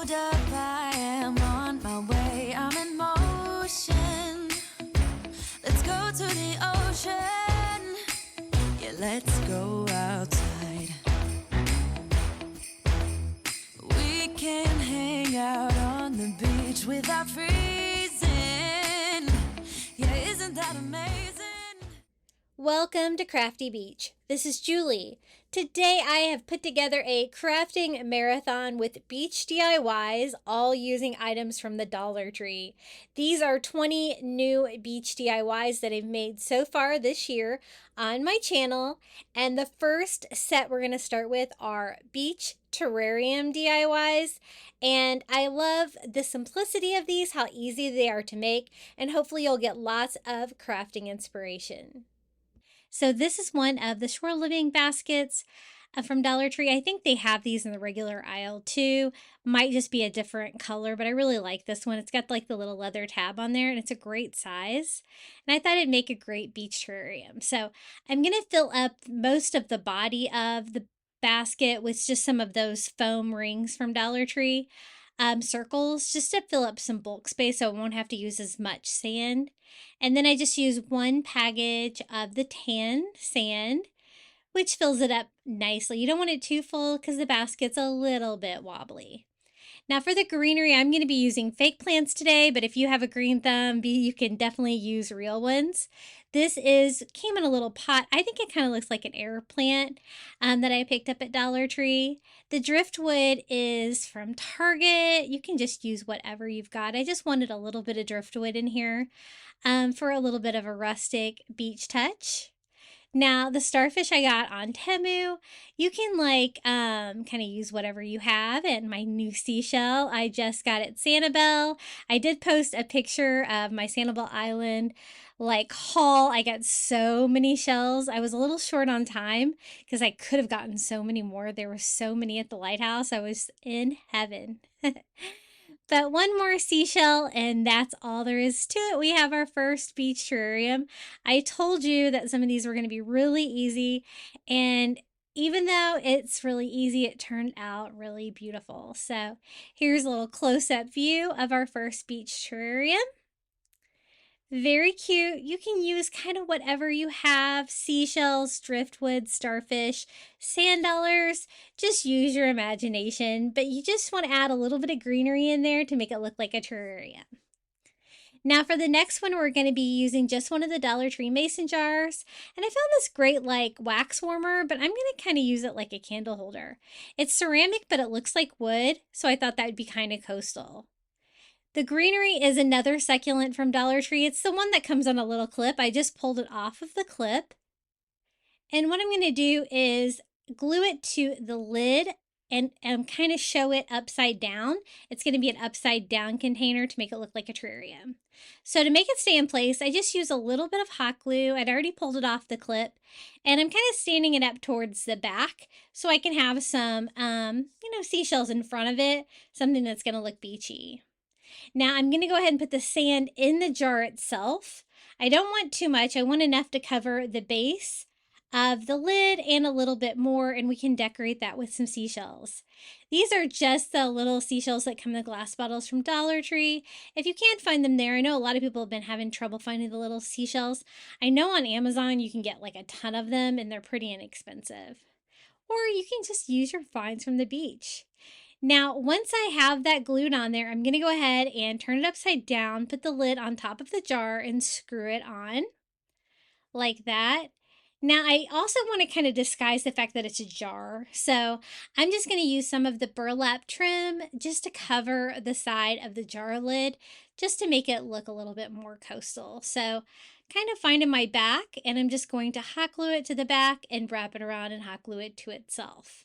hold up, I am on my way, I'm in motion. Let's go to the ocean. Yeah, let's go outside. We can hang out on the beach without freezing. Yeah, isn't that amazing? Welcome to Crafty Beach. This is Julie. Today I have put together a crafting marathon with beach DIYs, all using items from the Dollar Tree. These are 20 new beach DIYs that I've made so far this year on my channel. And the first set we're going to start with are beach terrarium DIYs. And I love the simplicity of these, how easy they are to make, and hopefully you'll get lots of crafting inspiration. So this is one of the shore living baskets from Dollar Tree. I think they have these in the regular aisle too. Might just be a different color, but I really like this one. It's got like the little leather tab on there and it's a great size. And I thought it'd make a great beach terrarium. So I'm going to fill up most of the body of the basket with just some of those foam rings from Dollar Tree. Circles just to fill up some bulk space so I won't have to use as much sand. And then I just use one package of the tan sand, which fills it up nicely. You don't want it too full because the basket's a little bit wobbly. Now for the greenery, I'm going to be using fake plants today, but if you have a green thumb, you can definitely use real ones. This came in a little pot. I think it kind of looks like an air plant that I picked up at Dollar Tree. The driftwood is from Target. You can just use whatever you've got. I just wanted a little bit of driftwood in here for a little bit of a rustic beach touch. Now, the starfish I got on Temu, you can kind of use whatever you have. And my new seashell, I just got at Sanibel. I did post a picture of my Sanibel Island haul. I got so many shells. I was a little short on time because I could have gotten so many more. There were so many at the lighthouse. I was in heaven. But one more seashell, and that's all there is to it. We have our first beach terrarium. I told you that some of these were going to be really easy, and even though it's really easy, it turned out really beautiful. So here's a little close-up view of our first beach terrarium. Very cute. You can use kind of whatever you have, seashells, driftwood, starfish, sand dollars. Just use your imagination, but you just want to add a little bit of greenery in there to make it look like a terrarium. Now for the next one, we're going to be using just one of the Dollar Tree mason jars. And I found this great wax warmer, but I'm going to kind of use it like a candle holder. It's ceramic, but it looks like wood, so I thought that would be kind of coastal. The greenery is another succulent from Dollar Tree. It's the one that comes on a little clip. I just pulled it off of the clip. And what I'm going to do is glue it to the lid and kind of show it upside down. It's going to be an upside down container to make it look like a terrarium. So to make it stay in place, I just use a little bit of hot glue. I'd already pulled it off the clip. And I'm kind of standing it up towards the back so I can have some, seashells in front of it. Something that's going to look beachy. Now I'm going to go ahead and put the sand in the jar itself. I don't want too much. I want enough to cover the base of the lid and a little bit more, and we can decorate that with some seashells. These are just the little seashells that come in the glass bottles from Dollar Tree. If you can't find them there, I know a lot of people have been having trouble finding the little seashells. I know on Amazon you can get a ton of them and they're pretty inexpensive. Or you can just use your finds from the beach. Now, once I have that glued on there, I'm going to go ahead and turn it upside down, put the lid on top of the jar, and screw it on like that. Now, I also want to kind of disguise the fact that it's a jar. So I'm just going to use some of the burlap trim just to cover the side of the jar lid, just to make it look a little bit more coastal. So kind of finding my back, and I'm just going to hot glue it to the back and wrap it around and hot glue it to itself.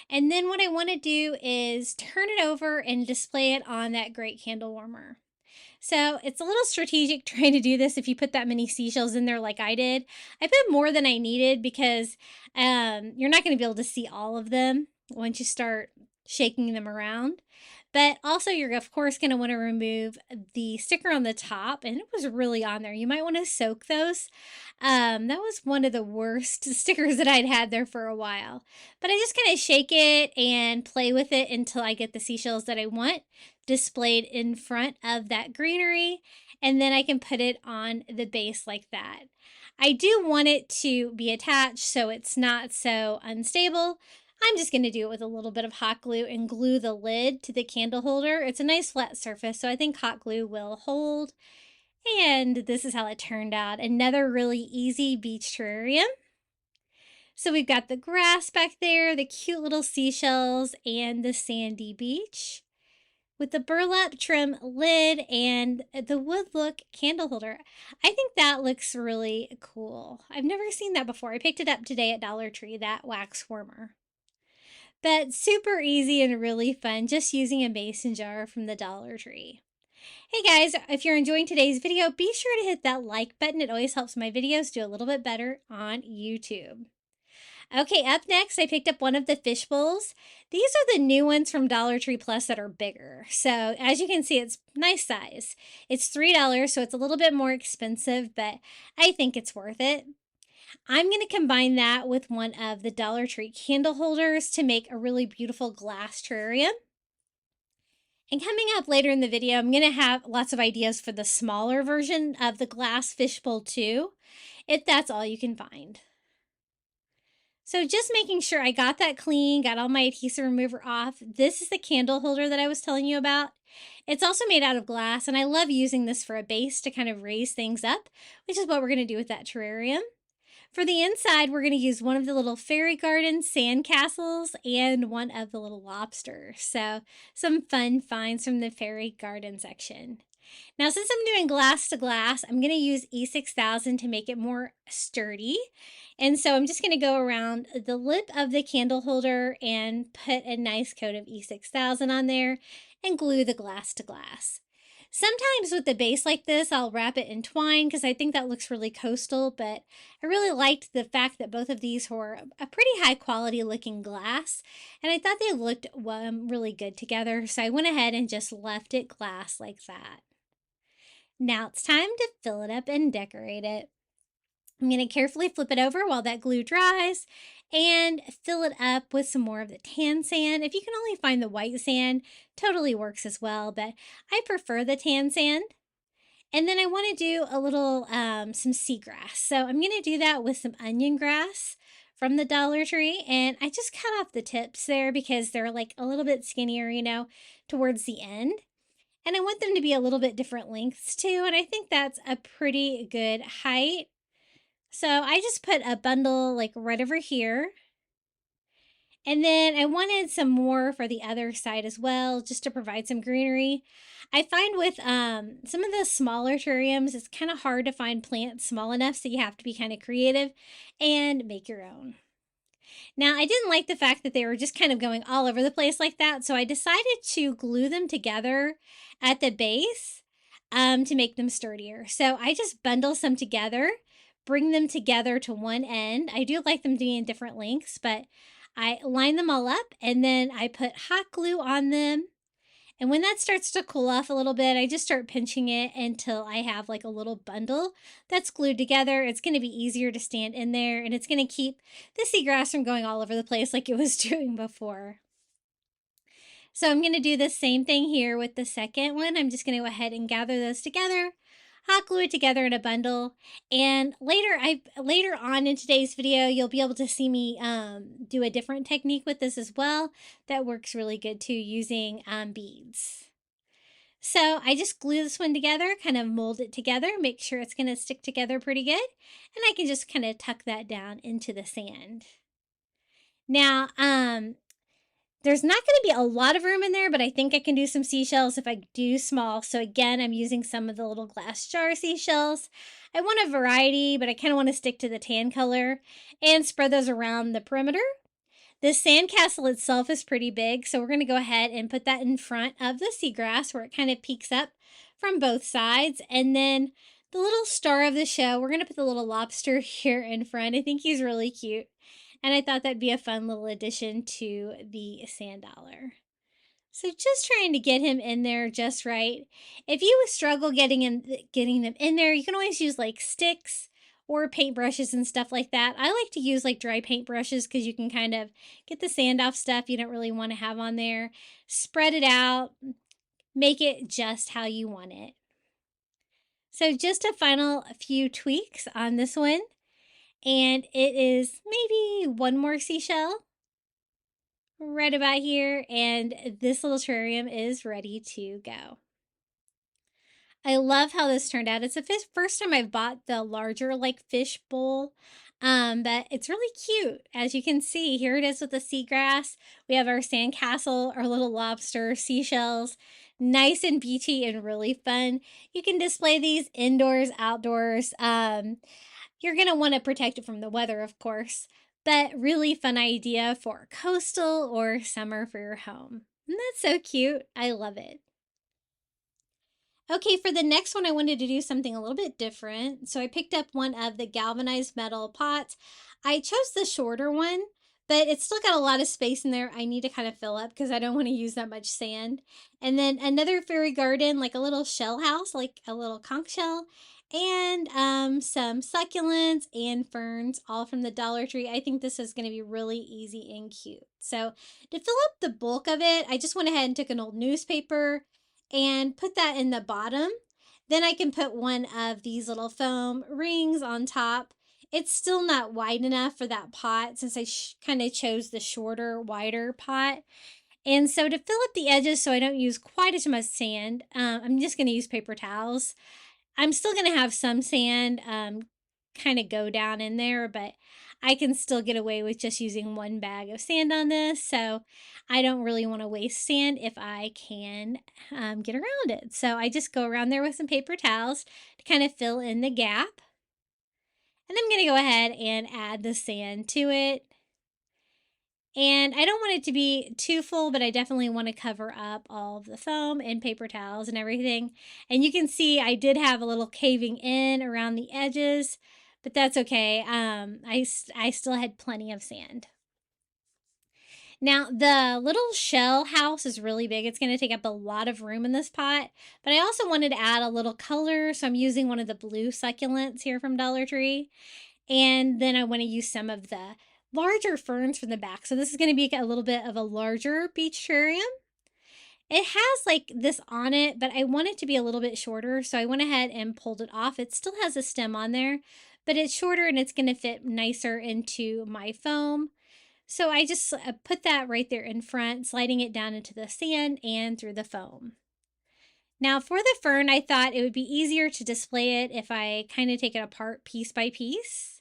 And then what I want to do is turn it over and display it on that great candle warmer. So it's a little strategic trying to do this if you put that many seashells in there like I did. I put more than I needed because you're not going to be able to see all of them once you start shaking them around. But also you're of course going to want to remove the sticker on the top, and it was really on there. You might want to soak those. That was one of the worst stickers that I'd had there for a while. But I just kind of shake it and play with it until I get the seashells that I want displayed in front of that greenery, and then I can put it on the base like that. I do want it to be attached so it's not so unstable. I'm just going to do it with a little bit of hot glue and glue the lid to the candle holder. It's a nice flat surface, so I think hot glue will hold. And this is how it turned out. Another really easy beach terrarium. So we've got the grass back there, the cute little seashells, and the sandy beach with the burlap trim lid and the wood look candle holder. I think that looks really cool. I've never seen that before. I picked it up today at Dollar Tree, that wax warmer. But super easy and really fun, just using a mason jar from the Dollar Tree. Hey guys, if you're enjoying today's video, be sure to hit that like button. It always helps my videos do a little bit better on YouTube. Okay, up next, I picked up one of the fish bowls. These are the new ones from Dollar Tree Plus that are bigger. So as you can see, it's nice size. It's $3, so it's a little bit more expensive, but I think it's worth it. I'm going to combine that with one of the Dollar Tree candle holders to make a really beautiful glass terrarium. And coming up later in the video, I'm going to have lots of ideas for the smaller version of the glass fishbowl too, if that's all you can find. So just making sure I got that clean, got all my adhesive remover off. This is the candle holder that I was telling you about. It's also made out of glass, and I love using this for a base to kind of raise things up, which is what we're going to do with that terrarium. For the inside, we're going to use one of the little fairy garden sand castles and one of the little lobsters. So some fun finds from the fairy garden section. Now, since I'm doing glass to glass, I'm going to use E6000 to make it more sturdy. And so I'm just going to go around the lip of the candle holder and put a nice coat of E6000 on there and glue the glass to glass. Sometimes with the base like this, I'll wrap it in twine because I think that looks really coastal, but I really liked the fact that both of these were a pretty high quality looking glass, and I thought they looked really good together, so I went ahead and just left it glass like that. Now it's time to fill it up and decorate it. I'm going to carefully flip it over while that glue dries and fill it up with some more of the tan sand. If you can only find the white sand, totally works as well, but I prefer the tan sand. And then I want to do a little, some seagrass. So I'm going to do that with some onion grass from the Dollar Tree. And I just cut off the tips there because they're like a little bit skinnier, you know, towards the end. And I want them to be a little bit different lengths too. And I think that's a pretty good height. So I just put a bundle like right over here. And then I wanted some more for the other side as well, just to provide some greenery. I find with some of the smaller terrariums, it's kind of hard to find plants small enough, so you have to be kind of creative and make your own. Now, I didn't like the fact that they were just kind of going all over the place like that, so I decided to glue them together at the base to make them sturdier. So I just bundle some together, bring them together to one end. I do like them to be in different lengths, but I line them all up and then I put hot glue on them. And when that starts to cool off a little bit, I just start pinching it until I have like a little bundle that's glued together. It's going to be easier to stand in there, and it's going to keep the seagrass from going all over the place like it was doing before. So I'm going to do the same thing here with the second one. I'm just going to go ahead and gather those together, hot glue it together in a bundle, and later on in today's video you'll be able to see me do a different technique with this as well that works really good too, using beads. So I just glue this one together, kind of mold it together, make sure it's going to stick together pretty good, and I can just kind of tuck that down into the sand. Now there's not going to be a lot of room in there, but I think I can do some seashells if I do small. So again, I'm using some of the little glass jar seashells. I want a variety, but I kind of want to stick to the tan color and spread those around the perimeter. The sandcastle itself is pretty big, so we're going to go ahead and put that in front of the seagrass where it kind of peeks up from both sides. And then the little star of the show, we're going to put the little lobster here in front. I think he's really cute. and I thought that'd be a fun little addition to the sand dollar. So just trying to get him in there just right. If you struggle getting them in there, you can always use like sticks or paintbrushes and stuff like that. I like to use like dry paintbrushes because you can kind of get the sand off stuff you don't really want to have on there. Spread it out, make it just how you want it. So just a final few tweaks on this one. And it is maybe one more seashell right about here, and this little terrarium is ready to go. I love how this turned out. It's the first time I've bought the larger like fish bowl, but it's really cute. As you can see, here it is with the seagrass. We have our sandcastle, our little lobster, seashells, nice and beachy and really fun. You can display these indoors, outdoors. You're going to want to protect it from the weather, of course, but really fun idea for coastal or summer for your home. And that's so cute. I love it. Okay, for the next one, I wanted to do something a little bit different. So I picked up one of the galvanized metal pots. I chose the shorter one, but it's still got a lot of space in there. I need to kind of fill up because I don't want to use that much sand. And then another fairy garden, like a little shell house, like a little conch shell, and some succulents and ferns, all from the Dollar Tree. I think this is going to be really easy and cute. So to fill up the bulk of it, I just went ahead and took an old newspaper and put that in the bottom. Then I can put one of these little foam rings on top. It's still not wide enough for that pot since I kind of chose the shorter, wider pot. And so to fill up the edges so I don't use quite as much sand, I'm just going to use paper towels. I'm still going to have some sand kind of go down in there, but I can still get away with just using one bag of sand on this. So I don't really want to waste sand if I can get around it. So I just go around there with some paper towels to kind of fill in the gap. And I'm going to go ahead and add the sand to it. And I don't want it to be too full, but I definitely want to cover up all of the foam and paper towels and everything. And you can see I did have a little caving in around the edges, but that's okay. I still had plenty of sand. Now, the little shell house is really big. It's going to take up a lot of room in this pot, but I also wanted to add a little color, so I'm using one of the blue succulents here from Dollar Tree. And then I want to use some of the larger ferns from the back. So this is going to be a little bit of a larger beach terrarium. It has like this on it, but I want it to be a little bit shorter. So I went ahead and pulled it off. It still has a stem on there, but it's shorter and it's going to fit nicer into my foam. So I just put that right there in front, sliding it down into the sand and through the foam. Now for the fern, I thought it would be easier to display it if I kind of take it apart piece by piece.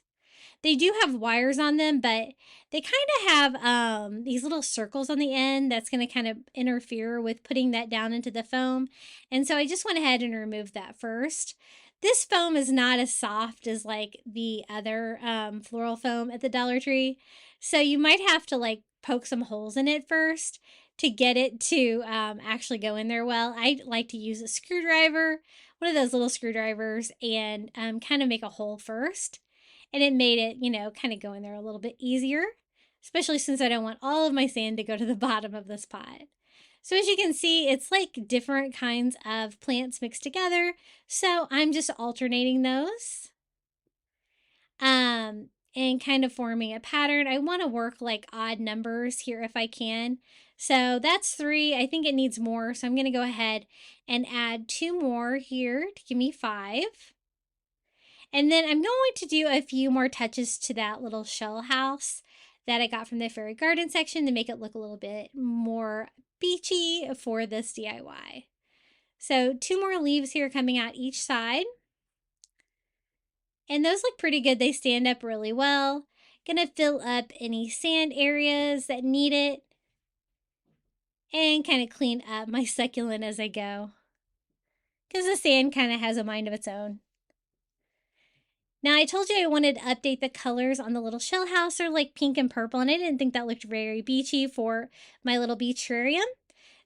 They do have wires on them, but they kind of have these little circles on the end that's going to kind of interfere with putting that down into the foam. And so I just went ahead and removed that first. This foam is not as soft as like the other floral foam at the Dollar Tree. So you might have to like poke some holes in it first to get it to actually go in there well. I like to use a screwdriver, one of those little screwdrivers, and kind of make a hole first. And it made it, you know, kind of go in there a little bit easier, especially since I don't want all of my sand to go to the bottom of this pot. So as you can see, it's like different kinds of plants mixed together. So I'm just alternating those and kind of forming a pattern. I want to work like odd numbers here if I can. So that's 3. I think it needs more. So I'm going to go ahead and add 2 more here to give me 5. And then I'm going to do a few more touches to that little shell house that I got from the fairy garden section to make it look a little bit more beachy for this DIY. So 2 more leaves here coming out each side. And those look pretty good. They stand up really well. Gonna fill up any sand areas that need it. And kind of clean up my succulent as I go, because the sand kind of has a mind of its own. Now, I told you I wanted to update the colors on the little shell house. They're like pink and purple, and I didn't think that looked very beachy for my little beach terrarium.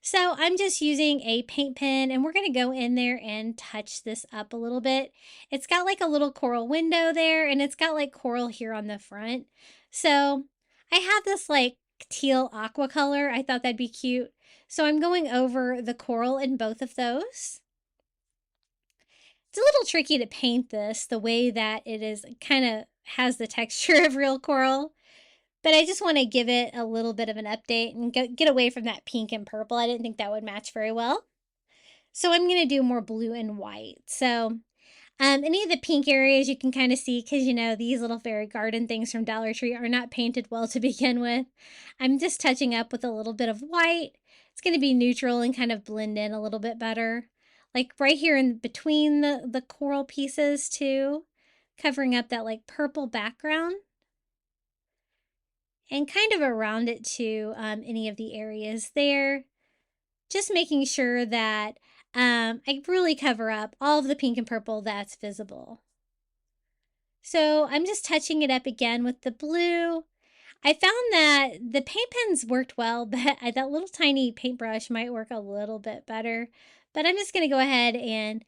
So I'm just using a paint pen, and we're going to go in there and touch this up a little bit. It's got like a little coral window there, and it's got like coral here on the front. So I have this like teal aqua color. I thought that'd be cute. So I'm going over the coral in both of those. It's a little tricky to paint this the way that it is kind of has the texture of real coral. But I just want to give it a little bit of an update and get away from that pink and purple. I didn't think that would match very well. So I'm going to do more blue and white. So any of the pink areas you can kind of see because, you know, these little fairy garden things from Dollar Tree are not painted well to begin with. I'm just touching up with a little bit of white. It's going to be neutral and kind of blend in a little bit better. Like right here in between the coral pieces too, covering up that like purple background. And kind of around it too, any of the areas there. Just making sure that I really cover up all of the pink and purple that's visible. So I'm just touching it up again with the blue. I found that the paint pens worked well, but that little tiny paintbrush might work a little bit better. But I'm just going to go ahead and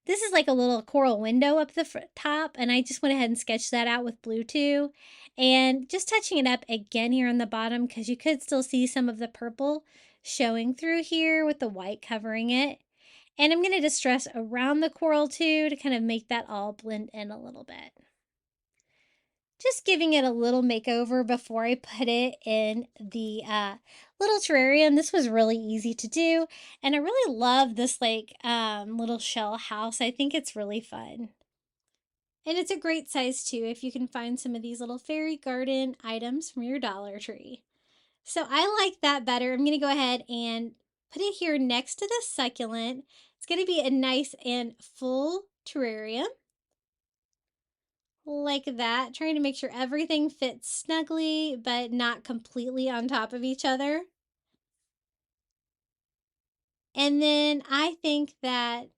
this is like a little coral window up the top, and I just went ahead and sketched that out with blue too. And just touching it up again here on the bottom because you could still see some of the purple showing through here with the white covering it. And I'm going to distress around the coral too to kind of make that all blend in a little bit. Just giving it a little makeover before I put it in the little terrarium. This was really easy to do, and I really love this like little shell house. I think it's really fun. And it's a great size too if you can find some of these little fairy garden items from your Dollar Tree. So I like that better. I'm going to go ahead and put it here next to the succulent. It's going to be a nice and full terrarium. Like that, trying to make sure everything fits snugly but not completely on top of each other. And then I think that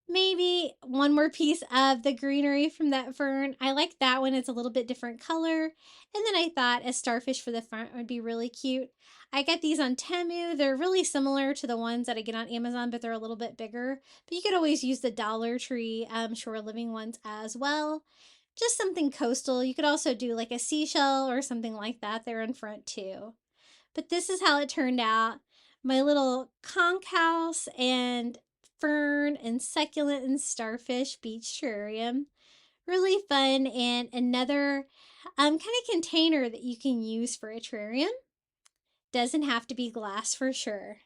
maybe one more piece of the greenery from that fern. I like that one. It's a little bit different color. And then I thought a starfish for the front would be really cute. I got these on Temu. They're really similar to the ones that I get on Amazon, but they're a little bit bigger. But you could always use the Dollar Tree Shore Living ones as well. Just something coastal. You could also do like a seashell or something like that there in front too. But this is how it turned out. My little conch house and fern and succulent and starfish beach terrarium. Really fun, and another kind of container that you can use for a terrarium. Doesn't have to be glass for sure.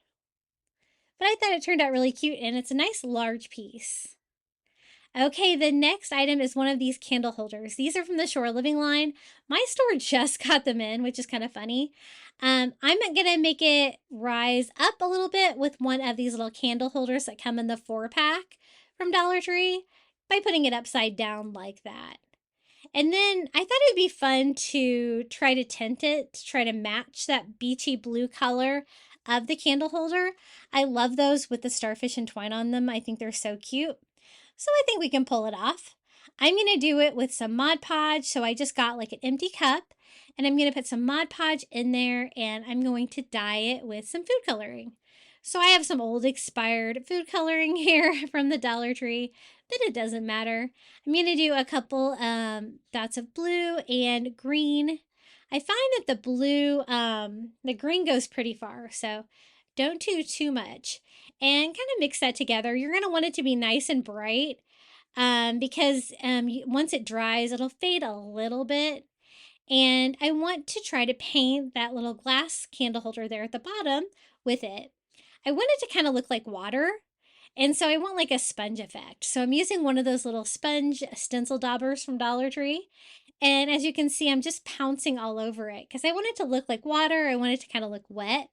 But I thought it turned out really cute, and it's a nice large piece. Okay, the next item is one of these candle holders. These are from the Shore Living line. My store just got them in, which is kind of funny. I'm going to make it rise up a little bit with one of these little candle holders that come in the 4-pack from Dollar Tree by putting it upside down like that. And then I thought it would be fun to try to tint it, to try to match that beachy blue color of the candle holder. I love those with the starfish and twine on them. I think they're so cute. So I think we can pull it off. I'm going to do it with some Mod Podge. So I just got like an empty cup, and I'm going to put some Mod Podge in there, and I'm going to dye it with some food coloring. So I have some old expired food coloring here from the Dollar Tree, but it doesn't matter. I'm going to do a couple dots of blue and green. I find that the blue, the green goes pretty far, so don't do too much. And kind of mix that together. You're going to want it to be nice and bright because once it dries, it'll fade a little bit. And I want to try to paint that little glass candle holder there at the bottom with it. I want it to kind of look like water. And so I want like a sponge effect. So I'm using one of those little sponge stencil daubers from Dollar Tree. And as you can see, I'm just pouncing all over it because I want it to look like water. I want it to kind of look wet,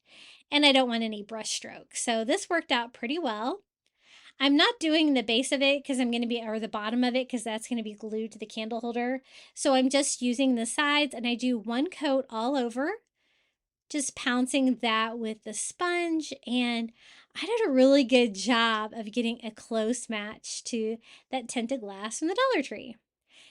and I don't want any brush strokes. So this worked out pretty well. I'm not doing the base of it because I'm going to be, or the bottom of it because that's going to be glued to the candle holder. So I'm just using the sides, and I do one coat all over, just pouncing that with the sponge. And I did a really good job of getting a close match to that tinted glass from the Dollar Tree.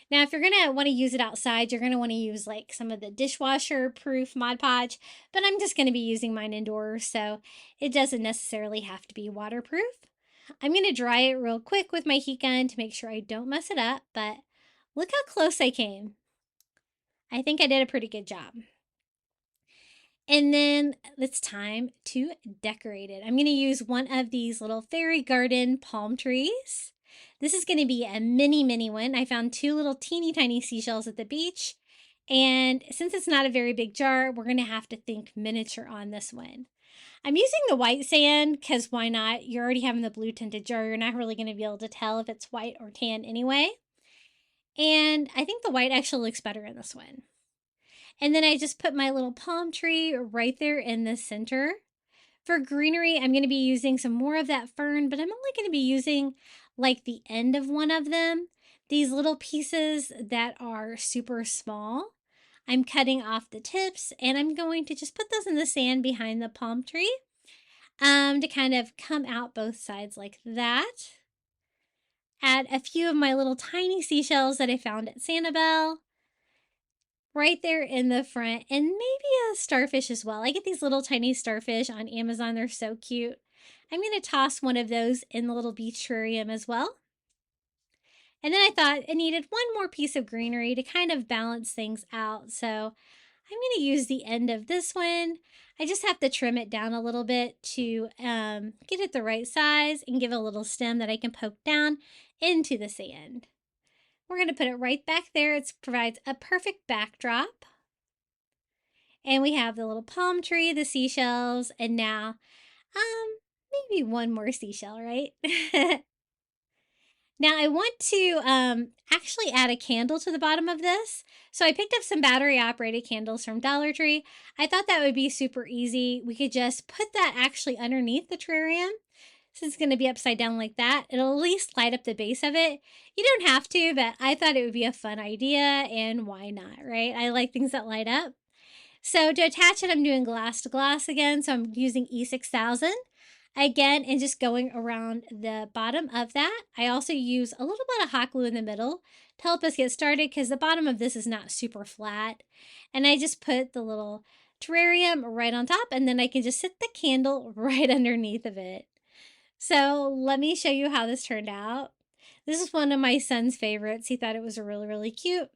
Now, if you're going to want to use it outside, you're going to want to use like some of the dishwasher proof Mod Podge, but I'm just going to be using mine indoors, so it doesn't necessarily have to be waterproof. I'm going to dry it real quick with my heat gun to make sure I don't mess it up, but look how close I came. I think I did a pretty good job. And then it's time to decorate it. I'm going to use one of these little fairy garden palm trees. This is going to be a mini one. I found two little teeny tiny seashells at the beach. And since it's not a very big jar, we're going to have to think miniature on this one. I'm using the white sand because why not? You're already having the blue tinted jar. You're not really going to be able to tell if it's white or tan anyway. And I think the white actually looks better in this one. And then I just put my little palm tree right there in the center. For greenery, I'm going to be using some more of that fern, but I'm only going to be using like the end of one of them. These little pieces that are super small. I'm cutting off the tips and I'm going to just put those in the sand behind the palm tree to kind of come out both sides like that. Add a few of my little tiny seashells that I found at Sanibel right there in the front, and maybe a starfish as well. I get these little tiny starfish on Amazon. They're so cute. I'm going to toss one of those in the little beach terrarium as well. And then I thought I needed one more piece of greenery to kind of balance things out. So I'm going to use the end of this one. I just have to trim it down a little bit to get it the right size and give it a little stem that I can poke down into the sand. We're going to put it right back there. It provides a perfect backdrop. And we have the little palm tree, the seashells, and now maybe one more seashell, right? Now I want to actually add a candle to the bottom of this. So I picked up some battery operated candles from Dollar Tree. I thought that would be super easy. We could just put that actually underneath the terrarium. Since it's going to be upside down like that, it'll at least light up the base of it. You don't have to, but I thought it would be a fun idea, and why not, right? I like things that light up. So to attach it, I'm doing glass to glass again. So I'm using E6000 again and just going around the bottom of that. I also use a little bit of hot glue in the middle to help us get started because the bottom of this is not super flat. And I just put the little terrarium right on top, and then I can just sit the candle right underneath of it. So let me show you how this turned out. This is one of my son's favorites. He thought it was really cute.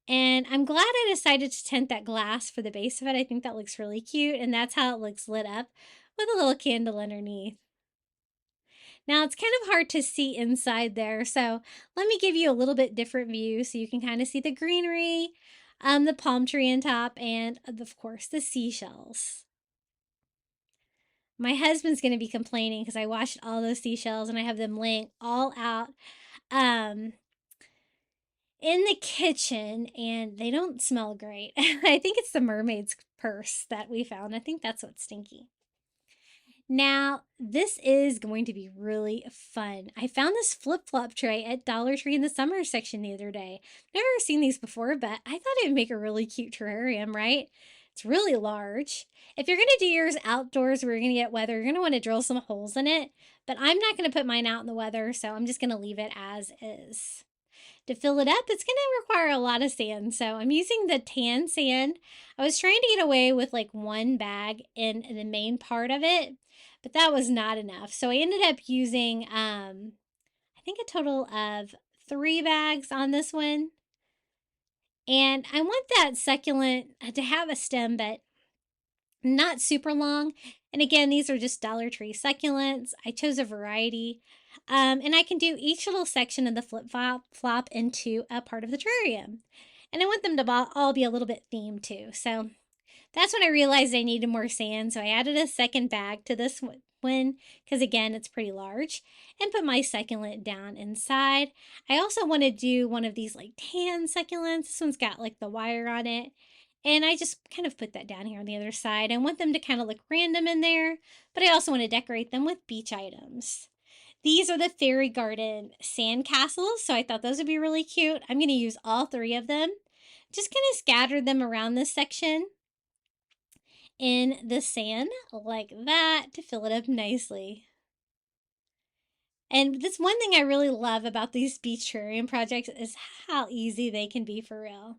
And I'm glad I decided to tint that glass for the base of it. I think that looks really cute. And that's how it looks lit up with a little candle underneath. Now it's kind of hard to see inside there. So let me give you a little bit different view so you can kind of see the greenery, the palm tree on top, and of course the seashells. My husband's going to be complaining because I washed all those seashells and I have them laying all out in the kitchen and they don't smell great. I think it's the mermaid's purse that we found. I think that's what's stinky. Now, this is going to be really fun. I found this flip-flop tray at Dollar Tree in the summer section the other day. Never seen these before, but I thought it would make a really cute terrarium, right? It's really large. If you're going to do yours outdoors where you're going to get weather, you're going to want to drill some holes in it. But I'm not going to put mine out in the weather, so I'm just going to leave it as is. To fill it up, it's going to require a lot of sand. So I'm using the tan sand. I was trying to get away with like one bag in the main part of it, but that was not enough. So I ended up using, I think a total of 3 bags on this one. And I want that succulent to have a stem, but not super long. And again, these are just Dollar Tree succulents. I chose a variety. And I can do each little section of the flip-flop into a part of the terrarium. And I want them to all be a little bit themed too. So that's when I realized I needed more sand. So I added a second bag to this one because again, it's pretty large, and put my succulent down inside. I also want to do one of these like tan succulents. This one's got like the wire on it. And I just kind of put that down here on the other side. I want them to kind of look random in there, but I also want to decorate them with beach items. These are the fairy garden sand castles, so I thought those would be really cute. I'm going to use all 3 of them. Just kind of scatter them around this section in the sand like that to fill it up nicely. And this one thing I really love about these beach terrarium projects is how easy they can be for real.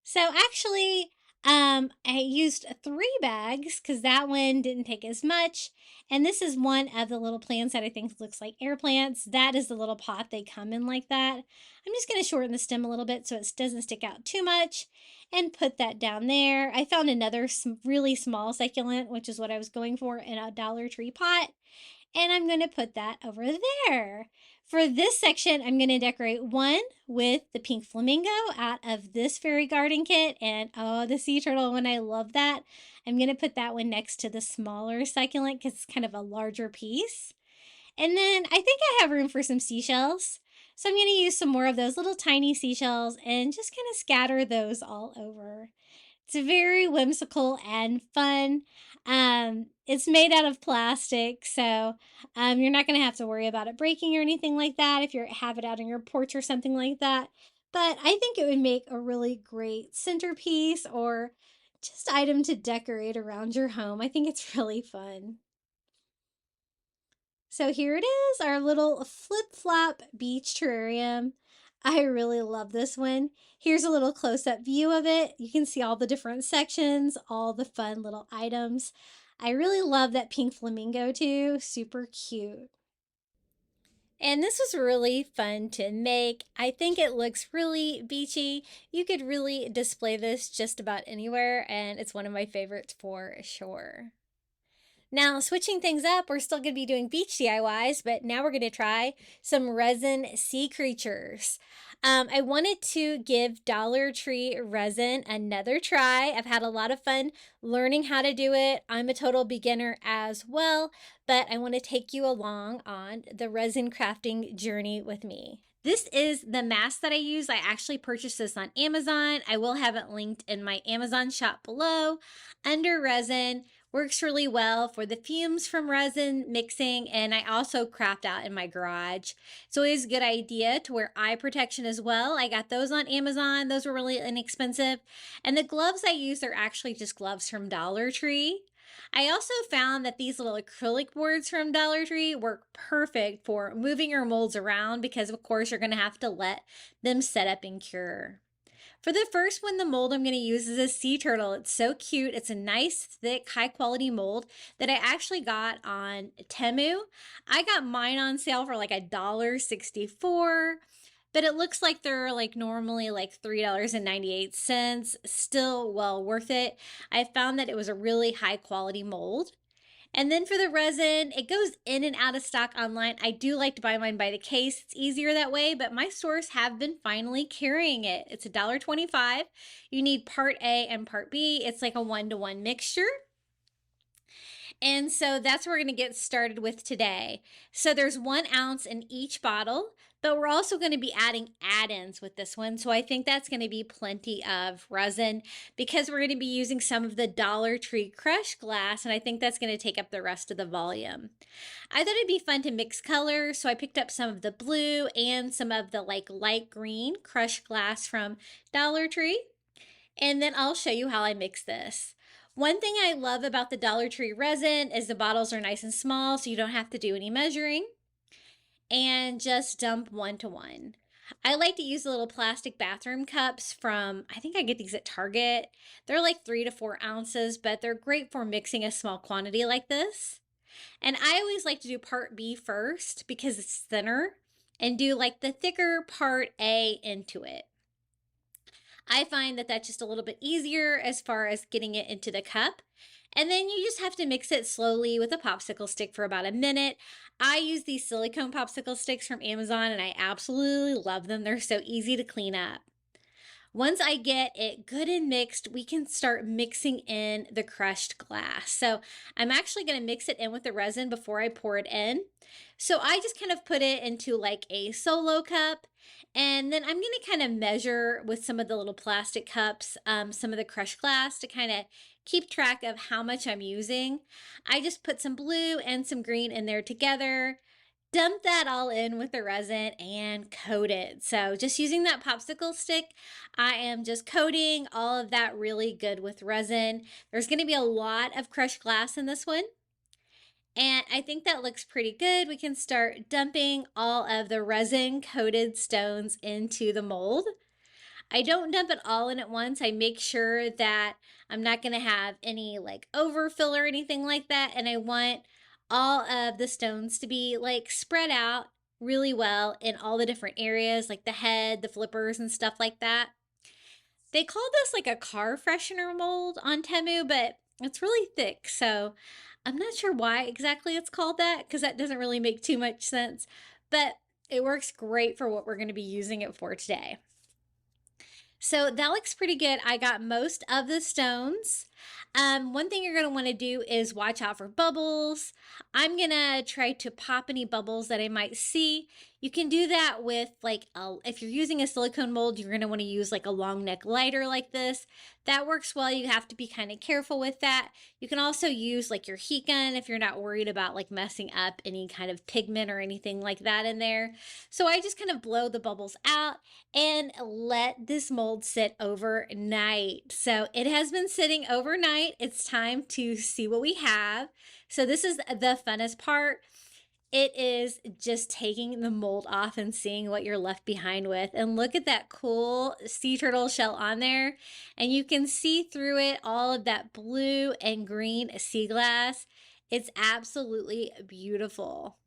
So actually, I used 3 bags because that one didn't take as much. And this is one of the little plants that I think looks like air plants. That is the little pot they come in like that. I'm just going to shorten the stem a little bit so it doesn't stick out too much and put that down there. I found another really small succulent, which is what I was going for, in a Dollar Tree pot. And I'm going to put that over there. For this section, I'm going to decorate one with the pink flamingo out of this fairy garden kit. And oh, the sea turtle one, I love that. I'm going to put that one next to the smaller succulent because it's kind of a larger piece. And then I think I have room for some seashells. So I'm going to use some more of those little tiny seashells and just kind of scatter those all over. It's very whimsical and fun. It's made out of plastic, so you're not going to have to worry about it breaking or anything like that if you have it out on your porch or something like that. But I think it would make a really great centerpiece or just item to decorate around your home. I think it's really fun. So here it is, our little flip-flop beach terrarium. I really love this one. Here's a little close-up view of it. You can see all the different sections, all the fun little items. I really love that pink flamingo too, super cute. And this was really fun to make. I think it looks really beachy. You could really display this just about anywhere, and it's one of my favorites for sure. Now, switching things up, we're still going to be doing beach DIYs, but now we're going to try some resin sea creatures. I wanted to give Dollar Tree resin another try. I've had a lot of fun learning how to do it. I'm a total beginner as well, but I want to take you along on the resin crafting journey with me. This is the mask that I use. I actually purchased this on Amazon. I will have it linked in my Amazon shop below under resin. Works really well for the fumes from resin mixing, and I also craft out in my garage. It's always a good idea to wear eye protection as well. I got those on Amazon. Those were really inexpensive. And the gloves I use are actually just gloves from Dollar Tree. I also found that these little acrylic boards from Dollar Tree work perfect for moving your molds around because of course you're going to have to let them set up and cure. For the first one, the mold I'm going to use is a sea turtle. It's so cute. It's a nice, thick, high-quality mold that I actually got on Temu. I got mine on sale for like $1.64, but it looks like they're like normally like $3.98. Still well worth it. I found that it was a really high-quality mold. And then for the resin, it goes in and out of stock online. I do like to buy mine by the case. It's easier that way, but my stores have been finally carrying it. It's $1.25. You need part A and part B. It's like a 1-to-1 mixture. And so that's what we're going to get started with today. So there's 1 ounce in each bottle, but we're also going to be adding add-ins with this one. So I think that's going to be plenty of resin because we're going to be using some of the Dollar Tree crushed glass, and I think that's going to take up the rest of the volume. I thought it'd be fun to mix colors, so I picked up some of the blue and some of the like light green crushed glass from Dollar Tree. And then I'll show you how I mix this. One thing I love about the Dollar Tree resin is the bottles are nice and small, so you don't have to do any measuring. And just dump 1-to-1. I like to use the little plastic bathroom cups from, I think I get these at Target. They're like 3 to 4 ounces, but they're great for mixing a small quantity like this. And I always like to do part B first because it's thinner and do like the thicker part A into it. I find that that's just a little bit easier as far as getting it into the cup. And then you just have to mix it slowly with a popsicle stick for about a minute. I use these silicone popsicle sticks from Amazon and I absolutely love them. They're so easy to clean up. Once I get it good and mixed, we can start mixing in the crushed glass. So I'm actually going to mix it in with the resin before I pour it in. So I just kind of put it into like a solo cup, and then I'm going to kind of measure with some of the little plastic cups, some of the crushed glass to kind of keep track of how much I'm using. I just put some blue and some green in there together. Dump that all in with the resin and coat it. So just using that popsicle stick, I am just coating all of that really good with resin. There's going to be a lot of crushed glass in this one. And I think that looks pretty good. We can start dumping all of the resin coated stones into the mold. I don't dump it all in at once. I make sure that I'm not going to have any like overfill or anything like that. And I want all of the stones to be like spread out really well in all the different areas, like the head, the flippers, and stuff like that. They call this like a car freshener mold on Temu, but it's really thick. So I'm not sure why exactly it's called that, because that doesn't really make too much sense. But it works great for what we're going to be using it for today. So that looks pretty good. I got most of the stones. One thing you're going to want to do is watch out for bubbles. I'm going to try to pop any bubbles that I might see. You can do that with like, if you're using a silicone mold, you're going to want to use like a long neck lighter like this. That works well. You have to be kind of careful with that. You can also use like your heat gun if you're not worried about like messing up any kind of pigment or anything like that in there. So I just kind of blow the bubbles out and let this mold sit overnight. So it has been sitting overnight. It's time to see what we have. So this is the funnest part. It is just taking the mold off and seeing what you're left behind with. And look at that cool sea turtle shell on there. And you can see through it all of that blue and green sea glass. It's absolutely beautiful.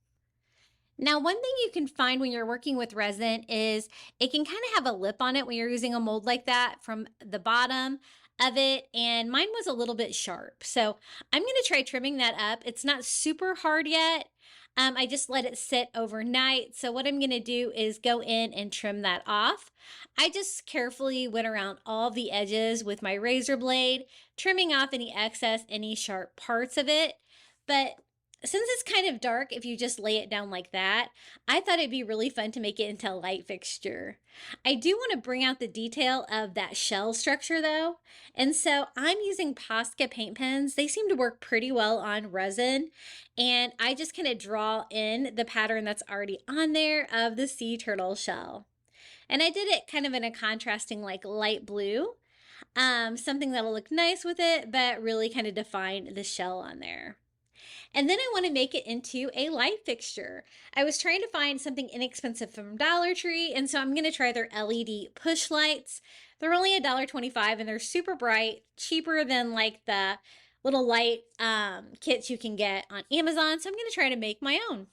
Now, one thing you can find when you're working with resin is it can kind of have a lip on it when you're using a mold like that from the bottom of it, and mine was a little bit sharp. So I'm going to try trimming that up. It's not super hard yet. I just let it sit overnight. So what I'm going to do is go in and trim that off. I just carefully went around all the edges with my razor blade, trimming off any excess, any sharp parts of it. But since it's kind of dark, if you just lay it down like that, I thought it'd be really fun to make it into a light fixture. I do want to bring out the detail of that shell structure though. And so I'm using Posca paint pens. They seem to work pretty well on resin. And I just kind of draw in the pattern that's already on there of the sea turtle shell. And I did it kind of in a contrasting like light blue. Something that'll look nice with it, but really kind of define the shell on there. And then I want to make it into a light fixture. I was trying to find something inexpensive from Dollar Tree, and so I'm going to try their LED push lights. They're only $1.25 and they're super bright, cheaper than like the little light kits you can get on Amazon. So I'm going to try to make my own.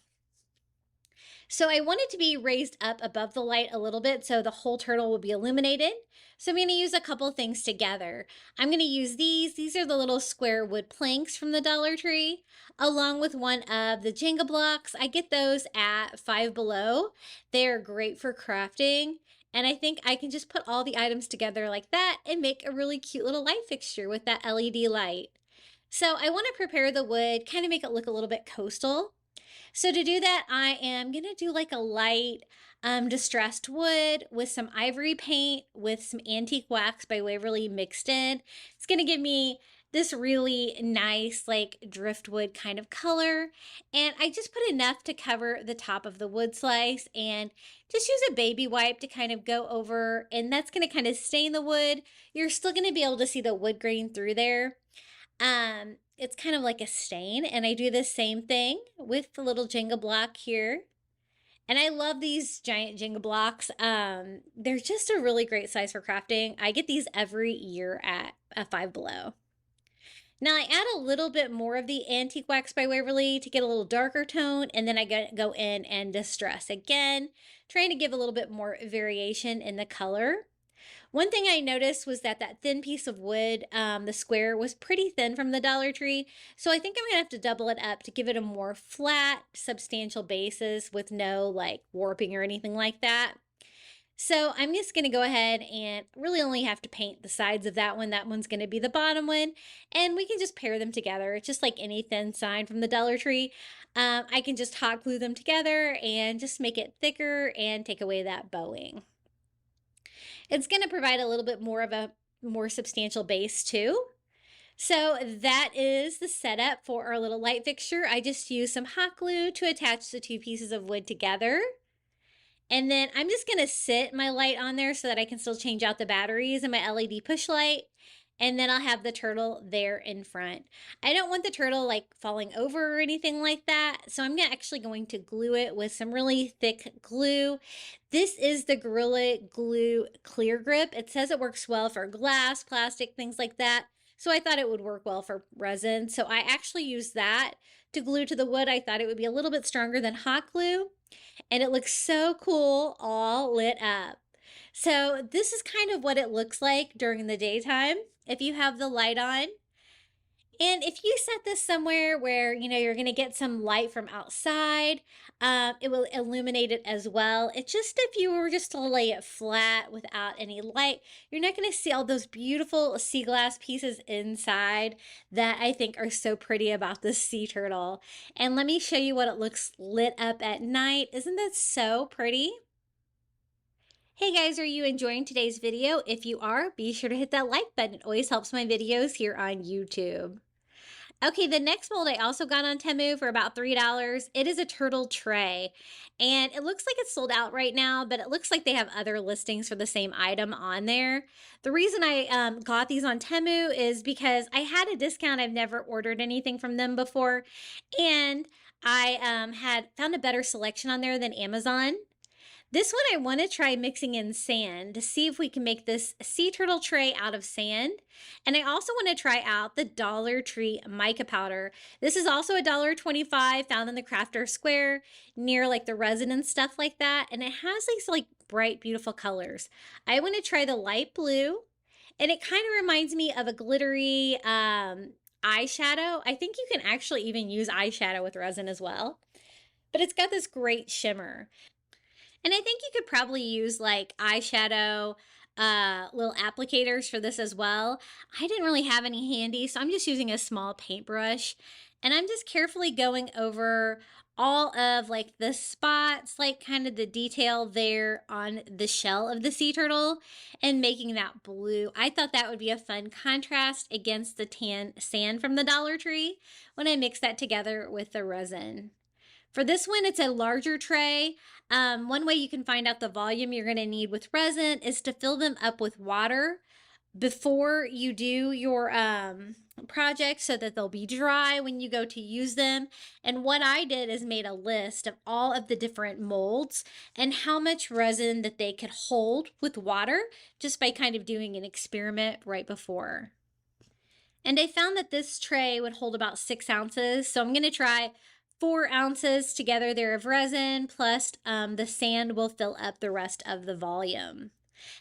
So I want it to be raised up above the light a little bit so the whole turtle will be illuminated. So I'm going to use a couple of things together. I'm going to use these. These are the little square wood planks from the Dollar Tree, along with one of the Jenga blocks. I get those at Five Below. They're great for crafting. And I think I can just put all the items together like that and make a really cute little light fixture with that LED light. So I want to prepare the wood, kind of make it look a little bit coastal. So to do that, I am going to do like a light distressed wood with some ivory paint with some antique wax by Waverly mixed in. It's going to give me this really nice like driftwood kind of color. And I just put enough to cover the top of the wood slice and just use a baby wipe to kind of go over, and that's going to kind of stain the wood. You're still going to be able to see the wood grain through there. It's kind of like a stain, and I do the same thing with the little Jenga block here. And I love these giant Jenga blocks. They're just a really great size for crafting. I get these every year at Five Below. Now I add a little bit more of the antique wax by Waverly to get a little darker tone, and then I go in and distress again, trying to give a little bit more variation in the color. One thing I noticed was that thin piece of wood, the square, was pretty thin from the Dollar Tree. So I think I'm going to have to double it up to give it a more flat, substantial basis with no like warping or anything like that. So I'm just going to go ahead and really only have to paint the sides of that one. That one's going to be the bottom one. And we can just pair them together. It's just like any thin sign from the Dollar Tree. I can just hot glue them together and just make it thicker and take away that bowing. It's going to provide a little bit more of a more substantial base too. So that is the setup for our little light fixture. I just used some hot glue to attach the two pieces of wood together. And then I'm just going to sit my light on there so that I can still change out the batteries in my LED push light. and then I'll have the turtle there in front. I don't want the turtle like falling over or anything like that, so I'm actually going to glue it with some really thick glue. This is the Gorilla Glue Clear Grip. It says it works well for glass, plastic, things like that. So I thought it would work well for resin. So I actually used that to glue to the wood. I thought it would be a little bit stronger than hot glue. And it looks so cool all lit up. So this is kind of what it looks like during the daytime if you have the light on. And if you set this somewhere where, you're going to get some light from outside, it will illuminate it as well. It's just if you were just to lay it flat without any light, you're not going to see all those beautiful sea glass pieces inside that I think are so pretty about this sea turtle. And let me show you what it looks lit up at night. Isn't that so pretty? Hey guys, are you enjoying today's video? If you are, be sure to hit that like button. It always helps my videos here on YouTube. Okay, the next mold I also got on Temu for about $3. It is a turtle tray, and it looks like it's sold out right now, but it looks like they have other listings for the same item on there. The reason I got these on Temu is because I had a discount. I've never ordered anything from them before, and I had found a better selection on there than Amazon. This one I want to try mixing in sand to see if we can make this sea turtle tray out of sand. And I also want to try out the Dollar Tree mica powder. This is also $1.25 found in the Crafter Square near like the resin and stuff like that. And it has these like bright, beautiful colors. I want to try the light blue, and it kind of reminds me of a glittery eyeshadow. I think you can actually even use eyeshadow with resin as well. But it's got this great shimmer. And I think you could probably use like eyeshadow little applicators for this as well. I didn't really have any handy, so I'm just using a small paintbrush. And I'm just carefully going over all of like the spots, like kind of the detail there on the shell of the sea turtle and making that blue. I thought that would be a fun contrast against the tan sand from the Dollar Tree when I mix that together with the resin. For this one, it's a larger tray. One way you can find out the volume you're going to need with resin is to fill them up with water before you do your project so that they'll be dry when you go to use them. And what I did is made a list of all of the different molds and how much resin that they could hold with water just by kind of doing an experiment right before. And I found that this tray would hold about 6 ounces. So I'm going to try 4 ounces together there of resin, plus the sand will fill up the rest of the volume.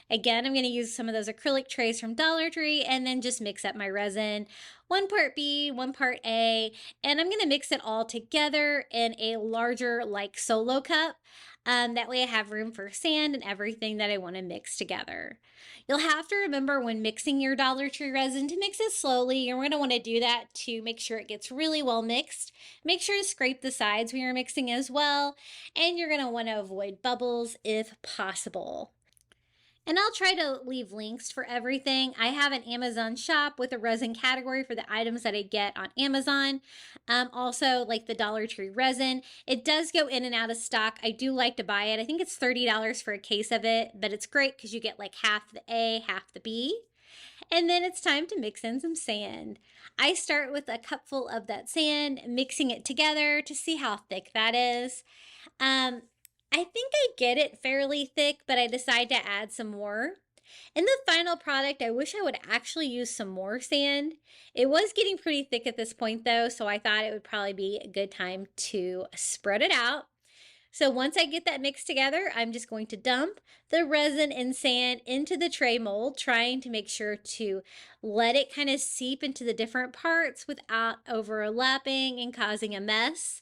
Again, I'm going to use some of those acrylic trays from Dollar Tree and then just mix up my resin. 1 part B, 1 part A, and I'm going to mix it all together in a larger like solo cup. That way I have room for sand and everything that I want to mix together. You'll have to remember when mixing your Dollar Tree resin to mix it slowly. You're going to want to do that to make sure it gets really well mixed. Make sure to scrape the sides when you're mixing as well. And you're going to want to avoid bubbles if possible. And I'll try to leave links for everything. I have an Amazon shop with a resin category for the items that I get on Amazon. Also, like the Dollar Tree resin. It does go in and out of stock. I do like to buy it. I think it's $30 for a case of it, but it's great because you get like half the A, half the B. And then it's time to mix in some sand. I start with a cupful of that sand, mixing it together to see how thick that is. I think I get it fairly thick, but I decide to add some more. In the final product, I wish I would actually use some more sand. It was getting pretty thick at this point though, so I thought it would probably be a good time to spread it out. So once I get that mixed together, I'm just going to dump the resin and sand into the tray mold, trying to make sure to let it kind of seep into the different parts without overlapping and causing a mess.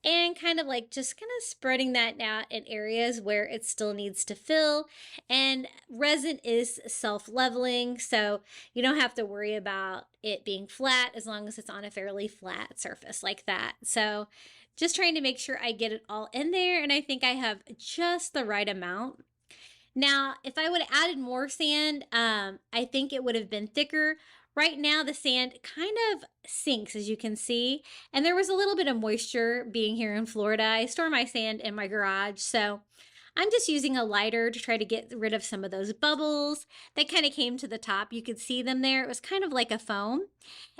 And kind of like just kind of spreading that out in areas where it still needs to fill. And resin is self-leveling, so you don't have to worry about it being flat as long as it's on a fairly flat surface like that. So just trying to make sure I get it all in there, and I think I have just the right amount. Now, if I would have added more sand, I think it would have been thicker. Right now, the sand kind of sinks, as you can see, and there was a little bit of moisture being here in Florida. I store my sand in my garage, so I'm just using a lighter to try to get rid of some of those bubbles that kind of came to the top. You could see them there. It was kind of like a foam,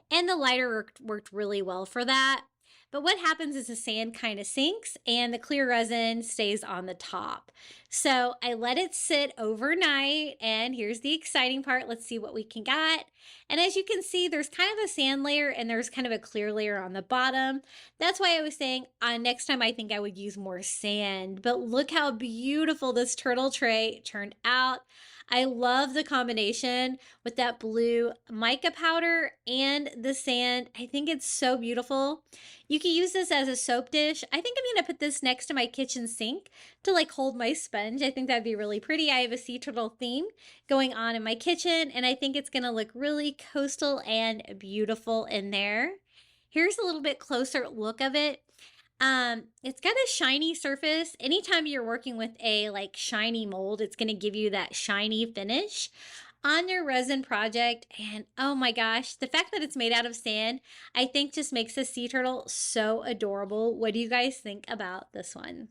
and the lighter worked really well for that. But what happens is the sand kind of sinks and the clear resin stays on the top. So I let it sit overnight, and here's the exciting part. Let's see what we can get. And as you can see, there's kind of a sand layer and there's kind of a clear layer on the bottom. That's why I was saying next time I think I would use more sand. But look how beautiful this turtle tray turned out. I love the combination with that blue mica powder and the sand. I think it's so beautiful. You can use this as a soap dish. I think I'm gonna put this next to my kitchen sink to like hold my sponge. I think that'd be really pretty. I have a sea turtle theme going on in my kitchen, and I think it's gonna look really coastal and beautiful in there. Here's a little bit closer look of it. It's got a shiny surface. Anytime you're working with a like shiny mold, it's going to give you that shiny finish on your resin project. And oh my gosh, the fact that it's made out of sand, I think just makes the sea turtle so adorable. What do you guys think about this one?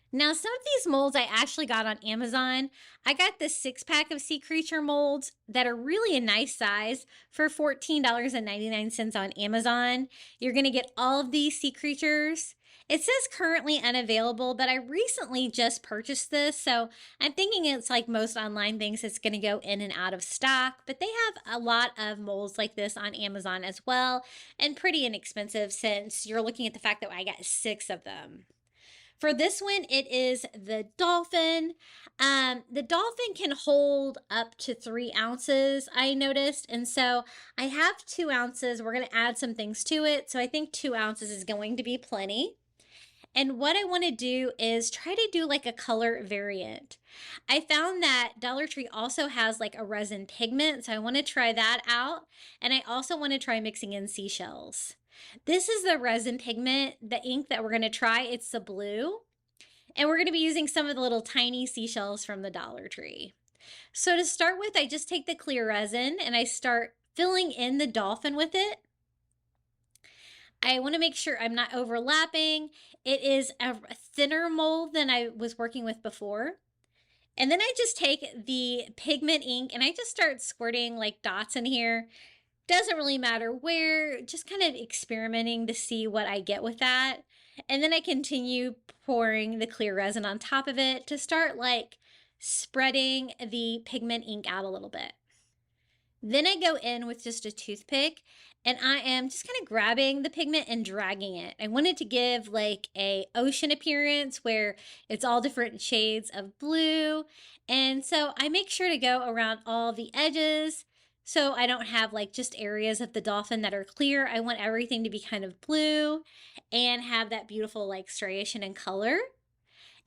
Now, some of these molds I actually got on Amazon. I got the 6-pack of sea creature molds that are really a nice size for $14.99 on Amazon. You're going to get all of these sea creatures. It says currently unavailable, but I recently just purchased this, so I'm thinking it's like most online things, it's going to go in and out of stock, but they have a lot of molds like this on Amazon as well, and pretty inexpensive since you're looking at the fact that I got 6 of them. For this one, it is the dolphin. The dolphin can hold up to 3 ounces, I noticed. And so I have 2 ounces. We're going to add some things to it. So I think 2 ounces is going to be plenty. And what I want to do is try to do like a color variant. I found that Dollar Tree also has like a resin pigment. So I want to try that out. And I also want to try mixing in seashells. This is the resin pigment, the ink that we're going to try. It's the blue. And we're going to be using some of the little tiny seashells from the Dollar Tree. So to start with, I just take the clear resin and I start filling in the dolphin with it. I want to make sure I'm not overlapping. It is a thinner mold than I was working with before. And then I just take the pigment ink and I just start squirting like dots in here. Doesn't really matter where, just kind of experimenting to see what I get with that. And then I continue pouring the clear resin on top of it to start like spreading the pigment ink out a little bit. Then I go in with just a toothpick and I am just kind of grabbing the pigment and dragging it. I wanted to give like a ocean appearance where it's all different shades of blue. And so I make sure to go around all the edges, so I don't have like just areas of the dolphin that are clear. I want everything to be kind of blue and have that beautiful like striation and color.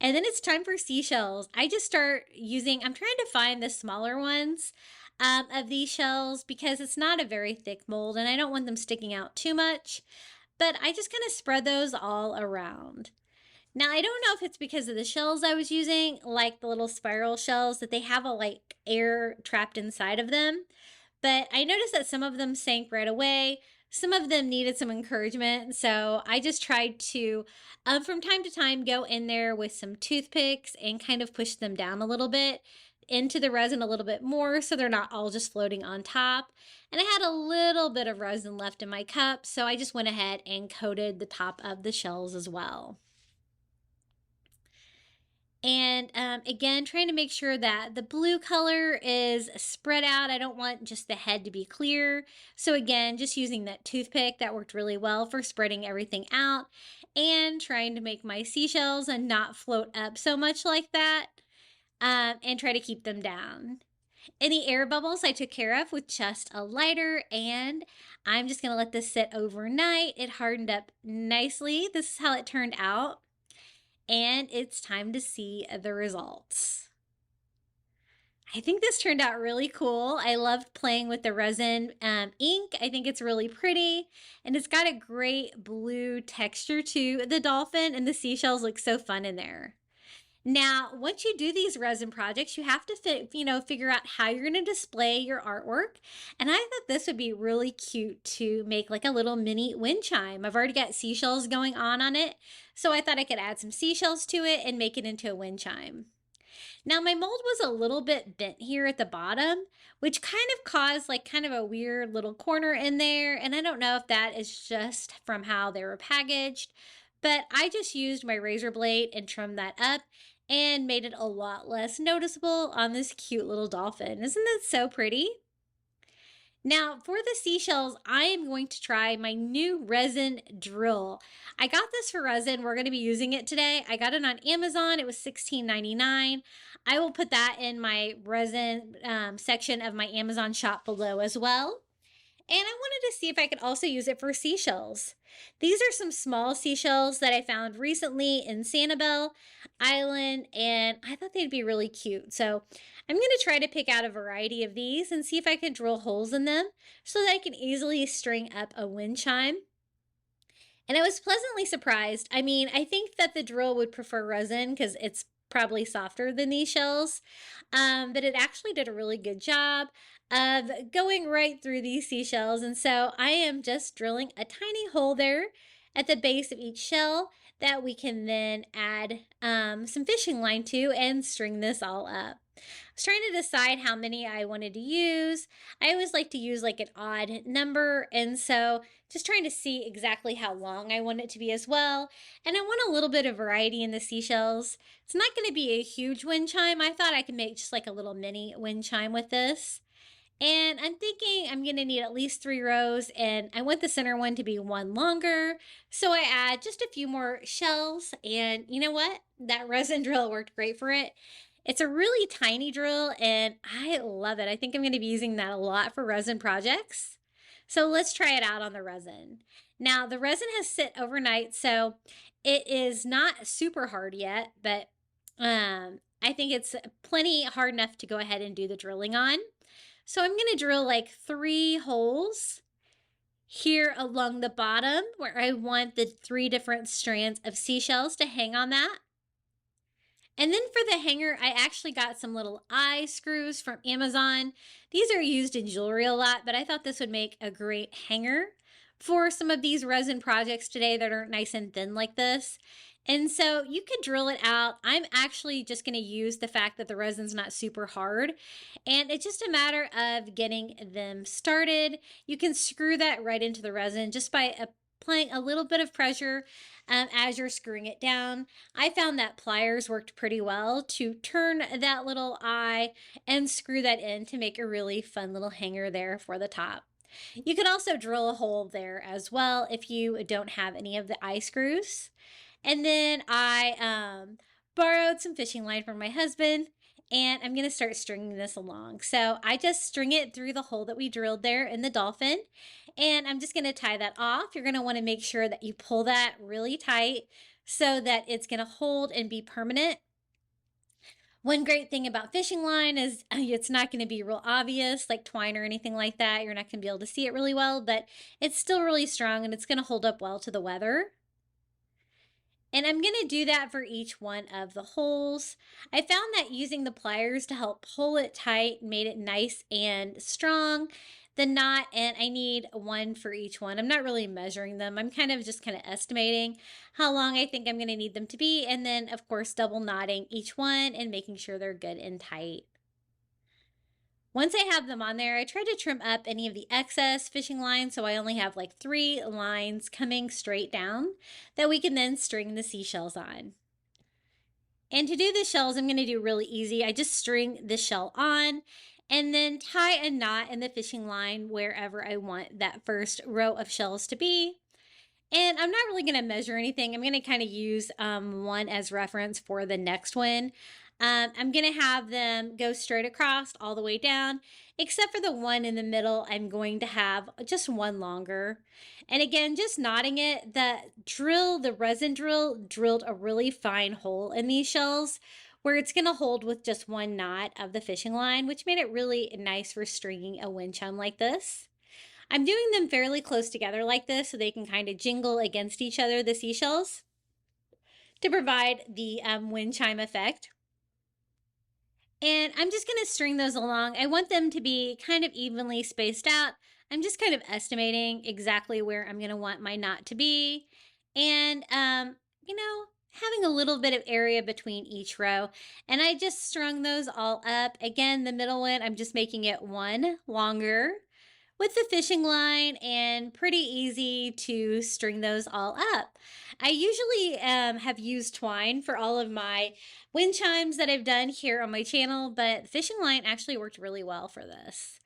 And then it's time for seashells. I just start using, I'm trying to find the smaller ones of these shells because it's not a very thick mold and I don't want them sticking out too much. But I just kind of spread those all around. Now, I don't know if it's because of the shells I was using, like the little spiral shells, that they have a like air trapped inside of them. But I noticed that some of them sank right away. Some of them needed some encouragement. So I just tried to, from time to time, go in there with some toothpicks and kind of push them down a little bit into the resin a little bit more so they're not all just floating on top. And I had a little bit of resin left in my cup, so I just went ahead and coated the top of the shells as well. And again, trying to make sure that the blue color is spread out. I don't want just the head to be clear. So again, just using that toothpick, that worked really well for spreading everything out and trying to make my seashells and not float up so much like that, and try to keep them down. Any air bubbles I took care of with just a lighter, and I'm just going to let this sit overnight. It hardened up nicely. This is how it turned out. And it's time to see the results. I think this turned out really cool. I loved playing with the resin ink. I think it's really pretty. And it's got a great blue texture to the dolphin, and the seashells look so fun in there. Now, once you do these resin projects, you have to figure out how you're going to display your artwork. And I thought this would be really cute to make like a little mini wind chime. I've already got seashells going on it, so I thought I could add some seashells to it and make it into a wind chime. Now my mold was a little bit bent here at the bottom, which kind of caused like kind of a weird little corner in there. And I don't know if that is just from how they were packaged, but I just used my razor blade and trimmed that up and made it a lot less noticeable on this cute little dolphin. Isn't that so pretty? Now, for the seashells, I am going to try my new resin drill. I got this for resin. We're going to be using it today. I got it on Amazon. It was $16.99. I will put that in my resin section of my Amazon shop below as well. And I wanted to see if I could also use it for seashells. These are some small seashells that I found recently in Sanibel Island, and I thought they'd be really cute. So I'm going to try to pick out a variety of these and see if I can drill holes in them so that I can easily string up a wind chime. And I was pleasantly surprised. I mean, I think that the drill would prefer resin because it's probably softer than these shells, but it actually did a really good job of going right through these seashells. And so I am just drilling a tiny hole there at the base of each shell that we can then add some fishing line to and string this all up. I was trying to decide how many I wanted to use. I always like to use like an odd number, and so just trying to see exactly how long I want it to be as well. And I want a little bit of variety in the seashells. It's not going to be a huge wind chime. I thought I could make just like a little mini wind chime with this. And I'm thinking I'm going to need at least 3 rows, and I want the center one to be one longer. So I add just a few more shells, and you know what? That resin drill worked great for it. It's a really tiny drill, and I love it. I think I'm going to be using that a lot for resin projects. So let's try it out on the resin. Now, the resin has sit overnight, so it is not super hard yet, but I think it's plenty hard enough to go ahead and do the drilling on. So I'm going to drill like 3 holes here along the bottom where I want the 3 different strands of seashells to hang on that. And then for the hanger, I actually got some little eye screws from Amazon. These are used in jewelry a lot, but I thought this would make a great hanger for some of these resin projects today that are nice and thin like this. And so you can drill it out. I'm actually just going to use the fact that the resin's not super hard, and it's just a matter of getting them started. You can screw that right into the resin just by applying a little bit of pressure as you're screwing it down. I found that pliers worked pretty well to turn that little eye and screw that in to make a really fun little hanger there for the top. You can also drill a hole there as well if you don't have any of the eye screws. And then I borrowed some fishing line from my husband, and I'm going to start stringing this along. So I just string it through the hole that we drilled there in the dolphin, and I'm just going to tie that off. You're going to want to make sure that you pull that really tight so that it's going to hold and be permanent. One great thing about fishing line is it's not going to be real obvious like twine or anything like that. You're not going to be able to see it really well, but it's still really strong and it's going to hold up well to the weather. And I'm going to do that for each one of the holes. I found that using the pliers to help pull it tight made it nice and strong. The knot, and I need 1 for each one. I'm not really measuring them. I'm kind of estimating how long I think I'm going to need them to be. And then, of course, double knotting each one and making sure they're good and tight. Once I have them on there, I try to trim up any of the excess fishing line, so I only have like 3 lines coming straight down that we can then string the seashells on. And to do the shells, I'm going to do really easy. I just string the shell on and then tie a knot in the fishing line wherever I want that first row of shells to be. And I'm not really going to measure anything. I'm going to kind of use one as reference for the next one. I'm going to have them go straight across all the way down, except for the one in the middle. I'm going to have just one longer. And again, just knotting it, the resin drill drilled a really fine hole in these shells where it's going to hold with just one knot of the fishing line, which made it really nice for stringing a wind chime like this. I'm doing them fairly close together like this so they can kind of jingle against each other, the seashells. to provide the wind chime effect. And I'm just going to string those along. I want them to be kind of evenly spaced out. I'm just kind of estimating exactly where I'm going to want my knot to be. And, you know, having a little bit of area between each row. And I just strung those all up. Again, the middle one, I'm just making it one longer with the fishing line, and pretty easy to string those all up. I usually have used twine for all of my wind chimes that I've done here on my channel, but the fishing line actually worked really well for this.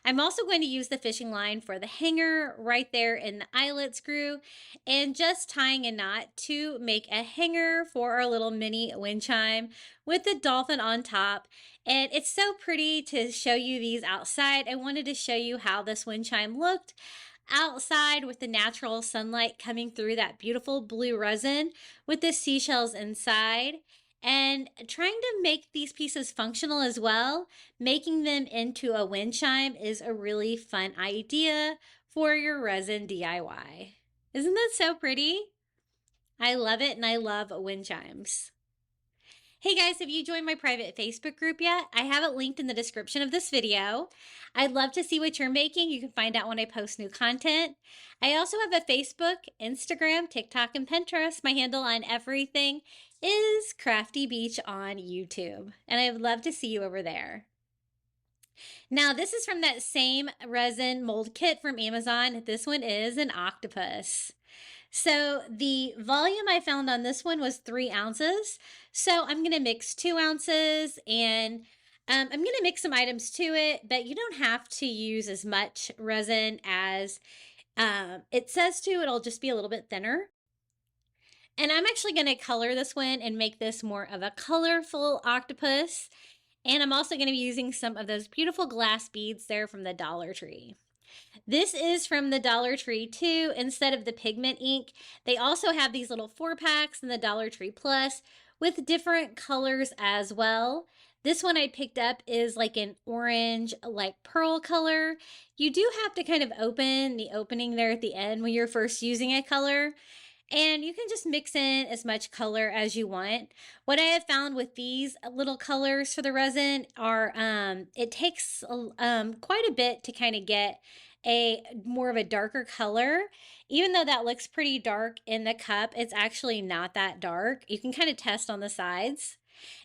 I'm also going to use the fishing line for the hanger right there in the eyelet screw, and just tying a knot to make a hanger for our little mini wind chime with the dolphin on top. And it's so pretty to show you these outside. I wanted to show you how this wind chime looked outside with the natural sunlight coming through that beautiful blue resin with the seashells inside, and trying to make these pieces functional as well. Making them into a wind chime is a really fun idea for your resin DIY. Isn't that so pretty? I love it, and I love wind chimes. Hey guys, have you joined my private Facebook group yet? I have it linked in the description of this video. I'd love to see what you're making. You can find out when I post new content. I also have a Facebook, Instagram, TikTok, and Pinterest. My handle on everything is Crafty Beach on YouTube, and I would love to see you over there. Now, this is from that same resin mold kit from Amazon. This one is an octopus. So the volume I found on this one was 3 ounces. So I'm going to mix 2 ounces, and I'm going to mix some items to it, but you don't have to use as much resin as it says to. It'll just be a little bit thinner. And I'm actually going to color this one and make this more of a colorful octopus. And I'm also going to be using some of those beautiful glass beads there from the Dollar Tree. This is from the Dollar Tree too. Instead of the pigment ink, they also have these little 4-packs in the Dollar Tree Plus with different colors as well. This one I picked up is like an orange, like pearl color. You do have to kind of open the opening there at the end when you're first using a color. And you can just mix in as much color as you want. What I have found with these little colors for the resin are, it takes quite a bit to kind of get a more of a darker color. Even though that looks pretty dark in the cup, it's actually not that dark. You can kind of test on the sides.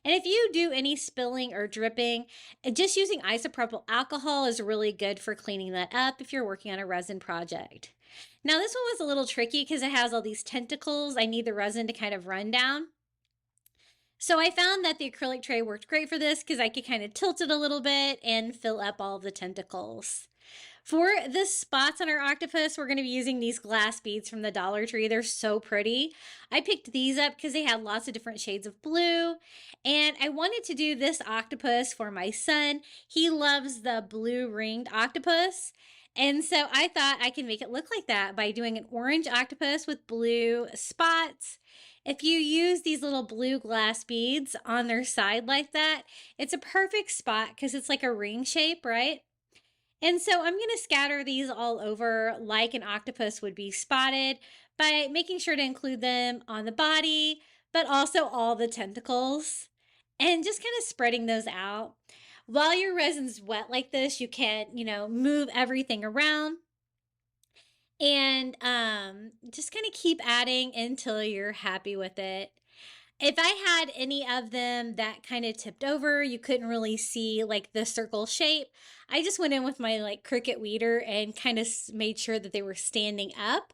And if you do any spilling or dripping, just using isopropyl alcohol is really good for cleaning that up if you're working on a resin project. Now this one was a little tricky because it has all these tentacles. I need the resin to kind of run down. So I found that the acrylic tray worked great for this because I could kind of tilt it a little bit and fill up all of the tentacles. For the spots on our octopus, we're going to be using these glass beads from the Dollar Tree. They're so pretty. I picked these up because they had lots of different shades of blue. And I wanted to do this octopus for my son. He loves the blue ringed octopus. And so I thought I can make it look like that by doing an orange octopus with blue spots. If you use these little blue glass beads on their side like that, it's a perfect spot because it's like a ring shape, right? And so I'm going to scatter these all over like an octopus would be spotted by making sure to include them on the body, but also all the tentacles, and just kind of spreading those out. While your resin's wet like this, you can, move everything around and just kind of keep adding until you're happy with it. If I had any of them that kind of tipped over, you couldn't really see like the circle shape. I just went in with my like Cricut weeder and kind of made sure that they were standing up.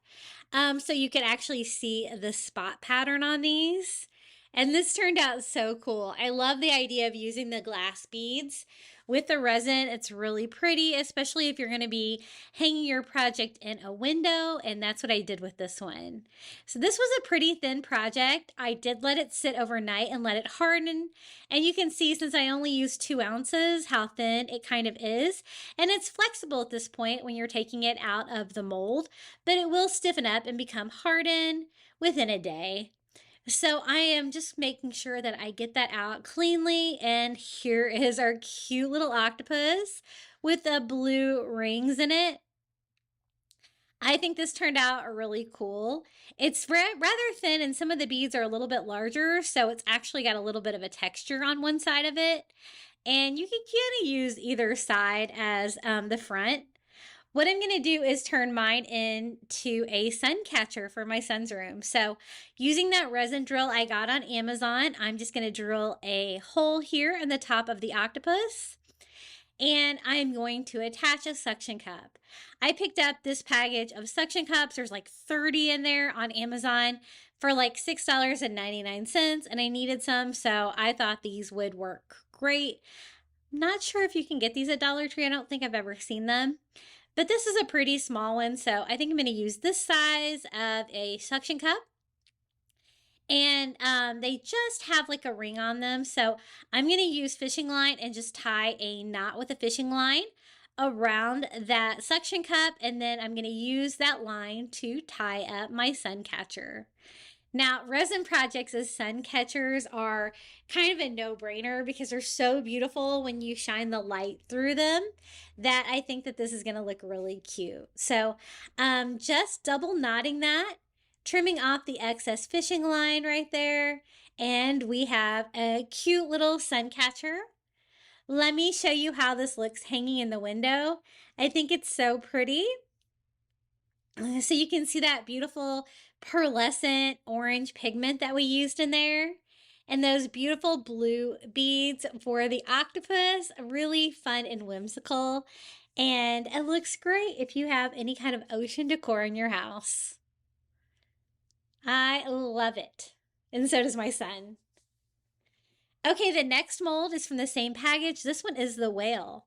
So you could actually see the spot pattern on these. And this turned out so cool. I love the idea of using the glass beads with the resin. It's really pretty, especially if you're going to be hanging your project in a window, and that's what I did with this one. So this was a pretty thin project. I did let it sit overnight and let it harden, and you can see since I only used 2 ounces how thin it kind of is, and it's flexible at this point when you're taking it out of the mold, but it will stiffen up and become hardened within a day. So I am just making sure that I get that out cleanly, and here is our cute little octopus with the blue rings in it. I think this turned out really cool. It's rather thin and some of the beads are a little bit larger, so it's actually got a little bit of a texture on one side of it. And you can kind of use either side as the front. What I'm going to do is turn mine into a sun catcher for my son's room. So using that resin drill I got on Amazon, I'm just going to drill a hole here in the top of the octopus. And I'm going to attach a suction cup. I picked up this package of suction cups. There's like 30 in there on Amazon for like $6.99, and I needed some, so I thought these would work great. Not sure if you can get these at Dollar Tree. I don't think I've ever seen them. But this is a pretty small one, so I think I'm going to use this size of a suction cup. And they just have like a ring on them, so I'm going to use fishing line and just tie a knot with a fishing line around that suction cup, and then I'm going to use that line to tie up my sun catcher. Now, resin projects as sun catchers are kind of a no-brainer because they're so beautiful when you shine the light through them that I think that this is going to look really cute. So just double knotting that, trimming off the excess fishing line right there, and we have a cute little sun catcher. Let me show you how this looks hanging in the window. I think it's so pretty. So you can see that beautiful pearlescent orange pigment that we used in there. And those beautiful blue beads for the octopus, really fun and whimsical. And it looks great if you have any kind of ocean decor in your house. I love it. And so does my son. Okay, the next mold is from the same package. This one is the whale.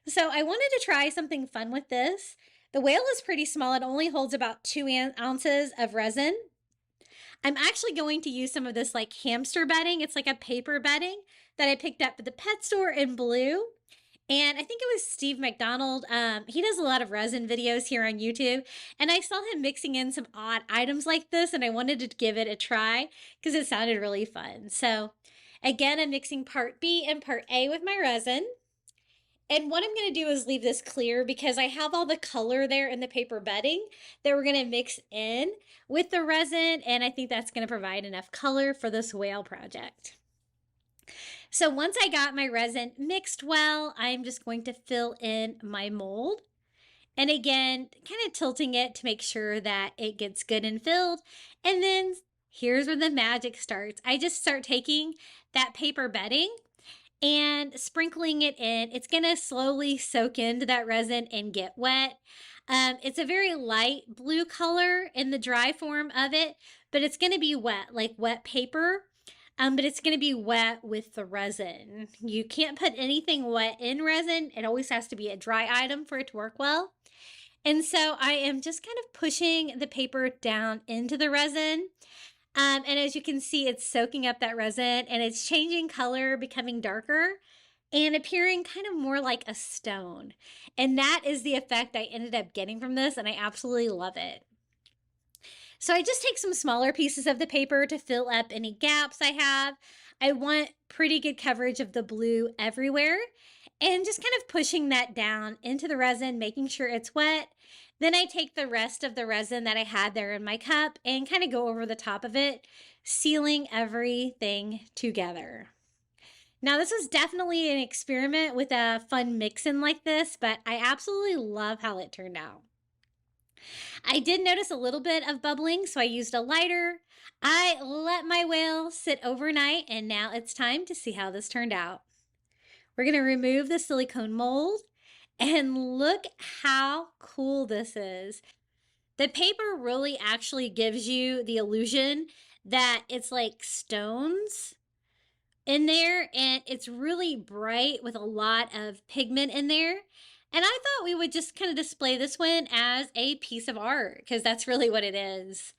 So I wanted to try something fun with this. The whale is pretty small. It only holds about 2 ounces of resin. I'm actually going to use some of this like hamster bedding. It's like a paper bedding that I picked up at the pet store in blue. And I think it was Steve McDonald. He does a lot of resin videos here on YouTube. And I saw him mixing in some odd items like this, and I wanted to give it a try because it sounded really fun. So again, I'm mixing part B and part A with my resin. And what I'm going to do is leave this clear because I have all the color there in the paper bedding that we're going to mix in with the resin. And I think that's going to provide enough color for this whale project. So once I got my resin mixed well, I'm just going to fill in my mold. And again, kind of tilting it to make sure that it gets good and filled. And then here's where the magic starts. I just start taking that paper bedding and sprinkling it in. It's going to slowly soak into that resin and get wet. It's a very light blue color in the dry form of it, but it's going to be wet, like wet paper. But it's going to be wet with the resin. You can't put anything wet in resin. It always has to be a dry item for it to work well. And so I am just kind of pushing the paper down into the resin. And as you can see, it's soaking up that resin and it's changing color, becoming darker and appearing kind of more like a stone. And that is the effect I ended up getting from this, and I absolutely love it. So I just take some smaller pieces of the paper to fill up any gaps I have. I want pretty good coverage of the blue everywhere, and just kind of pushing that down into the resin, making sure it's wet. Then I take the rest of the resin that I had there in my cup and kind of go over the top of it, sealing everything together. Now, this was definitely an experiment with a fun mix-in like this, but I absolutely love how it turned out. I did notice a little bit of bubbling, so I used a lighter. I let my whale sit overnight, and now it's time to see how this turned out. We're going to remove the silicone mold, and look how cool this is. The paper really actually gives you the illusion that it's like stones in there, and it's really bright with a lot of pigment in there. And I thought we would just kind of display this one as a piece of art because that's really what it is.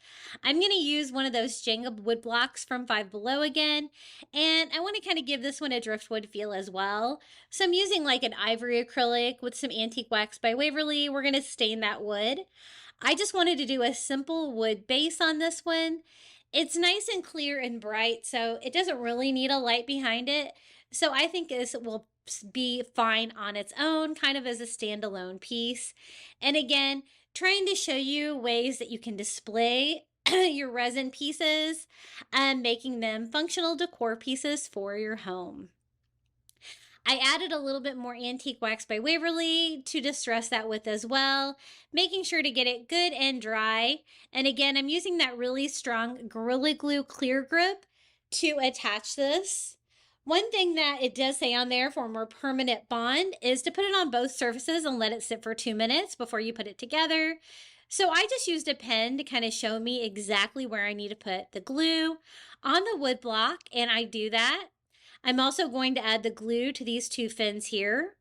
I'm going to use one of those jangled wood blocks from Five Below again, and I want to kind of give this one a driftwood feel as well. So I'm using like an ivory acrylic with some antique wax by Waverly. We're going to stain that wood. I just wanted to do a simple wood base on this one. It's nice and clear and bright, so it doesn't really need a light behind it. So I think this will be fine on its own, kind of as a standalone piece. And again, trying to show you ways that you can display your resin pieces and making them functional decor pieces for your home. I added a little bit more antique wax by Waverly to distress that with as well, making sure to get it good and dry. And again, I'm using that really strong Gorilla Glue clear grip to attach this. One thing that it does say on there for a more permanent bond is to put it on both surfaces and let it sit for 2 minutes before you put it together. So I just used a pen to kind of show me exactly where I need to put the glue on the wood block, and I do that. I'm also going to add the glue to these 2 fins here.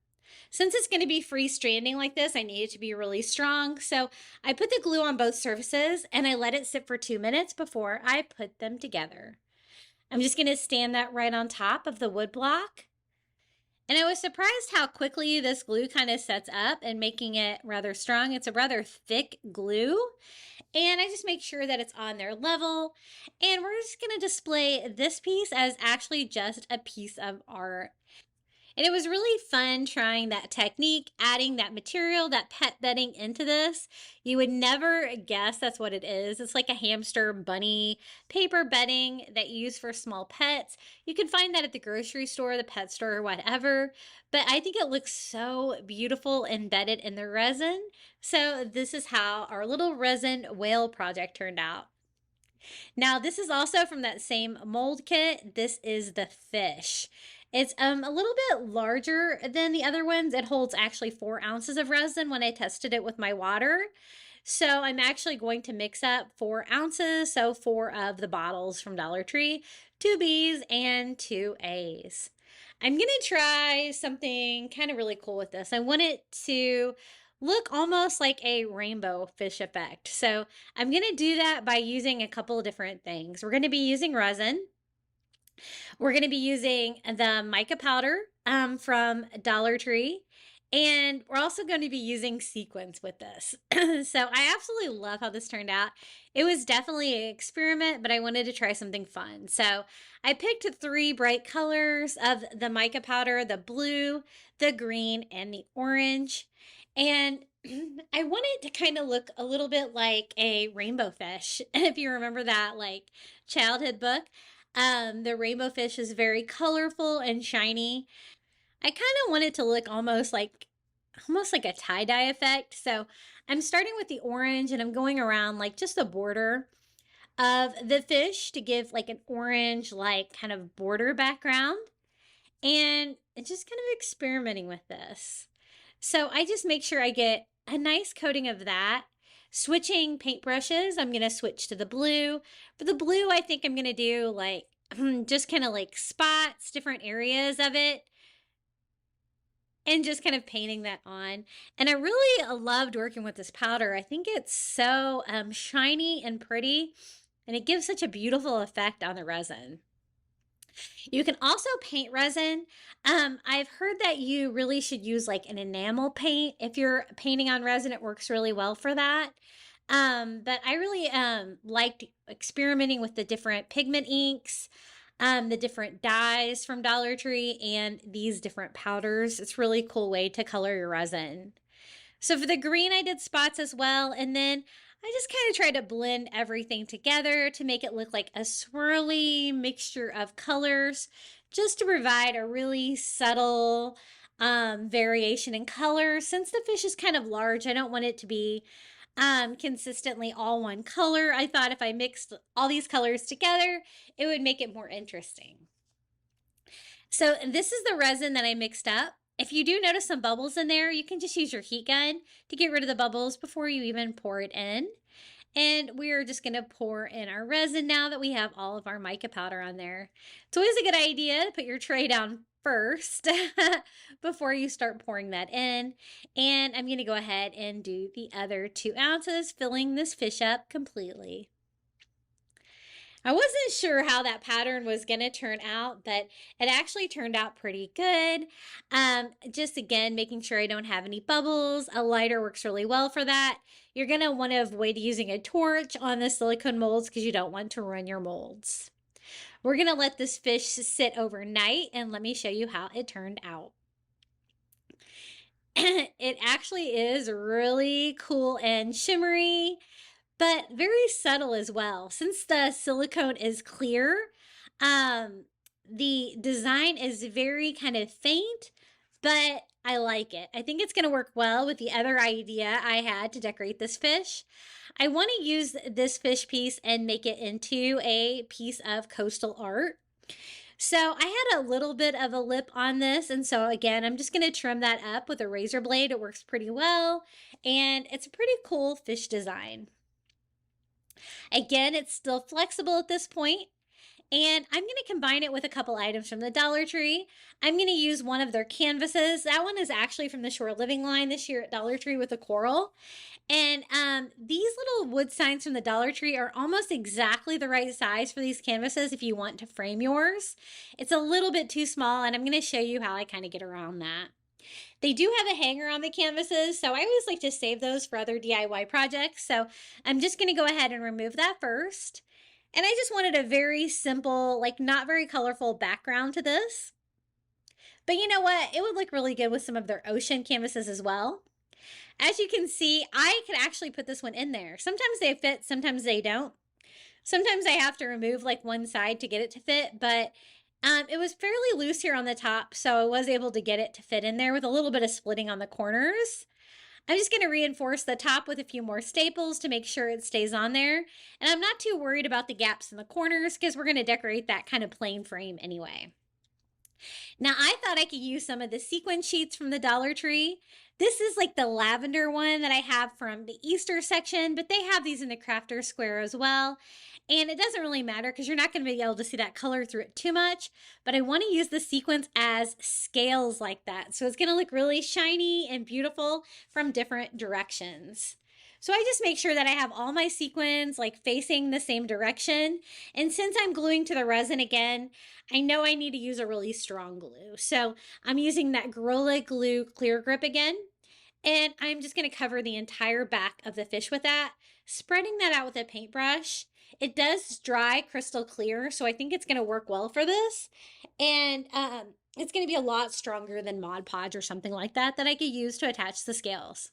Since it's going to be freestanding like this, I need it to be really strong. So I put the glue on both surfaces and I let it sit for 2 minutes before I put them together. I'm just going to stand that right on top of the wood block. And I was surprised how quickly this glue kind of sets up and making it rather strong. It's a rather thick glue. And I just make sure that it's on their level. And we're just going to display this piece as actually just a piece of art. And it was really fun trying that technique, adding that material, that pet bedding into this. You would never guess that's what it is. It's like a hamster bunny paper bedding that you use for small pets. You can find that at the grocery store, the pet store, or whatever. But I think it looks so beautiful embedded in the resin. So this is how our little resin whale project turned out. Now this is also from that same mold kit. This is the fish. It's a little bit larger than the other ones. It holds actually 4 ounces of resin when I tested it with my water. So I'm actually going to mix up 4 ounces, so 4 of the bottles from Dollar Tree, 2 B's and 2 A's. I'm going to try something kind of really cool with this. I want it to look almost like a rainbow fish effect. So I'm going to do that by using a couple of different things. We're going to be using resin. We're going to be using the mica powder from Dollar Tree. And we're also going to be using sequins with this. So I absolutely love how this turned out. It was definitely an experiment, but I wanted to try something fun. So I picked 3 bright colors of the mica powder, the blue, the green, and the orange. And I wanted to kind of look a little bit like a rainbow fish. If you remember that like childhood book. The rainbow fish is very colorful and shiny. I kind of want it to look almost like a tie-dye effect. So I'm starting with the orange and I'm going around like just the border of the fish to give like an orange like kind of border background. And just kind of experimenting with this. So I just make sure I get a nice coating of that. Switching paintbrushes, I'm going to switch to the blue. For the blue, I think I'm going to do like just kind of like spots, different areas of it, and just kind of painting that on. And I really loved working with this powder. I think it's so shiny and pretty, and it gives such a beautiful effect on the resin. You can also paint resin. I've heard that you really should use like an enamel paint. If you're painting on resin, it works really well for that. But I really liked experimenting with the different pigment inks, the different dyes from Dollar Tree, and these different powders. It's a really cool way to color your resin. So for the green, I did spots as well. And then I just kind of tried to blend everything together to make it look like a swirly mixture of colors, just to provide a really subtle variation in color. Since the fish is kind of large, I don't want it to be consistently all one color. I thought if I mixed all these colors together, it would make it more interesting. So this is the resin that I mixed up. If you do notice some bubbles in there, you can just use your heat gun to get rid of the bubbles before you even pour it in. And we're just going to pour in our resin now that we have all of our mica powder on there. It's always a good idea to put your tray down first before you start pouring that in. And I'm going to go ahead and do the other 2 ounces, filling this fish up completely. I wasn't sure how that pattern was going to turn out, but it actually turned out pretty good. Just again, making sure I don't have any bubbles. A lighter works really well for that. You're going to want to avoid using a torch on the silicone molds because you don't want to ruin your molds. We're going to let this fish sit overnight, and let me show you how it turned out. It actually is really cool and shimmery, but very subtle as well. Since the silicone is clear, um, the design is very kind of faint, but I like it. I think it's going to work well with the other idea I had to decorate this fish. I want to use this fish piece and make it into a piece of coastal art. So I had a little bit of a lip on this, and so again, I'm just going to trim that up with a razor blade. It works pretty well, and it's a pretty cool fish design. Again, it's still flexible at this point, and I'm going to combine it with a couple items from the Dollar Tree. I'm going to use one of their canvases. That one is actually from the Shore Living line this year at Dollar Tree with a coral. And these little wood signs from the Dollar Tree are almost exactly the right size for these canvases if you want to frame yours. It's a little bit too small, and I'm going to show you how I kind of get around that. They do have a hanger on the canvases, so I always like to save those for other DIY projects. So I'm just going to go ahead and remove that first. And I just wanted a very simple, like not very colorful background to this. But you know what? It would look really good with some of their ocean canvases as well. As you can see, I could actually put this one in there. Sometimes they fit, sometimes they don't. Sometimes I have to remove like one side to get it to fit, but it was fairly loose here on the top, so I was able to get it to fit in there with a little bit of splitting on the corners. I'm just going to reinforce the top with a few more staples to make sure it stays on there. And I'm not too worried about the gaps in the corners because we're going to decorate that kind of plain frame anyway. Now, I thought I could use some of the sequin sheets from the Dollar Tree. This is like the lavender one that I have from the Easter section, but they have these in the crafter square as well. And it doesn't really matter because you're not going to be able to see that color through it too much. But I want to use the sequins as scales like that. So it's going to look really shiny and beautiful from different directions. So I just make sure that I have all my sequins like facing the same direction. And since I'm gluing to the resin again, I know I need to use a really strong glue. So I'm using that Gorilla Glue Clear Grip again. And I'm just going to cover the entire back of the fish with that, spreading that out with a paintbrush. It does dry crystal clear, so I think it's going to work well for this. And it's going to be a lot stronger than Mod Podge or something like that I could use to attach the scales.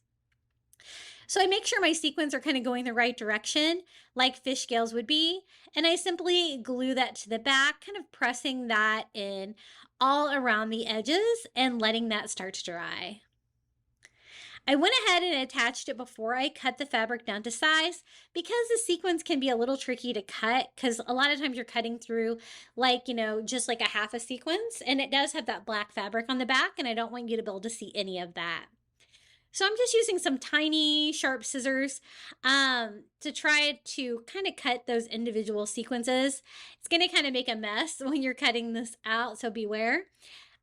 So I make sure my sequins are kind of going the right direction, like fish scales would be, and I simply glue that to the back, kind of pressing that in all around the edges and letting that start to dry. I went ahead and attached it before I cut the fabric down to size because the sequins can be a little tricky to cut because a lot of times you're cutting through like, just like a half a sequence, and it does have that black fabric on the back, and I don't want you to be able to see any of that. So I'm just using some tiny sharp scissors to try to kind of cut those individual sequences. It's going to kind of make a mess when you're cutting this out, so beware.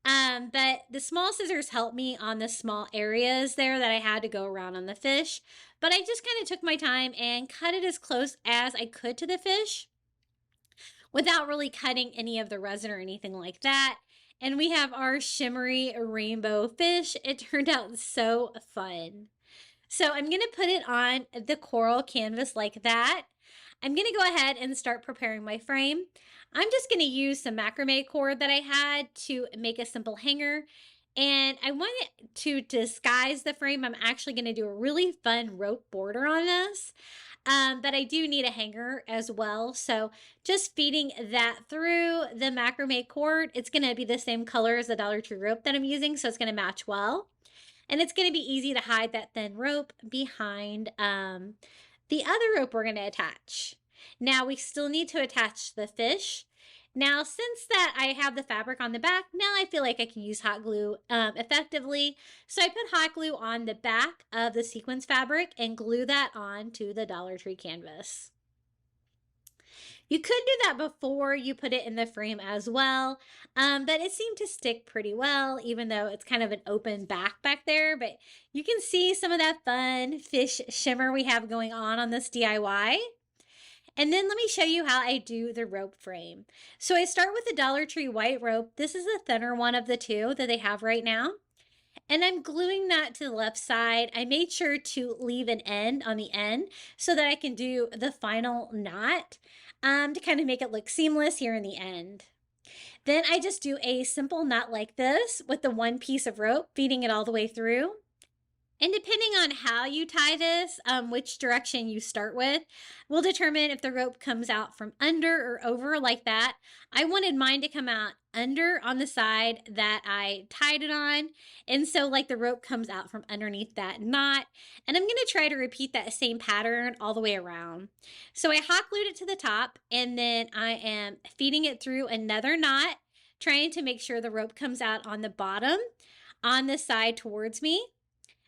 But the small scissors helped me on the small areas there that I had to go around on the fish. But I just kind of took my time and cut it as close as I could to the fish without really cutting any of the resin or anything like that. And we have our shimmery rainbow fish. It turned out so fun. So I'm going to put it on the coral canvas like that. I'm going to go ahead and start preparing my frame. I'm just going to use some macrame cord that I had to make a simple hanger. And I wanted to disguise the frame. I'm actually going to do a really fun rope border on this. But I do need a hanger as well. So just feeding that through the macrame cord, it's going to be the same color as the Dollar Tree rope that I'm using. So it's going to match well. And it's going to be easy to hide that thin rope behind the other rope we're going to attach. Now we still need to attach the fish. Now, since that I have the fabric on the back, now I feel like I can use hot glue effectively. So I put hot glue on the back of the sequins fabric and glue that onto the Dollar Tree canvas. You could do that before you put it in the frame as well, but it seemed to stick pretty well, even though it's kind of an open back there. But you can see some of that fun fish shimmer we have going on this DIY. And then let me show you how I do the rope frame. So I start with the Dollar Tree white rope. This is the thinner one of the two that they have right now. And I'm gluing that to the left side. I made sure to leave an end on the end so that I can do the final knot to kind of make it look seamless here in the end. Then I just do a simple knot like this with the one piece of rope, feeding it all the way through. And depending on how you tie this, which direction you start with, will determine if the rope comes out from under or over like that. I wanted mine to come out under on the side that I tied it on. And so like the rope comes out from underneath that knot. And I'm gonna try to repeat that same pattern all the way around. So I hot glued it to the top, and then I am feeding it through another knot, trying to make sure the rope comes out on the bottom on the side towards me.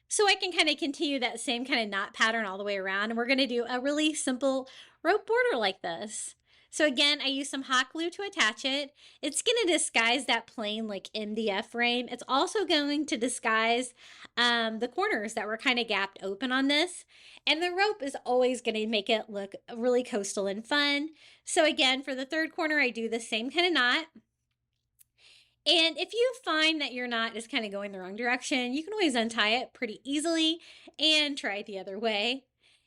So I can kind of continue that same kind of knot pattern all the way around. And we're going to do a really simple rope border like this. So again, I use some hot glue to attach it. It's going to disguise that plain like MDF frame. It's also going to disguise the corners that were kind of gapped open on this. And the rope is always going to make it look really coastal and fun. So again, for the third corner, I do the same kind of knot. And if you find that your knot is kind of going the wrong direction, you can always untie it pretty easily and try it the other way.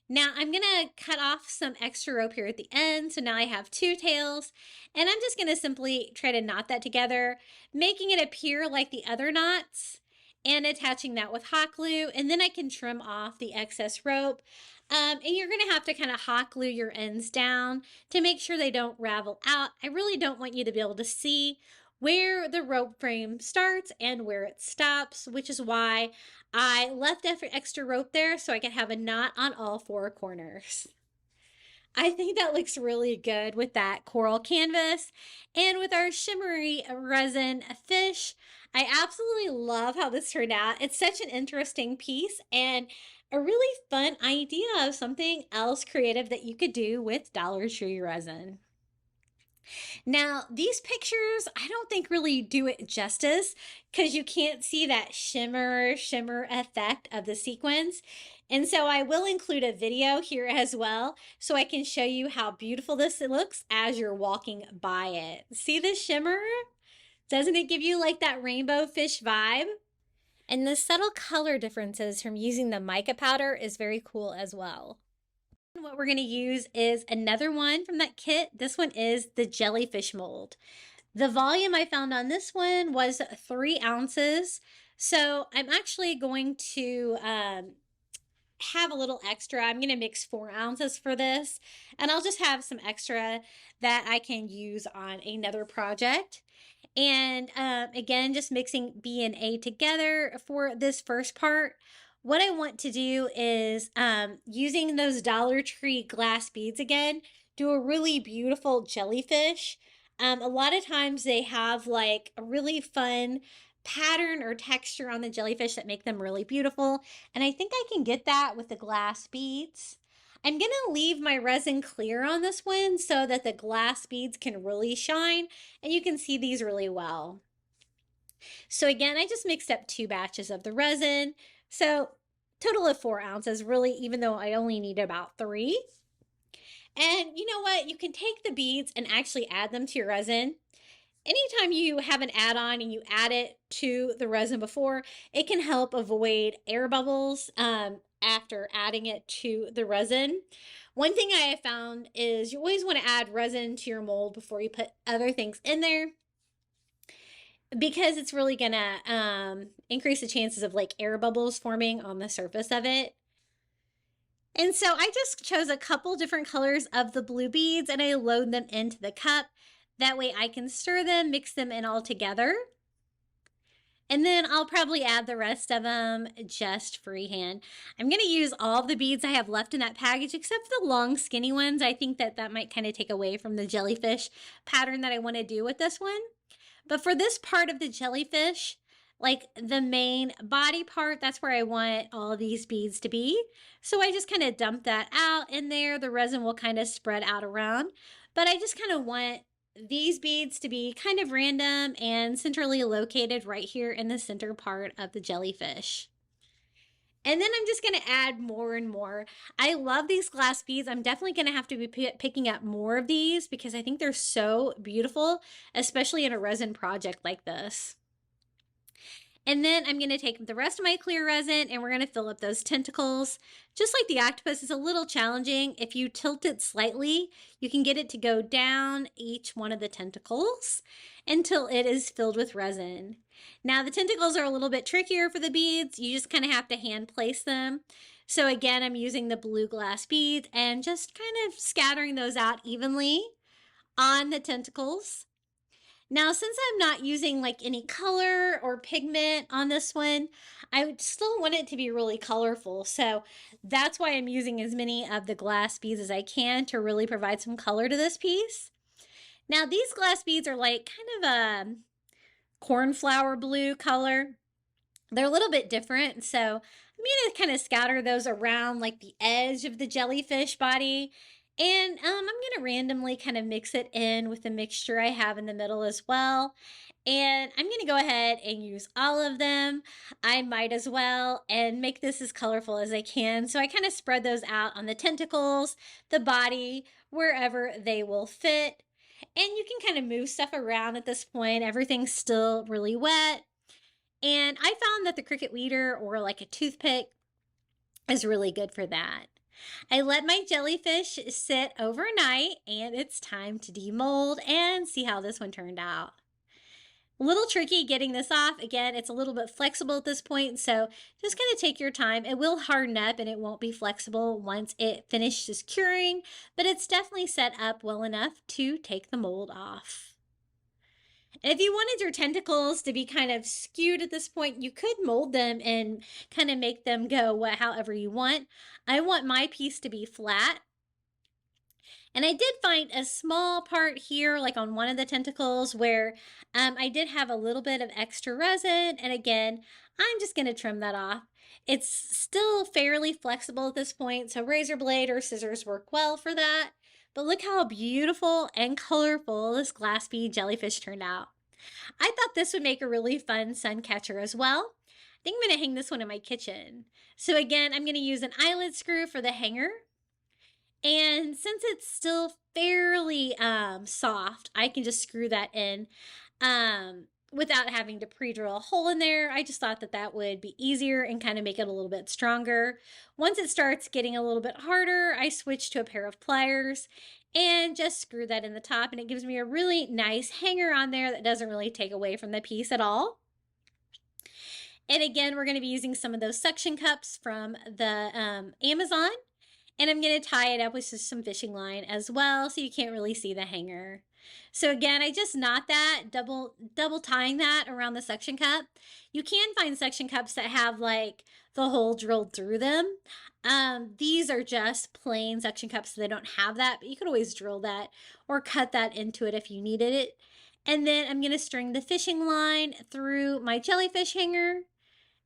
Now I'm going to cut off some extra rope here at the end. So now I have two tails, and I'm just going to simply try to knot that together, making it appear like the other knots and attaching that with hot glue. And then I can trim off the excess rope. And you're going to have to kind of hot glue your ends down to make sure they don't ravel out. I really don't want you to be able to see where the rope frame starts and where it stops, which is why I left extra rope there so I can have a knot on all four corners. I think that looks really good with that coral canvas and with our shimmery resin fish. I absolutely love how this turned out. It's such an interesting piece and a really fun idea of something else creative that you could do with Dollar Tree resin. Now, these pictures, I don't think really do it justice because you can't see that shimmer effect of the sequins. And so I will include a video here as well so I can show you how beautiful this looks as you're walking by it. See the shimmer? Doesn't it give you like that rainbow fish vibe? And the subtle color differences from using the mica powder is very cool as well. What we're going to use is another one from that kit. This one is the jellyfish mold. The volume I found on this one was 3 ounces. So I'm actually going to have a little extra. I'm going to mix 4 ounces for this, and I'll just have some extra that I can use on another project. And again, just mixing B and A together for this first part. What I want to do is using those Dollar Tree glass beads again, do a really beautiful jellyfish. A lot of times they have like a really fun pattern or texture on the jellyfish that make them really beautiful. And I think I can get that with the glass beads. I'm going to leave my resin clear on this one so that the glass beads can really shine and you can see these really well. So again, I just mixed up 2 batches of the resin. So total of 4 ounces really, even though I only need about 3. And you know what? You can take the beads and actually add them to your resin. Anytime you have an add-on and you add it to the resin before, it can help avoid air bubbles after adding it to the resin. One thing I have found is you always want to add resin to your mold before you put other things in there, because it's really gonna increase the chances of like air bubbles forming on the surface of it. And so I just chose a couple different colors of the blue beads and I load them into the cup. That way I can stir them, mix them in all together. And then I'll probably add the rest of them just freehand. I'm going to use all of the beads I have left in that package except for the long skinny ones. I think that might kind of take away from the jellyfish pattern that I want to do with this one. But for this part of the jellyfish, like the main body part, that's where I want all of these beads to be. So I just kind of dump that out in there. The resin will kind of spread out around. But I just kind of want these beads to be kind of random and centrally located right here in the center part of the jellyfish. And then I'm just going to add more and more. I love these glass beads. I'm definitely going to have to be picking up more of these because I think they're so beautiful, especially in a resin project like this. And then I'm going to take the rest of my clear resin and we're going to fill up those tentacles. Just like the octopus, is a little challenging. If you tilt it slightly, you can get it to go down each one of the tentacles until it is filled with resin. Now the tentacles are a little bit trickier for the beads. You just kind of have to hand place them. So again, I'm using the blue glass beads and just kind of scattering those out evenly on the tentacles. Now, since I'm not using like any color or pigment on this one, I would still want it to be really colorful. So that's why I'm using as many of the glass beads as I can to really provide some color to this piece. Now, these glass beads are like kind of a cornflower blue color. They're a little bit different. So I'm going to kind of scatter those around like the edge of the jellyfish body. And I'm going to randomly kind of mix it in with the mixture I have in the middle as well. And I'm going to go ahead and use all of them. I might as well and make this as colorful as I can. So I kind of spread those out on the tentacles, the body, wherever they will fit. And you can kind of move stuff around at this point. Everything's still really wet. And I found that the Cricut weeder or like a toothpick is really good for that. I let my jellyfish sit overnight and it's time to demold and see how this one turned out. A little tricky getting this off. Again, it's a little bit flexible at this point, so just kind of take your time. It will harden up and it won't be flexible once it finishes curing, but it's definitely set up well enough to take the mold off. And if you wanted your tentacles to be kind of skewed at this point, you could mold them and kind of make them go however you want. I want my piece to be flat. And I did find a small part here, like on one of the tentacles, where I did have a little bit of extra resin. And again, I'm just going to trim that off. It's still fairly flexible at this point, so razor blade or scissors work well for that. But look how beautiful and colorful this glass bead jellyfish turned out. I thought this would make a really fun sun catcher as well. I think I'm going to hang this one in my kitchen. So again, I'm going to use an eyelid screw for the hanger. And since it's still fairly soft, I can just screw that in without having to pre-drill a hole in there. I just thought that that would be easier and kind of make it a little bit stronger. Once it starts getting a little bit harder, I switch to a pair of pliers and just screw that in the top, and it gives me a really nice hanger on there that doesn't really take away from the piece at all. And again, we're going to be using some of those suction cups from the Amazon. And I'm going to tie it up with just some fishing line as well, so you can't really see the hanger. So again, I just knot that, double tying that around the suction cup. You can find suction cups that have like the hole drilled through them. These are just plain suction cups, so they don't have that, but you could always drill that or cut that into it if you needed it. And then I'm going to string the fishing line through my jellyfish hanger,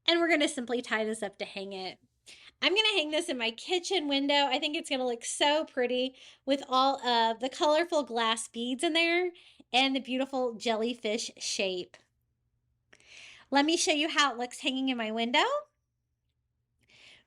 and we're going to simply tie this up to hang it. I'm going to hang this in my kitchen window. I think it's going to look so pretty with all of the colorful glass beads in there and the beautiful jellyfish shape. Let me show you how it looks hanging in my window.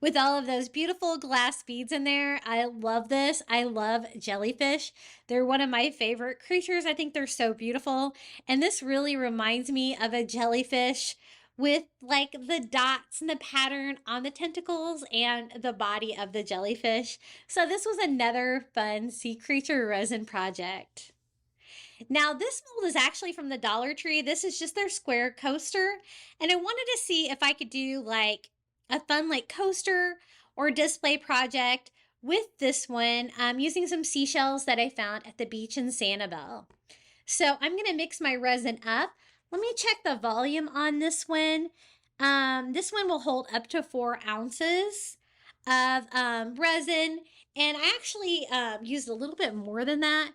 With all of those beautiful glass beads in there, I love this. I love jellyfish. They're one of my favorite creatures. I think they're so beautiful. And this really reminds me of a jellyfish with like the dots and the pattern on the tentacles and the body of the jellyfish. So this was another fun sea creature resin project. Now this mold is actually from the Dollar Tree. This is just their square coaster. And I wanted to see if I could do like a fun like coaster or display project with this one using some seashells that I found at the beach in Sanibel. So I'm going to mix my resin up. Let me check the volume on this one. This one will hold up to 4 ounces of resin. And I actually used a little bit more than that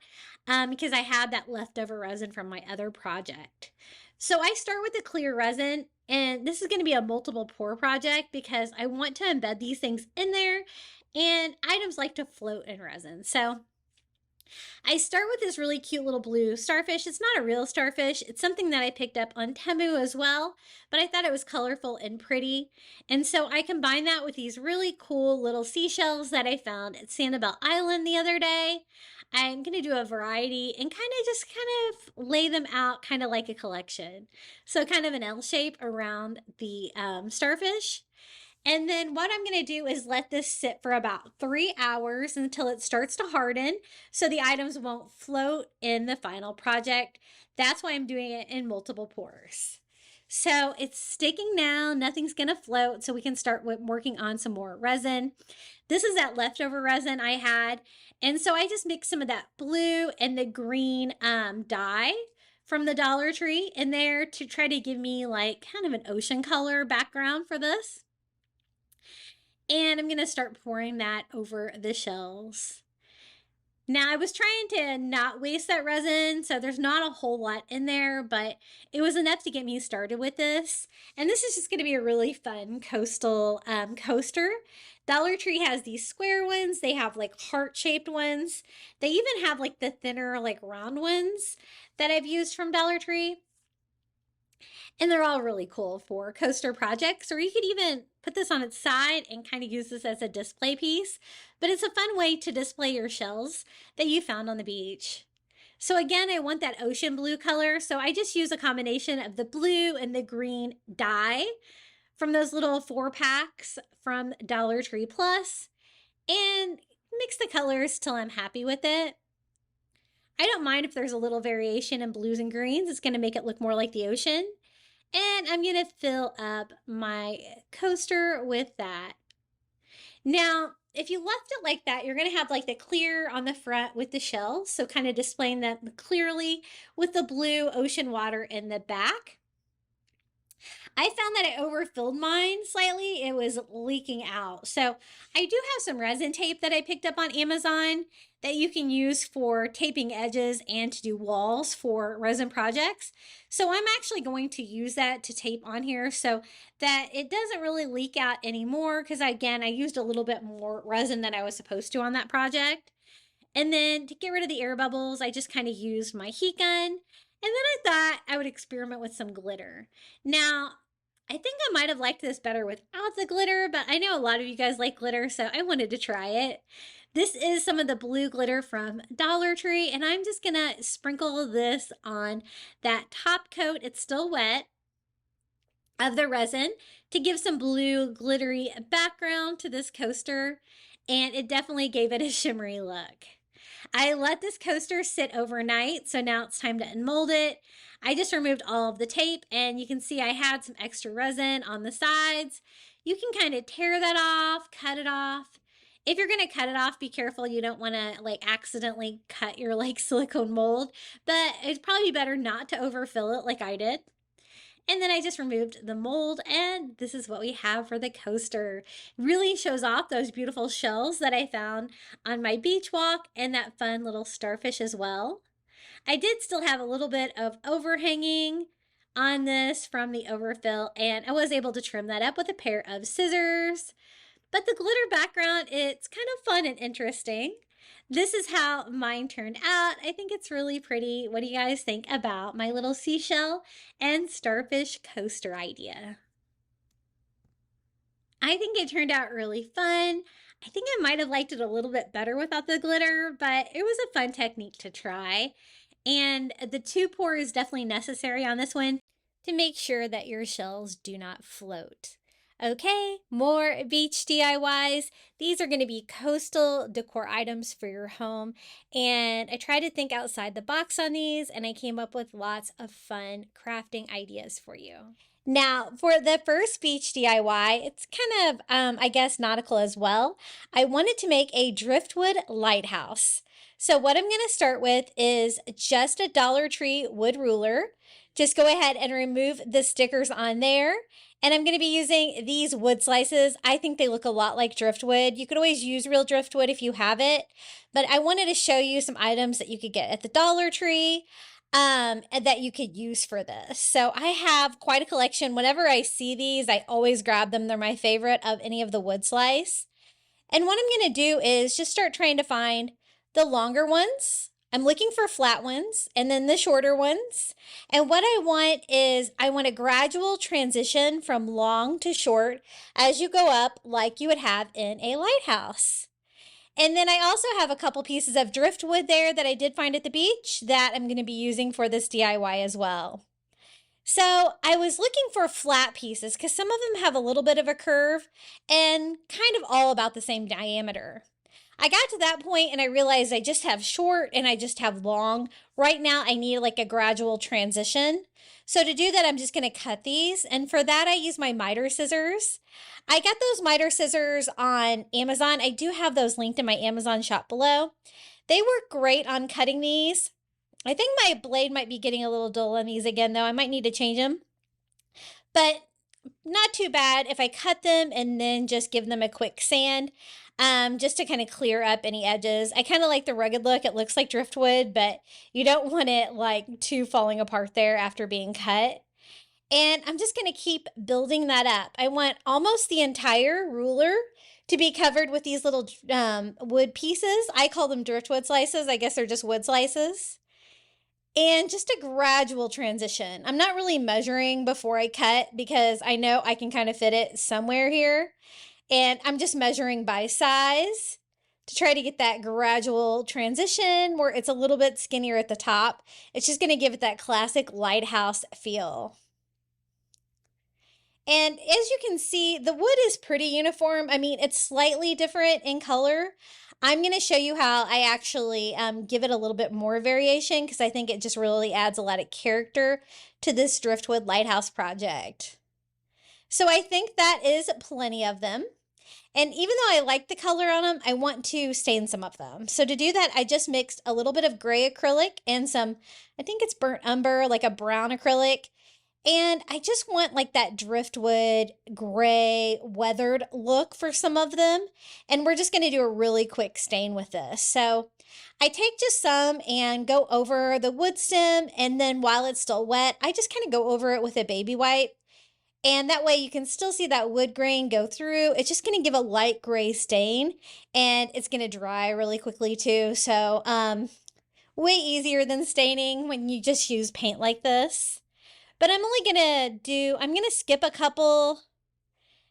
because I had that leftover resin from my other project. So I start with the clear resin, and this is going to be a multiple pour project because I want to embed these things in there, and items like to float in resin. So I start with this really cute little blue starfish. It's not a real starfish. It's something that I picked up on Temu as well, but I thought it was colorful and pretty. And so I combine that with these really cool little seashells that I found at Sanibel Island the other day. I'm going to do a variety and kind of lay them out kind of like a collection. So kind of an L shape around the starfish. And then what I'm going to do is let this sit for about 3 hours until it starts to harden so the items won't float in the final project. That's why I'm doing it in multiple pours. So it's sticking now, nothing's going to float, so we can start working on some more resin. This is that leftover resin I had, and so I just mixed some of that blue and the green dye from the Dollar Tree in there to try to give me like kind of an ocean color background for this. And I'm going to start pouring that over the shells. Now, I was trying to not waste that resin, so there's not a whole lot in there, but it was enough to get me started with this. And this is just going to be a really fun coastal coaster. Dollar Tree has these square ones. They have like heart-shaped ones. They even have like the thinner, like round ones that I've used from Dollar Tree. And they're all really cool for coaster projects, or you could even put this on its side and kind of use this as a display piece. But it's a fun way to display your shells that you found on the beach. So again, I want that ocean blue color, so I just use a combination of the blue and the green dye from those little 4-packs from Dollar Tree Plus, and mix the colors till I'm happy with it. I don't mind if there's a little variation in blues and greens. It's going to make it look more like the ocean. And I'm going to fill up my coaster with that. Now, if you left it like that, you're going to have like the clear on the front with the shells. So kind of displaying them clearly with the blue ocean water in the back. I found that I overfilled mine slightly. It was leaking out. So I do have some resin tape that I picked up on Amazon that you can use for taping edges and to do walls for resin projects. So I'm actually going to use that to tape on here so that it doesn't really leak out anymore, because again, I used a little bit more resin than I was supposed to on that project. And then to get rid of the air bubbles, I just kind of used my heat gun. And then I thought I would experiment with some glitter. Now, I think I might have liked this better without the glitter, but I know a lot of you guys like glitter, so I wanted to try it. This is some of the blue glitter from Dollar Tree, and I'm just gonna sprinkle this on that top coat, it's still wet, of the resin to give some blue glittery background to this coaster, and it definitely gave it a shimmery look. I let this coaster sit overnight, so now it's time to unmold it. I just removed all of the tape, and you can see I had some extra resin on the sides. You can kind of tear that off, cut it off. If you're going to cut it off, be careful. You don't want to like accidentally cut your like silicone mold, but it'd probably be better not to overfill it like I did. And then I just removed the mold, and this is what we have for the coaster. Really shows off those beautiful shells that I found on my beach walk and that fun little starfish as well. I did still have a little bit of overhanging on this from the overfill, and I was able to trim that up with a pair of scissors. But the glitter background, it's kind of fun and interesting. This is how mine turned out. I think it's really pretty. What do you guys think about my little seashell and starfish coaster idea? I think it turned out really fun. I think I might have liked it a little bit better without the glitter, but it was a fun technique to try. And the 2 pour is definitely necessary on this one to make sure that your shells do not float. Okay, more beach DIYs. These are going to be coastal decor items for your home. And I tried to think outside the box on these, and I came up with lots of fun crafting ideas for you. Now, for the first beach DIY, it's kind of, I guess, nautical as well. I wanted to make a driftwood lighthouse. So what I'm going to start with is just a Dollar Tree wood ruler. Just go ahead and remove the stickers on there. And I'm going to be using these wood slices. I think they look a lot like driftwood. You could always use real driftwood if you have it. But I wanted to show you some items that you could get at the Dollar Tree and that you could use for this. So I have quite a collection. Whenever I see these, I always grab them. They're my favorite of any of the wood slice. And what I'm going to do is just start trying to find the longer ones. I'm looking for flat ones and then the shorter ones. And what I want is I want a gradual transition from long to short as you go up, like you would have in a lighthouse. And then I also have a couple pieces of driftwood there that I did find at the beach that I'm going to be using for this DIY as well. So I was looking for flat pieces because some of them have a little bit of a curve and kind of all about the same diameter. I got to that point and I realized I just have short and I just have long. Right now I need like a gradual transition. So to do that, I'm just going to cut these. And for that, I use my miter scissors. I got those miter scissors on Amazon. I do have those linked in my Amazon shop below. They work great on cutting these. I think my blade might be getting a little dull on these again, though. I might need to change them. But not too bad if I cut them and then just give them a quick sand, just to kind of clear up any edges. I kind of like the rugged look. It looks like driftwood, but you don't want it like too falling apart there after being cut. And I'm just going to keep building that up. I want almost the entire ruler to be covered with these little wood pieces. I call them driftwood slices. I guess they're just wood slices. And just a gradual transition. I'm not really measuring before I cut because I know I can kind of fit it somewhere here. And I'm just measuring by size to try to get that gradual transition where it's a little bit skinnier at the top. It's just going to give it that classic lighthouse feel. And as you can see, the wood is pretty uniform. I mean, it's slightly different in color. I'm going to show you how I actually give it a little bit more variation because I think it just really adds a lot of character to this driftwood lighthouse project. So I think that is plenty of them. And even though I like the color on them, I want to stain some of them. So to do that, I just mixed a little bit of gray acrylic and some, I think it's burnt umber, like a brown acrylic. And I just want like that driftwood, gray, weathered look for some of them. And we're just going to do a really quick stain with this. So I take just some and go over the wood stem. And then while it's still wet, I just kind of go over it with a baby wipe. And that way you can still see that wood grain go through. It's just going to give a light gray stain. And it's going to dry really quickly too. So way easier than staining when you just use paint like this. But I'm only going to I'm going to skip a couple,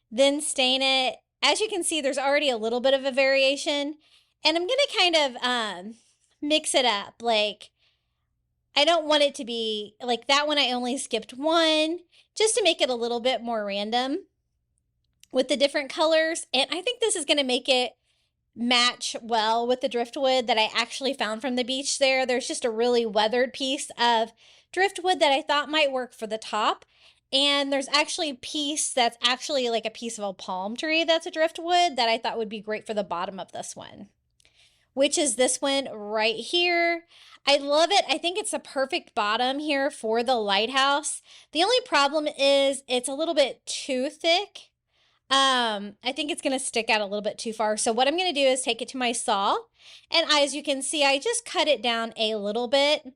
then stain it. As you can see, there's already a little bit of a variation. And I'm going to kind of mix it up. Like, I don't want it to be, like that one I only skipped one, just to make it a little bit more random with the different colors. And I think this is going to make it match well with the driftwood that I actually found from the beach there. There's just a really weathered piece of driftwood that I thought might work for the top. And there's actually a piece that's actually like a piece of a palm tree that's a driftwood that I thought would be great for the bottom of this one, which is this one right here. I love it. I think it's a perfect bottom here for the lighthouse. The only problem is it's a little bit too thick. I think it's going to stick out a little bit too far. So what I'm going to do is take it to my saw. And as you can see, I just cut it down a little bit.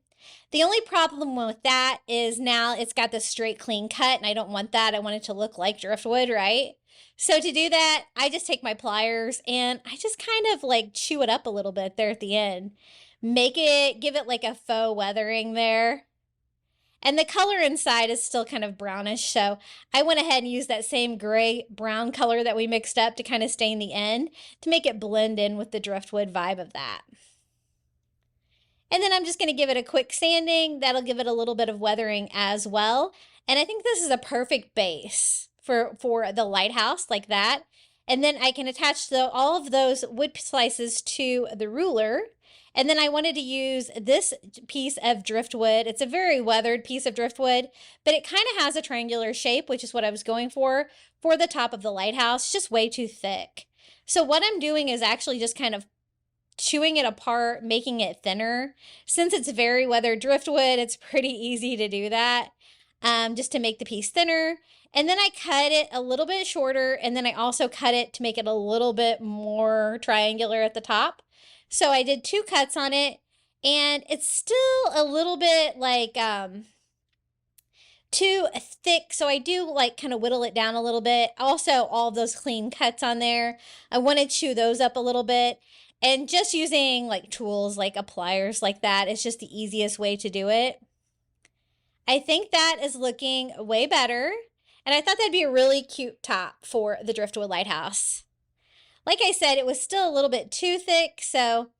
The only problem with that is now it's got this straight, clean cut, and I don't want that. I want it to look like driftwood, right? So to do that, I just take my pliers and I just kind of like chew it up a little bit there at the end. Give it like a faux weathering there. And the color inside is still kind of brownish, so I went ahead and used that same gray-brown color that we mixed up to kind of stain the end to make it blend in with the driftwood vibe of that. And then I'm just going to give it a quick sanding. That'll give it a little bit of weathering as well. And I think this is a perfect base for the lighthouse like that. And then I can attach all of those wood slices to the ruler. And then I wanted to use this piece of driftwood. It's a very weathered piece of driftwood, but it kind of has a triangular shape, which is what I was going for the top of the lighthouse. It's just way too thick. So what I'm doing is actually just kind of chewing it apart, making it thinner. Since it's very weathered driftwood, it's pretty easy to do that, just to make the piece thinner. And then I cut it a little bit shorter, and then I also cut it to make it a little bit more triangular at the top. So I did 2 cuts on it, and it's still a little bit like too thick. So I do like kind of whittle it down a little bit. Also, all of those clean cuts on there, I want to chew those up a little bit. And just using like tools like pliers like that is just the easiest way to do it. I think that is looking way better. And I thought that'd be a really cute top for the driftwood lighthouse. Like I said, it was still a little bit too thick, so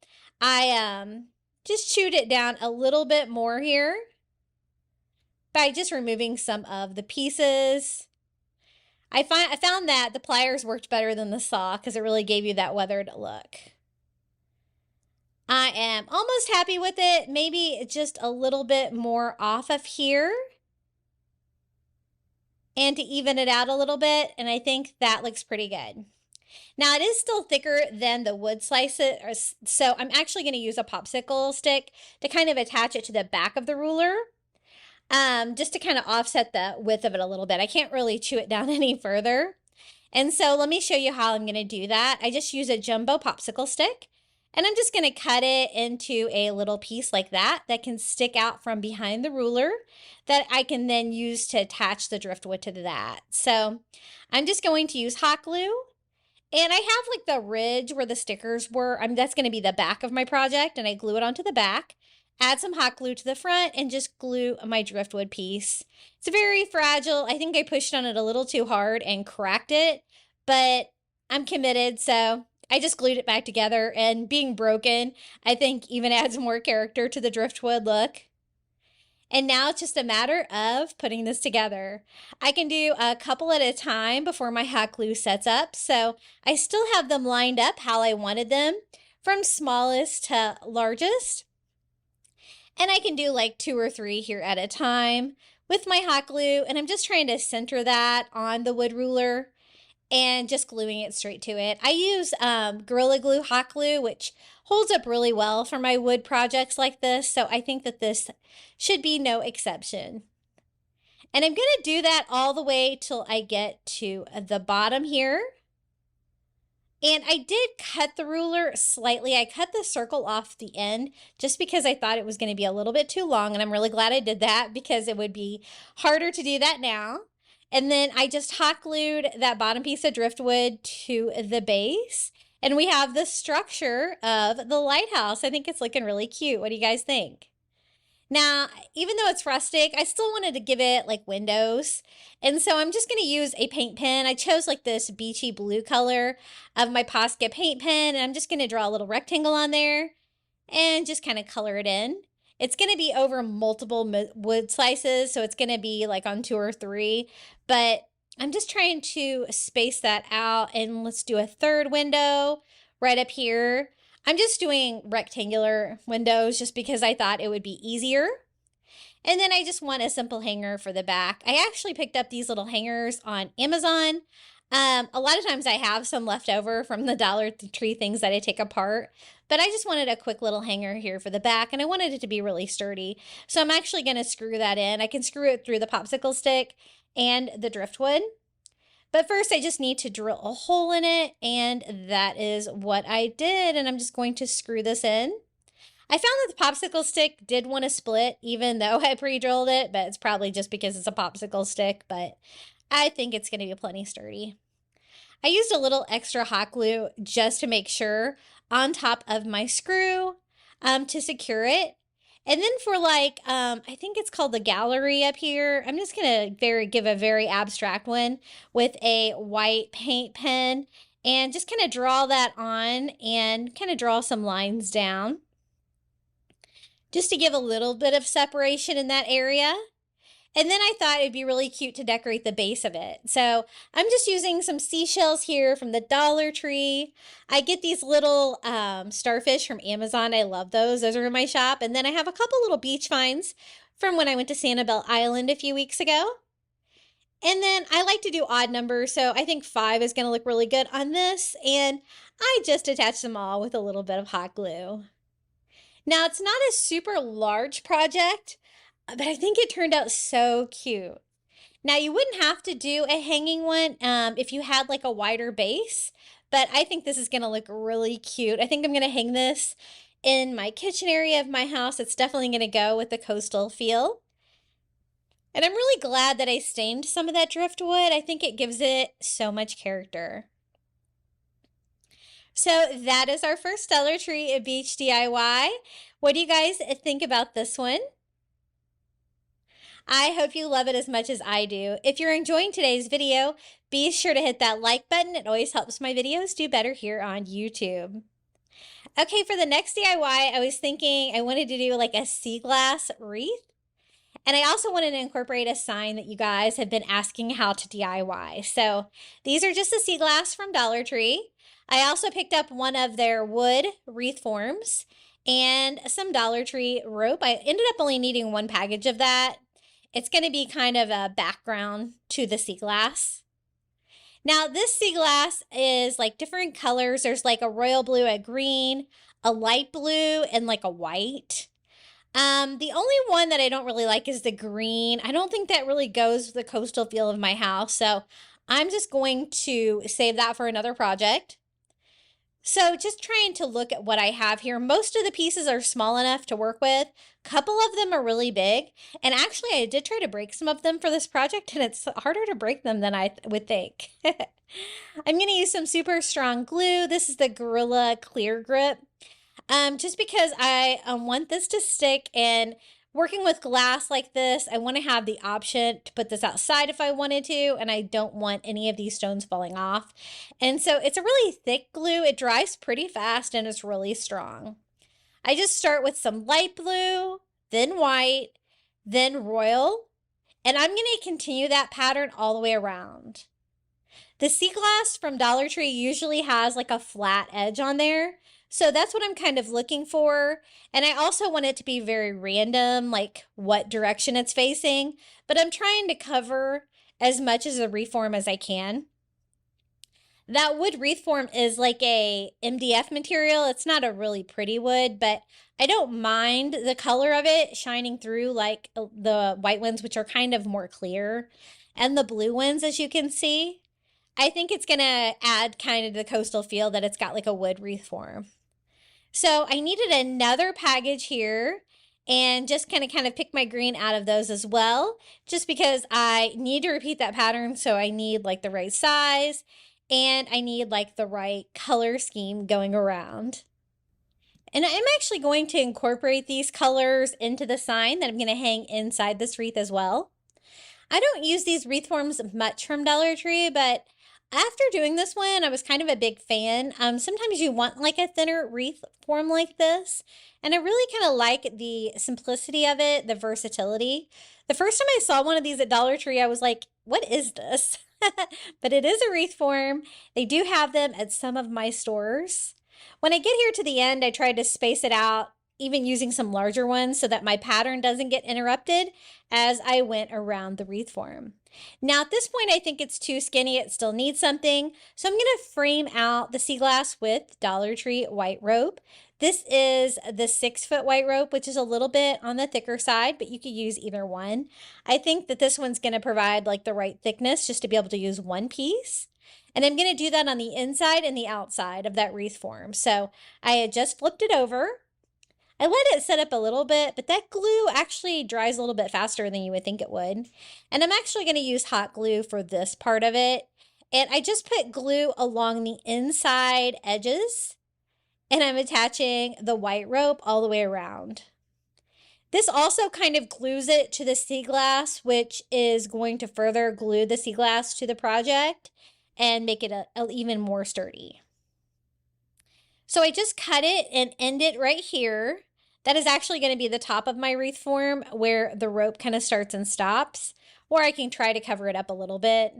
I just chewed it down a little bit more here by just removing some of the pieces. I found that the pliers worked better than the saw because it really gave you that weathered look. I am almost happy with it. Maybe just a little bit more off of here. And to even it out a little bit, and I think that looks pretty good. Now it is still thicker than the wood slices, so I'm actually going to use a popsicle stick to kind of attach it to the back of the ruler, just to kind of offset the width of it a little bit. I can't really chew it down any further. And so let me show you how I'm going to do that. I just use a jumbo popsicle stick, and I'm just going to cut it into a little piece like that can stick out from behind the ruler that I can then use to attach the driftwood to that. So I'm just going to use hot glue. And I have like the ridge where the stickers were. That's going to be the back of my project, and I glue it onto the back. Add some hot glue to the front and just glue my driftwood piece. It's very fragile. I think I pushed on it a little too hard and cracked it, but I'm committed, so I just glued it back together, and being broken, I think even adds more character to the driftwood look. And now it's just a matter of putting this together. I can do a couple at a time before my hot glue sets up, so I still have them lined up how I wanted them, from smallest to largest. And I can do like 2 or 3 here at a time with my hot glue, and I'm just trying to center that on the wood ruler and just gluing it straight to it. I use Gorilla Glue hot glue, which holds up really well for my wood projects like this, so I think that this should be no exception. And I'm going to do that all the way till I get to the bottom here. And I did cut the ruler slightly. I cut the circle off the end just because I thought it was going to be a little bit too long, and I'm really glad I did that because it would be harder to do that now. And then I just hot glued that bottom piece of driftwood to the base. And we have the structure of the lighthouse. I think it's looking really cute. What do you guys think? Now, even though it's rustic, I still wanted to give it like windows. And so I'm just going to use a paint pen. I chose like this beachy blue color of my Posca paint pen. And I'm just going to draw a little rectangle on there and just kind of color it in. It's going to be over multiple wood slices, so it's going to be like on 2 or 3, but I'm just trying to space that out, and let's do a third window right up here. I'm just doing rectangular windows just because I thought it would be easier. And then I just want a simple hanger for the back. I actually picked up these little hangers on Amazon. A lot of times I have some left over from the Dollar Tree things that I take apart, but I just wanted a quick little hanger here for the back, and I wanted it to be really sturdy. So I'm actually going to screw that in. I can screw it through the popsicle stick and the driftwood. But first I just need to drill a hole in it, and that is what I did, and I'm just going to screw this in. I found that the popsicle stick did want to split even though I pre-drilled it, but it's probably just because it's a popsicle stick, but I think it's going to be plenty sturdy. I used a little extra hot glue just to make sure on top of my screw to secure it. And then for like, I think it's called the gallery up here, I'm just going to give a very abstract one with a white paint pen and just kind of draw that on and kind of draw some lines down just to give a little bit of separation in that area. And then I thought it'd be really cute to decorate the base of it. So I'm just using some seashells here from the Dollar Tree. I get these little starfish from Amazon. I love those. Those are in my shop. And then I have a couple little beach finds from when I went to Sanibel Island a few weeks ago. And then I like to do odd numbers. So I think 5 is going to look really good on this. And I just attached them all with a little bit of hot glue. Now it's not a super large project, but I think it turned out so cute. Now you wouldn't have to do a hanging one if you had like a wider base, but I think this is going to look really cute. I think I'm going to hang this in my kitchen area of my house. It's definitely going to go with the coastal feel. And I'm really glad that I stained some of that driftwood. I think it gives it so much character. So that is our first Dollar Tree Beach DIY. What do you guys think about this one? I hope you love it as much as I do. If you're enjoying today's video, be sure to hit that like button. It always helps my videos do better here on YouTube. Okay, for the next DIY, I was thinking I wanted to do like a sea glass wreath. And I also wanted to incorporate a sign that you guys have been asking how to DIY. So these are just the sea glass from Dollar Tree. I also picked up one of their wood wreath forms and some Dollar Tree rope. I ended up only needing one package of that. It's going to be kind of a background to the sea glass. Now this sea glass is like different colors. There's like a royal blue, a green, a light blue, and like a white. The only one that I don't really like is the green. I don't think that really goes with the coastal feel of my house. So I'm just going to save that for another project. So just trying to look at what I have here. Most of the pieces are small enough to work with. A couple of them are really big. And actually I did try to break some of them for this project and it's harder to break them than I would think. I'm going to use some super strong glue. This is the Gorilla Clear Grip. Just because I want this to stick, and working with glass like this, I want to have the option to put this outside if I wanted to, and I don't want any of these stones falling off. And so it's a really thick glue. It dries pretty fast and it's really strong. I just start with some light blue, then white, then royal, and I'm going to continue that pattern all the way around. The sea glass from Dollar Tree usually has like a flat edge on there. So that's what I'm kind of looking for. And I also want it to be very random, like what direction it's facing. But I'm trying to cover as much as a wreath form as I can. That wood wreath form is like a MDF material. It's not a really pretty wood, but I don't mind the color of it shining through like the white ones, which are kind of more clear. And the blue ones, as you can see. I think it's going to add kind of the coastal feel that it's got like a wood wreath form. So I needed another package here and just kind of pick my green out of those as well, just because I need to repeat that pattern. So I need like the right size and I need like the right color scheme going around. And I'm actually going to incorporate these colors into the sign that I'm going to hang inside this wreath as well. I don't use these wreath forms much from Dollar Tree, but after doing this one, I was kind of a big fan. Sometimes you want like a thinner wreath form like this. And I really kind of like the simplicity of it, the versatility. The first time I saw one of these at Dollar Tree, I was like, what is this? But it is a wreath form. They do have them at some of my stores. When I get here to the end, I tried to space it out, even using some larger ones so that my pattern doesn't get interrupted as I went around the wreath form. Now at this point, I think it's too skinny. It still needs something. So I'm going to frame out the sea glass with Dollar Tree white rope. This is the 6-foot white rope, which is a little bit on the thicker side, but you could use either one. I think that this one's going to provide like the right thickness just to be able to use one piece. And I'm going to do that on the inside and the outside of that wreath form. So I had just flipped it over. I let it set up a little bit, but that glue actually dries a little bit faster than you would think it would. And I'm actually going to use hot glue for this part of it. And I just put glue along the inside edges, and I'm attaching the white rope all the way around. This also kind of glues it to the sea glass, which is going to further glue the sea glass to the project and make it even more sturdy. So I just cut it and end it right here. That is actually going to be the top of my wreath form where the rope kind of starts and stops, or I can try to cover it up a little bit.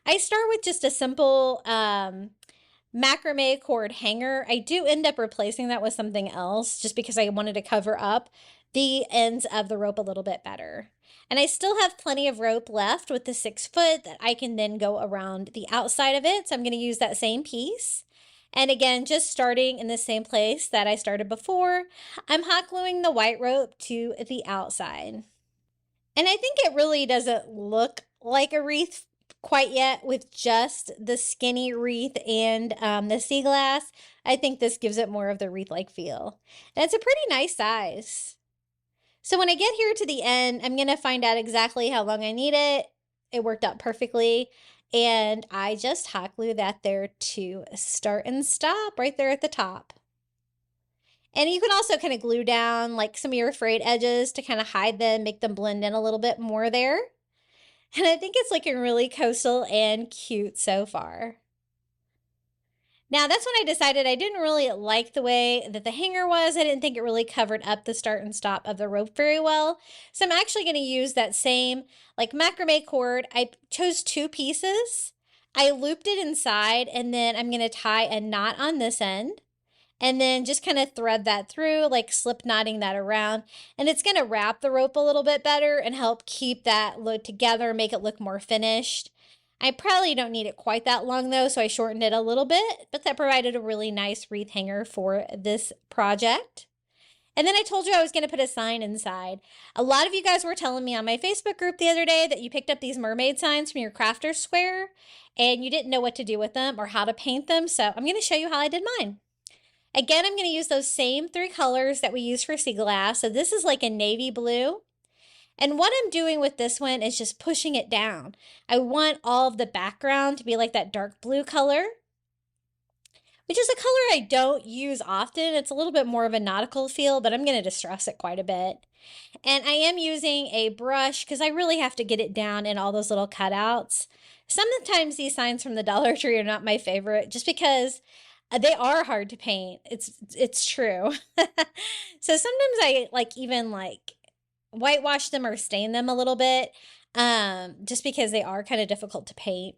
I start with just a simple macrame cord hanger. I do end up replacing that with something else just because I wanted to cover up the ends of the rope a little bit better. And I still have plenty of rope left with the 6-foot that I can then go around the outside of it. So I'm going to use that same piece. And again, just starting in the same place that I started before, I'm hot gluing the white rope to the outside. And I think it really doesn't look like a wreath quite yet with just the skinny wreath and the sea glass. I think this gives it more of the wreath-like feel. And it's a pretty nice size. So when I get here to the end, I'm going to find out exactly how long I need it. It worked out perfectly. And I just hot glue that there to start and stop right there at the top. And you can also kind of glue down like some of your frayed edges to kind of hide them, make them blend in a little bit more there. And I think it's looking really coastal and cute so far. Now that's when I decided I didn't really like the way that the hanger was. I didn't think it really covered up the start and stop of the rope very well. So I'm actually going to use that same like macrame cord. I chose 2 pieces. I looped it inside and then I'm going to tie a knot on this end. And then just kind of thread that through, like slip knotting that around. And it's going to wrap the rope a little bit better and help keep that look together, make it look more finished. I probably don't need it quite that long though, so I shortened it a little bit, but that provided a really nice wreath hanger for this project. And then I told you I was going to put a sign inside. A lot of you guys were telling me on my Facebook group the other day that you picked up these mermaid signs from your crafter square and you didn't know what to do with them or how to paint them. So I'm going to show you how I did mine. Again, I'm going to use those same 3 colors that we used for sea glass. So this is like a navy blue. And what I'm doing with this one is just pushing it down. I want all of the background to be like that dark blue color, which is a color I don't use often. It's a little bit more of a nautical feel, but I'm going to distress it quite a bit. And I am using a brush because I really have to get it down in all those little cutouts. Sometimes these signs from the Dollar Tree are not my favorite just because they are hard to paint. It's true. So sometimes I even whitewash them or stain them a little bit just because they are kind of difficult to paint.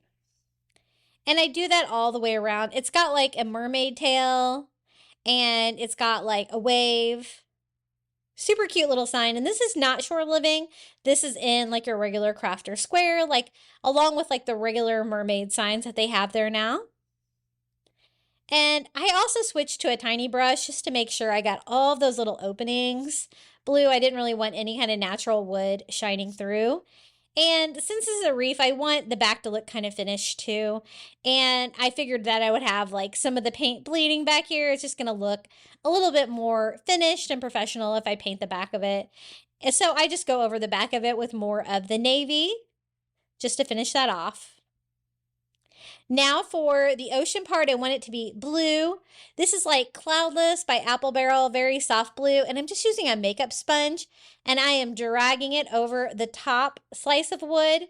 And I do that all the way around. It's got like a mermaid tail and it's got like a wave. Super cute little sign. And this is not shore living. This is in like your regular crafter square, like along with like the regular mermaid signs that they have there now. And I also switched to a tiny brush just to make sure I got all of those little openings. Blue, I didn't really want any kind of natural wood shining through. And since this is a reef, I want the back to look kind of finished too. And I figured that I would have like some of the paint bleeding back here. It's just going to look a little bit more finished and professional if I paint the back of it. And so I just go over the back of it with more of the navy just to finish that off. Now for the ocean part, I want it to be blue. This is like Cloudless by Apple Barrel, very soft blue. And I'm just using a makeup sponge and I am dragging it over the top slice of wood,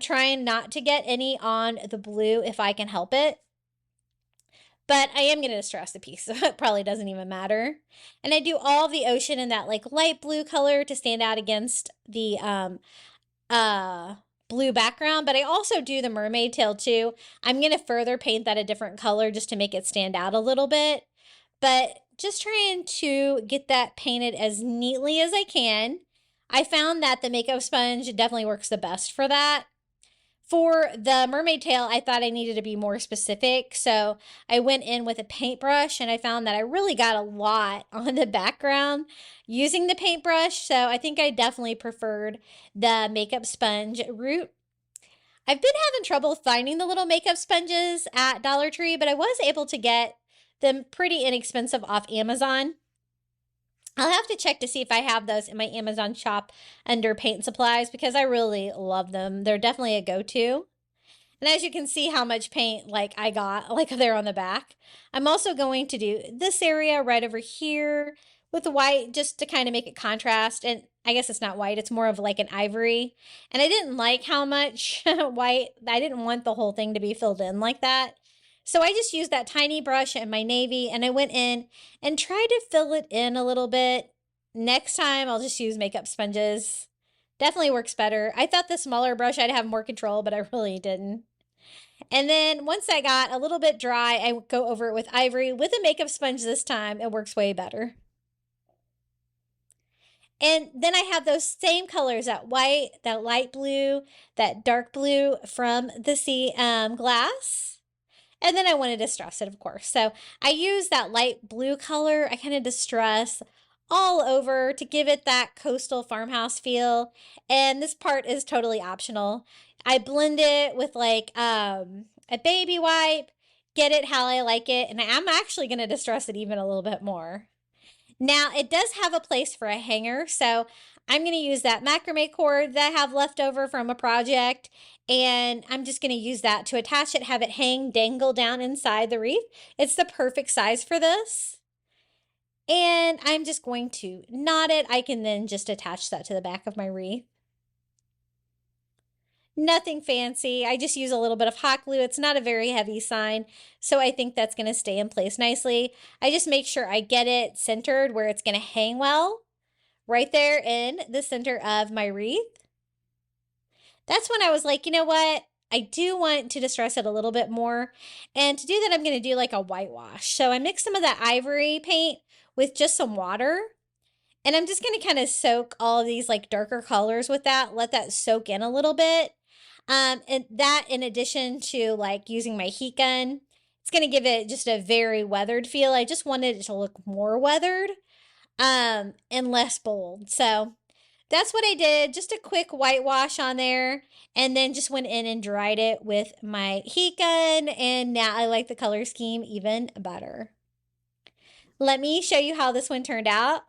trying not to get any on the blue if I can help it. But I am going to distress the piece, so it probably doesn't even matter. And I do all the ocean in that like light blue color to stand out against the blue background, but I also do the mermaid tail too. I'm going to further paint that a different color just to make it stand out a little bit, but just trying to get that painted as neatly as I can. I found that the makeup sponge definitely works the best for that. For the mermaid tail, I thought I needed to be more specific, so I went in with a paintbrush and I found that I really got a lot on the background using the paintbrush, so I think I definitely preferred the makeup sponge route. I've been having trouble finding the little makeup sponges at Dollar Tree, but I was able to get them pretty inexpensive off Amazon. I'll have to check to see if I have those in my Amazon shop under paint supplies because I really love them. They're definitely a go-to. And as you can see how much paint I got there on the back. I'm also going to do this area right over here with the white just to kind of make it contrast. And I guess it's not white, it's more of like an ivory. And I didn't like how much white, I didn't want the whole thing to be filled in like that. So I just used that tiny brush and my navy and I went in and tried to fill it in a little bit. Next time I'll just use makeup sponges. Definitely works better. I thought the smaller brush I'd have more control, but I really didn't. And then once I got a little bit dry, I go over it with ivory. With a makeup sponge this time, it works way better. And then I have those same colors, that white, that light blue, that dark blue from the sea glass. And then I want to distress it, of course. So I use that light blue color. I kind of distress all over to give it that coastal farmhouse feel. And this part is totally optional. I blend it with a baby wipe, get it how I like it. And I'm actually going to distress it even a little bit more. Now, it does have a place for a hanger, so I'm going to use that macrame cord that I have left over from a project, and I'm just going to use that to attach it, have it dangle down inside the reef. It's the perfect size for this. And I'm just going to knot it. I can then just attach that to the back of my wreath. Nothing fancy. I just use a little bit of hot glue. It's not a very heavy sign, so I think that's going to stay in place nicely. I just make sure I get it centered where it's going to hang well, right there in the center of my wreath. That's when I was like, you know what? I do want to distress it a little bit more. And to do that, I'm going to do like a whitewash. So I mix some of that ivory paint with just some water. And I'm just going to kind of soak all of these like darker colors with that, let that soak in a little bit. And that in addition to like using my heat gun, it's going to give it just a very weathered feel. I just wanted it to look more weathered and less bold. So that's what I did. Just a quick whitewash on there, and then just went in and dried it with my heat gun. And now I like the color scheme even better. Let me show you how this one turned out.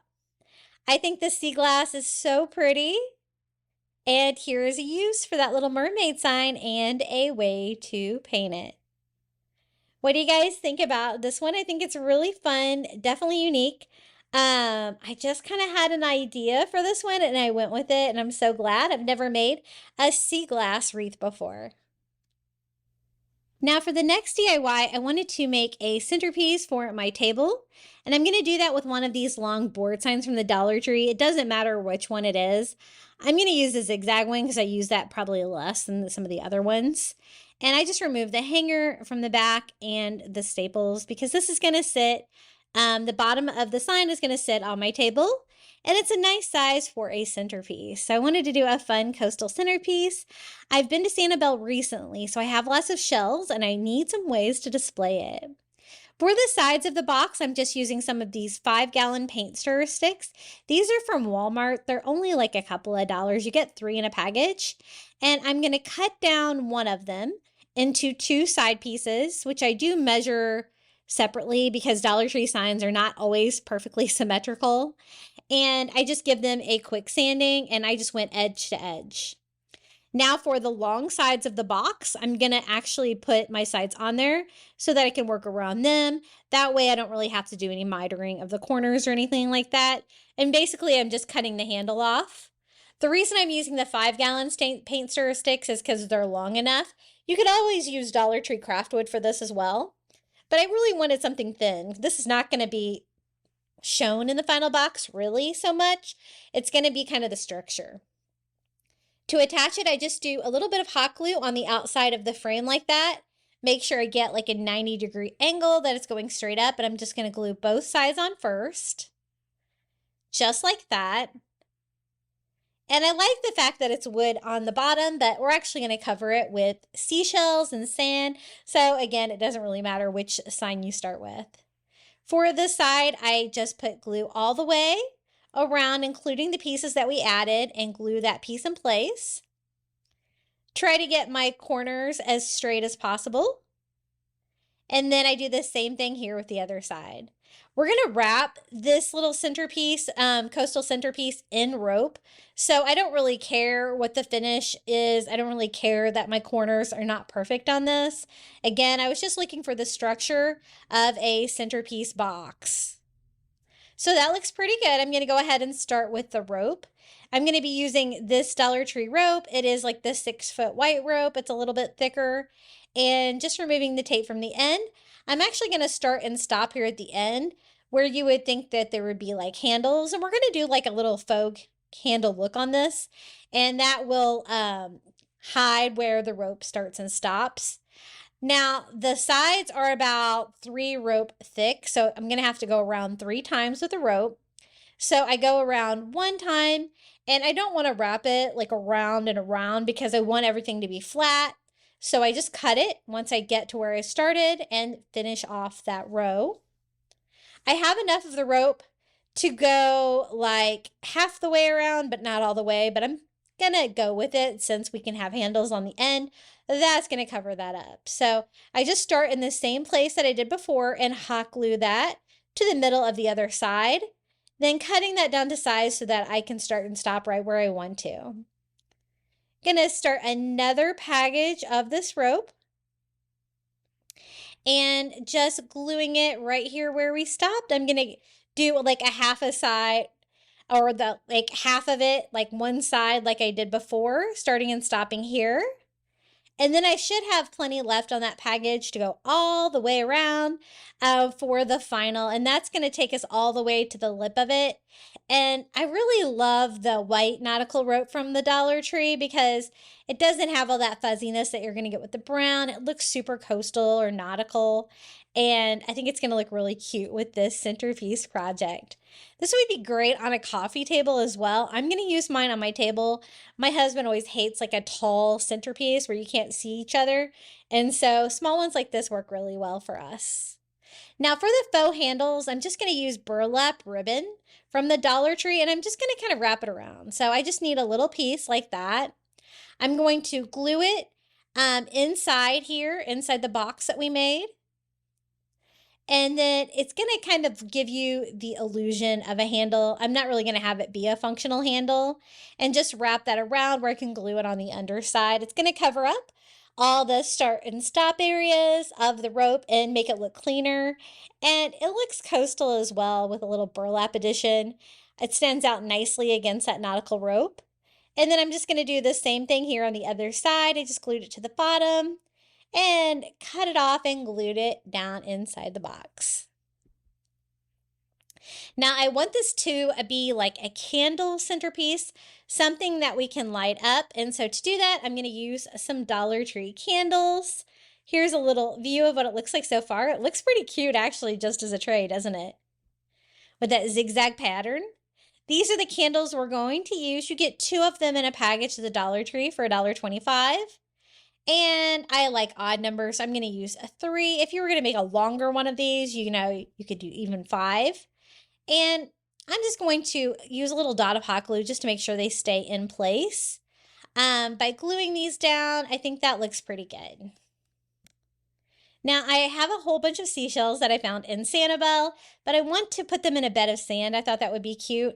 I think the sea glass is so pretty. And here is a use for that little mermaid sign and a way to paint it. What do you guys think about this one? I think it's really fun, definitely unique. I just kind of had an idea for this one and I went with it, and I'm so glad. I've never made a sea glass wreath before. Now for the next DIY, I wanted to make a centerpiece for my table, and I'm going to do that with one of these long board signs from the Dollar Tree. It doesn't matter which one it is. I'm going to use the zigzag one because I use that probably less than some of the other ones. And I just removed the hanger from the back and the staples because this is going to sit, the bottom of the sign is going to sit on my table. And it's a nice size for a centerpiece. So I wanted to do a fun coastal centerpiece. I've been to Sanibel recently, so I have lots of shelves and I need some ways to display it. For the sides of the box, I'm just using some of these 5-gallon paint stirrer sticks. These are from Walmart. They're only like a couple of dollars. You get 3 in a package. And I'm going to cut down one of them into 2 side pieces, which I do measure separately because Dollar Tree signs are not always perfectly symmetrical. And I just give them a quick sanding, and I just went edge to edge. Now for the long sides of the box, I'm going to actually put my sides on there so that I can work around them. That way I don't really have to do any mitering of the corners or anything like that. And basically I'm just cutting the handle off. The reason I'm using the 5-gallon paint stirrer sticks is because they're long enough. You could always use Dollar Tree craft wood for this as well. But I really wanted something thin. This is not going to be shown in the final box really so much. It's going to be kind of the structure. To attach it, I just do a little bit of hot glue on the outside of the frame like that. Make sure I get like a 90-degree angle that it's going straight up, and I'm just going to glue both sides on first. Just like that. And I like the fact that it's wood on the bottom, but we're actually going to cover it with seashells and sand. So again, it doesn't really matter which sign you start with. For this side, I just put glue all the way around, including the pieces that we added, and glue that piece in place. Try to get my corners as straight as possible. And then I do the same thing here with the other side. We're going to wrap this little centerpiece, coastal centerpiece, in rope. So I don't really care what the finish is. I don't really care that my corners are not perfect on this. Again, I was just looking for the structure of a centerpiece box. So that looks pretty good. I'm going to go ahead and start with the rope. I'm going to be using this Dollar Tree rope. It is like the 6-foot white rope. It's a little bit thicker. And just removing the tape from the end. I'm actually going to start and stop here at the end where you would think that there would be like handles. And we're going to do like a little faux handle look on this. And that will hide where the rope starts and stops. Now, the sides are about 3 rope thick, so I'm going to have to go around 3 times with the rope. So I go around 1 time, and I don't want to wrap it like around and around because I want everything to be flat. So I just cut it once I get to where I started and finish off that row. I have enough of the rope to go like half the way around, but not all the way, but I'm going to go with it since we can have handles on the end. That's going to cover that up. So I just start in the same place that I did before and hot glue that to the middle of the other side, then cutting that down to size so that I can start and stop right where I want to. Gonna start another package of this rope and just gluing it right here where we stopped. I'm gonna do like a half a side or the like half of it, like one side like I did before, starting and stopping here. And then I should have plenty left on that package to go all the way around for the final. And that's going to take us all the way to the lip of it. And I really love the white nautical rope from the Dollar Tree because it doesn't have all that fuzziness that you're going to get with the brown. It looks super coastal or nautical. And I think it's going to look really cute with this centerpiece project. This would be great on a coffee table as well. I'm going to use mine on my table. My husband always hates like a tall centerpiece where you can't see each other. And so small ones like this work really well for us. Now for the faux handles, I'm just going to use burlap ribbon from the Dollar Tree, and I'm just going to kind of wrap it around. So I just need a little piece like that. I'm going to glue it inside here, inside the box that we made. And then it's going to kind of give you the illusion of a handle. I'm not really going to have it be a functional handle, and just wrap that around where I can glue it on the underside. It's going to cover up all the start and stop areas of the rope and make it look cleaner. And it looks coastal as well with a little burlap addition. It stands out nicely against that nautical rope. And then I'm just going to do the same thing here on the other side. I just glued it to the bottom and cut it off and glued it down inside the box. Now I want this to be like a candle centerpiece, something that we can light up. And so to do that, I'm going to use some Dollar Tree candles. Here's a little view of what it looks like so far. It looks pretty cute actually, just as a tray, doesn't it? With that zigzag pattern. These are the candles we're going to use. You get 2 of them in a package at the Dollar Tree for $1.25. And I like odd numbers, so I'm going to use a 3. If you were going to make a longer one of these, you could do even 5. And I'm just going to use a little dot of hot glue just to make sure they stay in place. By gluing these down, I think that looks pretty good. Now I have a whole bunch of seashells that I found in Sanibel, but I want to put them in a bed of sand. I thought that would be cute.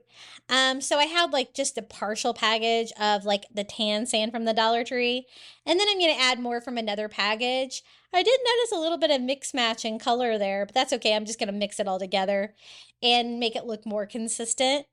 So I had like just a partial package of like the tan sand from the Dollar Tree. And then I'm going to add more from another package. I did notice a little bit of mix match in color there, but that's okay. I'm just going to mix it all together and make it look more consistent.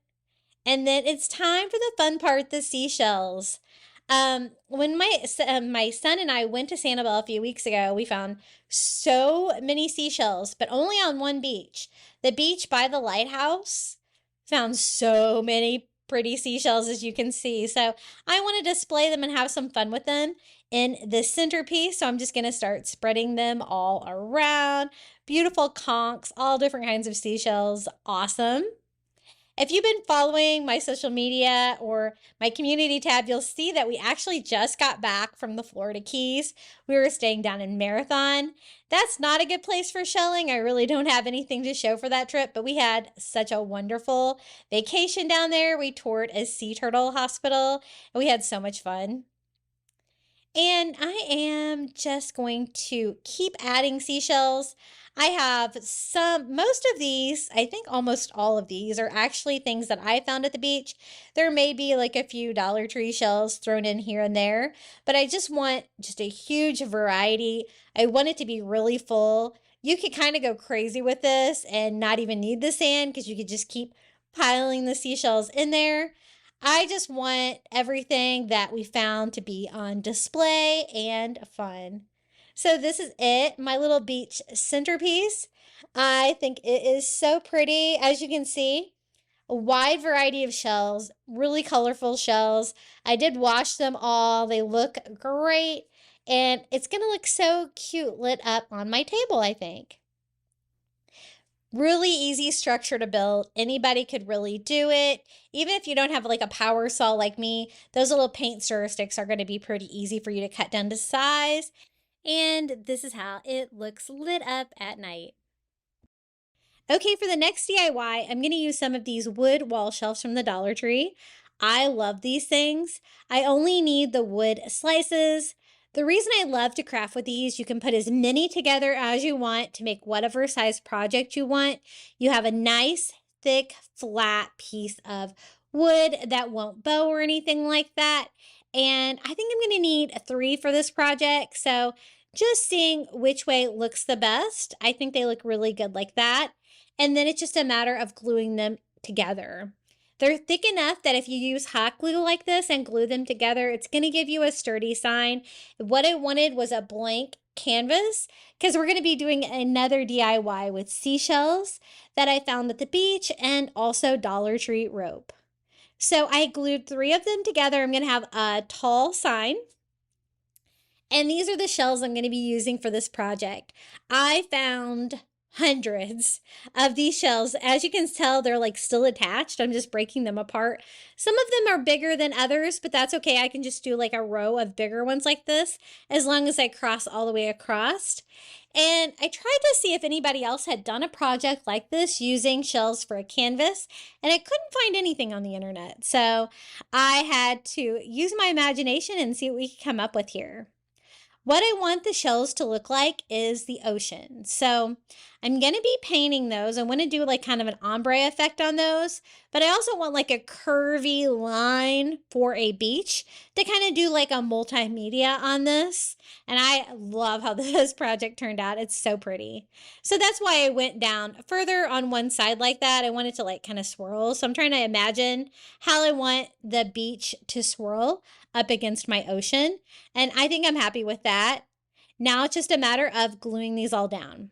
And then it's time for the fun part, the seashells. When my son and I went to Sanibel a few weeks ago, we found so many seashells, but only on one beach. The beach by the lighthouse found so many pretty seashells, as you can see. So I want to display them and have some fun with them in this centerpiece. So I'm just going to start spreading them all around. Beautiful conchs, all different kinds of seashells. Awesome. If you've been following my social media or my community tab, you'll see that we actually just got back from the Florida Keys. We were staying down in Marathon. That's not a good place for shelling. I really don't have anything to show for that trip, but we had such a wonderful vacation down there. We toured a sea turtle hospital, and we had so much fun. And I am just going to keep adding seashells. I have most of these, I think almost all of these are actually things that I found at the beach. There may be like a few Dollar Tree shells thrown in here and there, but I just want just a huge variety. I want it to be really full. You could kind of go crazy with this and not even need the sand because you could just keep piling the seashells in there. I just want everything that we found to be on display and fun. So this is it, my little beach centerpiece. I think it is so pretty. As you can see, a wide variety of shells, really colorful shells. I did wash them all. They look great. And it's going to look so cute lit up on my table, I think. Really easy structure to build. Anybody could really do it. Even if you don't have like a power saw like me, those little paint stir sticks are going to be pretty easy for you to cut down to size. And this is how it looks lit up at night. Okay, for the next DIY, I'm going to use some of these wood wall shelves from the Dollar Tree. I love these things. I only need the wood slices. The reason I love to craft with these, you can put as many together as you want to make whatever size project you want. You have a nice, thick, flat piece of wood that won't bow or anything like that. And I think I'm going to need 3 for this project. So just seeing which way looks the best. I think they look really good like that. and then it's just a matter of gluing them together. They're thick enough that if you use hot glue like this and glue them together, it's going to give you a sturdy sign. What I wanted was a blank canvas because we're going to be doing another DIY with seashells that I found at the beach and also Dollar Tree rope. So I glued 3 of them together. I'm going to have a tall sign. And these are the shells I'm going to be using for this project. I found hundreds of these shells. As you can tell, they're like still attached. I'm just breaking them apart. Some of them are bigger than others, but that's okay. I can just do like a row of bigger ones like this as long as I cross all the way across. And I tried to see if anybody else had done a project like this using shells for a canvas, and I couldn't find anything on the internet. So I had to use my imagination and see what we could come up with here. What I want the shells to look like is the ocean. So I'm going to be painting those. I want to do like kind of an ombre effect on those, but I also want like a curvy line for a beach to kind of do like a multimedia on this. And I love how this project turned out. It's so pretty. So that's why I went down further on one side like that. I wanted to like kind of swirl. So I'm trying to imagine how I want the beach to swirl up against my ocean. And I think I'm happy with that. Now it's just a matter of gluing these all down.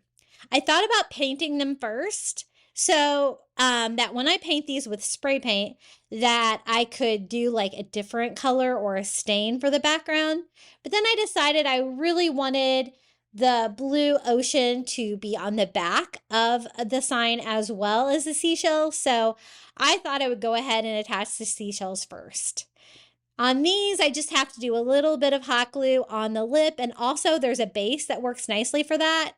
I thought about painting them first, so that when I paint these with spray paint, that I could do like a different color or a stain for the background. But then I decided I really wanted the blue ocean to be on the back of the sign as well as the seashells. So I thought I would go ahead and attach the seashells first. On these, I just have to do a little bit of hot glue on the lip, and also there's a base that works nicely for that.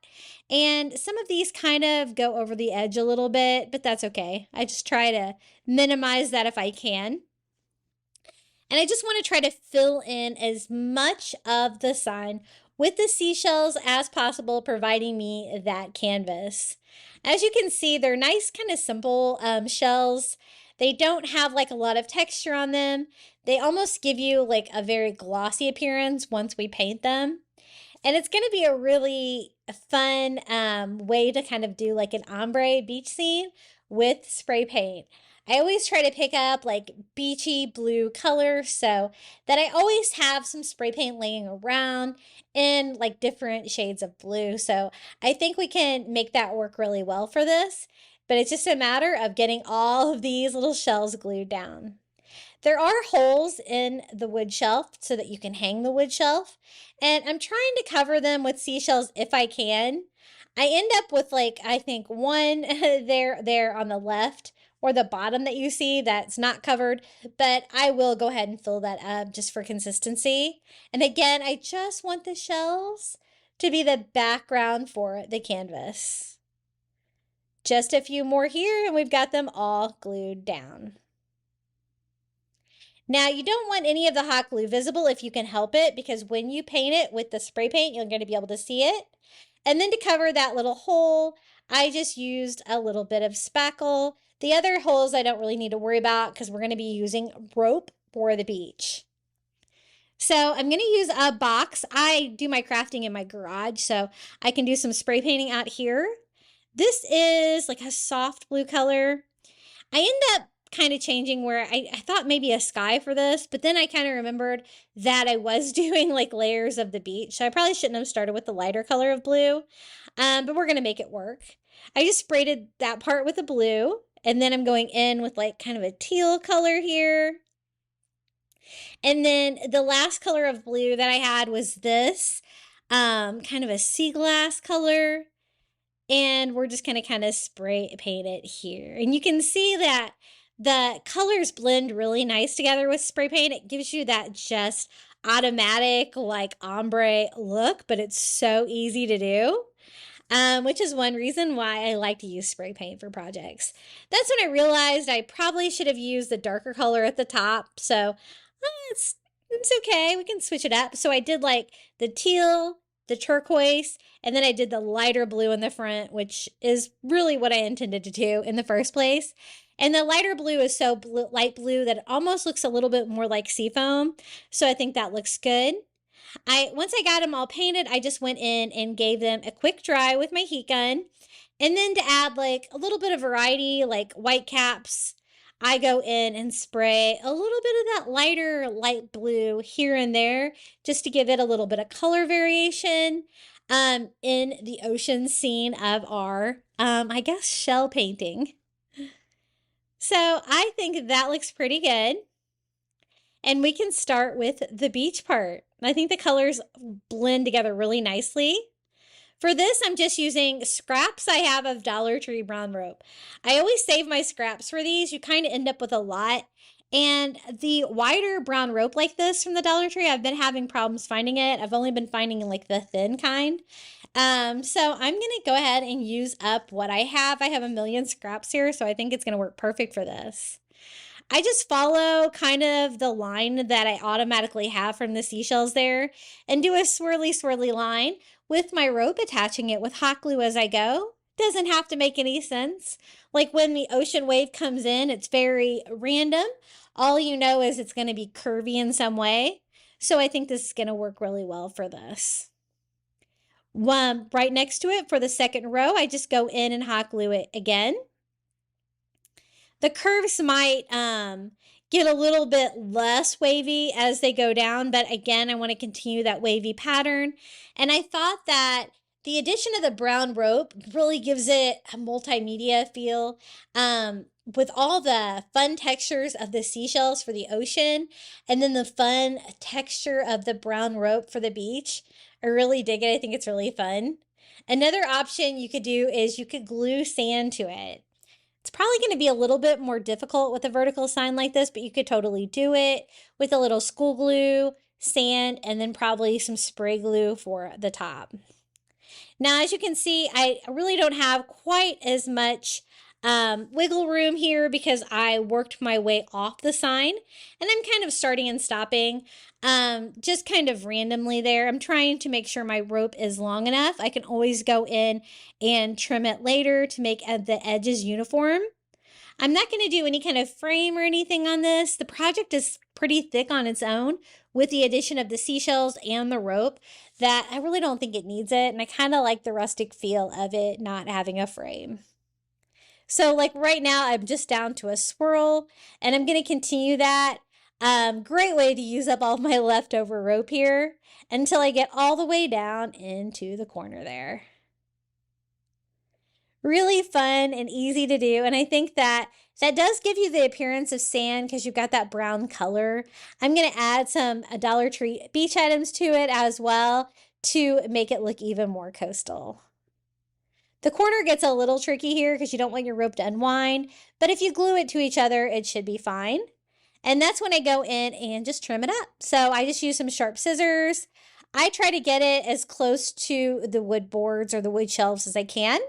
And some of these kind of go over the edge a little bit, but that's okay. I just try to minimize that if I can. And I just want to try to fill in as much of the sign with the seashells as possible, providing me that canvas. As you can see, they're nice, kind of simple shells. They don't have like a lot of texture on them. They almost give you like a very glossy appearance once we paint them. And it's going to be a really fun way to kind of do like an ombre beach scene with spray paint. I always try to pick up like beachy blue color so that I always have some spray paint laying around in like different shades of blue. So I think we can make that work really well for this. But it's just a matter of getting all of these little shells glued down. There are holes in the wood shelf so that you can hang the wood shelf. And I'm trying to cover them with seashells if I can. I end up with like, I think one there on the left or the bottom that you see that's not covered. But I will go ahead and fill that up just for consistency. And again, I just want the shells to be the background for the canvas. Just a few more here and we've got them all glued down. Now you don't want any of the hot glue visible if you can help it, because when you paint it with the spray paint, you're going to be able to see it. And then to cover that little hole, I just used a little bit of spackle. The other holes I don't really need to worry about because we're going to be using rope for the beach. So I'm going to use a box. I do my crafting in my garage, so I can do some spray painting out here. This is like a soft blue color. I end up kind of changing where I thought maybe a sky for this, but then I kind of remembered that I was doing like layers of the beach. So I probably shouldn't have started with the lighter color of blue, but we're going to make it work. I just sprayed that part with the blue, and then I'm going in with like kind of a teal color here. And then the last color of blue that I had was this kind of a sea glass color. And we're just going to kind of spray paint it here. And you can see that the colors blend really nice together with spray paint. It gives you that just automatic like ombre look, but it's so easy to do, which is one reason why I like to use spray paint for projects. That's when I realized I probably should have used the darker color at the top. So it's okay. We can switch it up. So I did like the teal, the turquoise, and then I did the lighter blue in the front, which is really what I intended to do in the first place. And the lighter blue is so light blue that it almost looks a little bit more like seafoam. So I think that looks good. Once I got them all painted, I just went in and gave them a quick dry with my heat gun. And then to add like a little bit of variety, like white caps, I go in and spray a little bit of that lighter light blue here and there just to give it a little bit of color variation in the ocean scene of our, I guess, shell painting. So I think that looks pretty good. And we can start with the beach part. I think the colors blend together really nicely. For this, I'm just using scraps I have of Dollar Tree brown rope. I always save my scraps for these. You kind of end up with a lot. And the wider brown rope like this from the Dollar Tree, I've been having problems finding it. I've only been finding like the thin kind. So I'm going to go ahead and use up what I have. I have a million scraps here, so I think it's going to work perfect for this. I just follow kind of the line that I automatically have from the seashells there and do a swirly line with my rope, attaching it with hot glue as I go. Doesn't have to make any sense. Like when the ocean wave comes in, it's very random. All you know is it's going to be curvy in some way. So I think this is going to work really well for this. Right next to it for the second row, I just go in and hot glue it again. The curves might get a little bit less wavy as they go down, but again, I want to continue that wavy pattern. And I thought that the addition of the brown rope really gives it a multimedia feel with all the fun textures of the seashells for the ocean and then the fun texture of the brown rope for the beach. I really dig it. I think it's really fun. Another option you could do is you could glue sand to it. It's probably going to be a little bit more difficult with a vertical sign like this, but you could totally do it with a little school glue, sand, and then probably some spray glue for the top. Now, as you can see, I really don't have quite as much wiggle room here because I worked my way off the sign, and I'm kind of starting and stopping just kind of randomly there. I'm trying to make sure my rope is long enough. I can always go in and trim it later to make the edges uniform. I'm not going to do any kind of frame or anything on this. The project is pretty thick on its own with the addition of the seashells and the rope that I really don't think it needs it. And I kind of like the rustic feel of it not having a frame. So like right now, I'm just down to a swirl and I'm going to continue that. Great way to use up all my leftover rope here until I get all the way down into the corner there. Really fun and easy to do. And I think that does give you the appearance of sand because you've got that brown color. I'm going to add some Dollar Tree beach items to it as well to make it look even more coastal. The corner gets a little tricky here because you don't want your rope to unwind, but if you glue it to each other, it should be fine. And that's when I go in and just trim it up. So I just use some sharp scissors. I try to get it as close to the wood boards or the wood shelves as I can.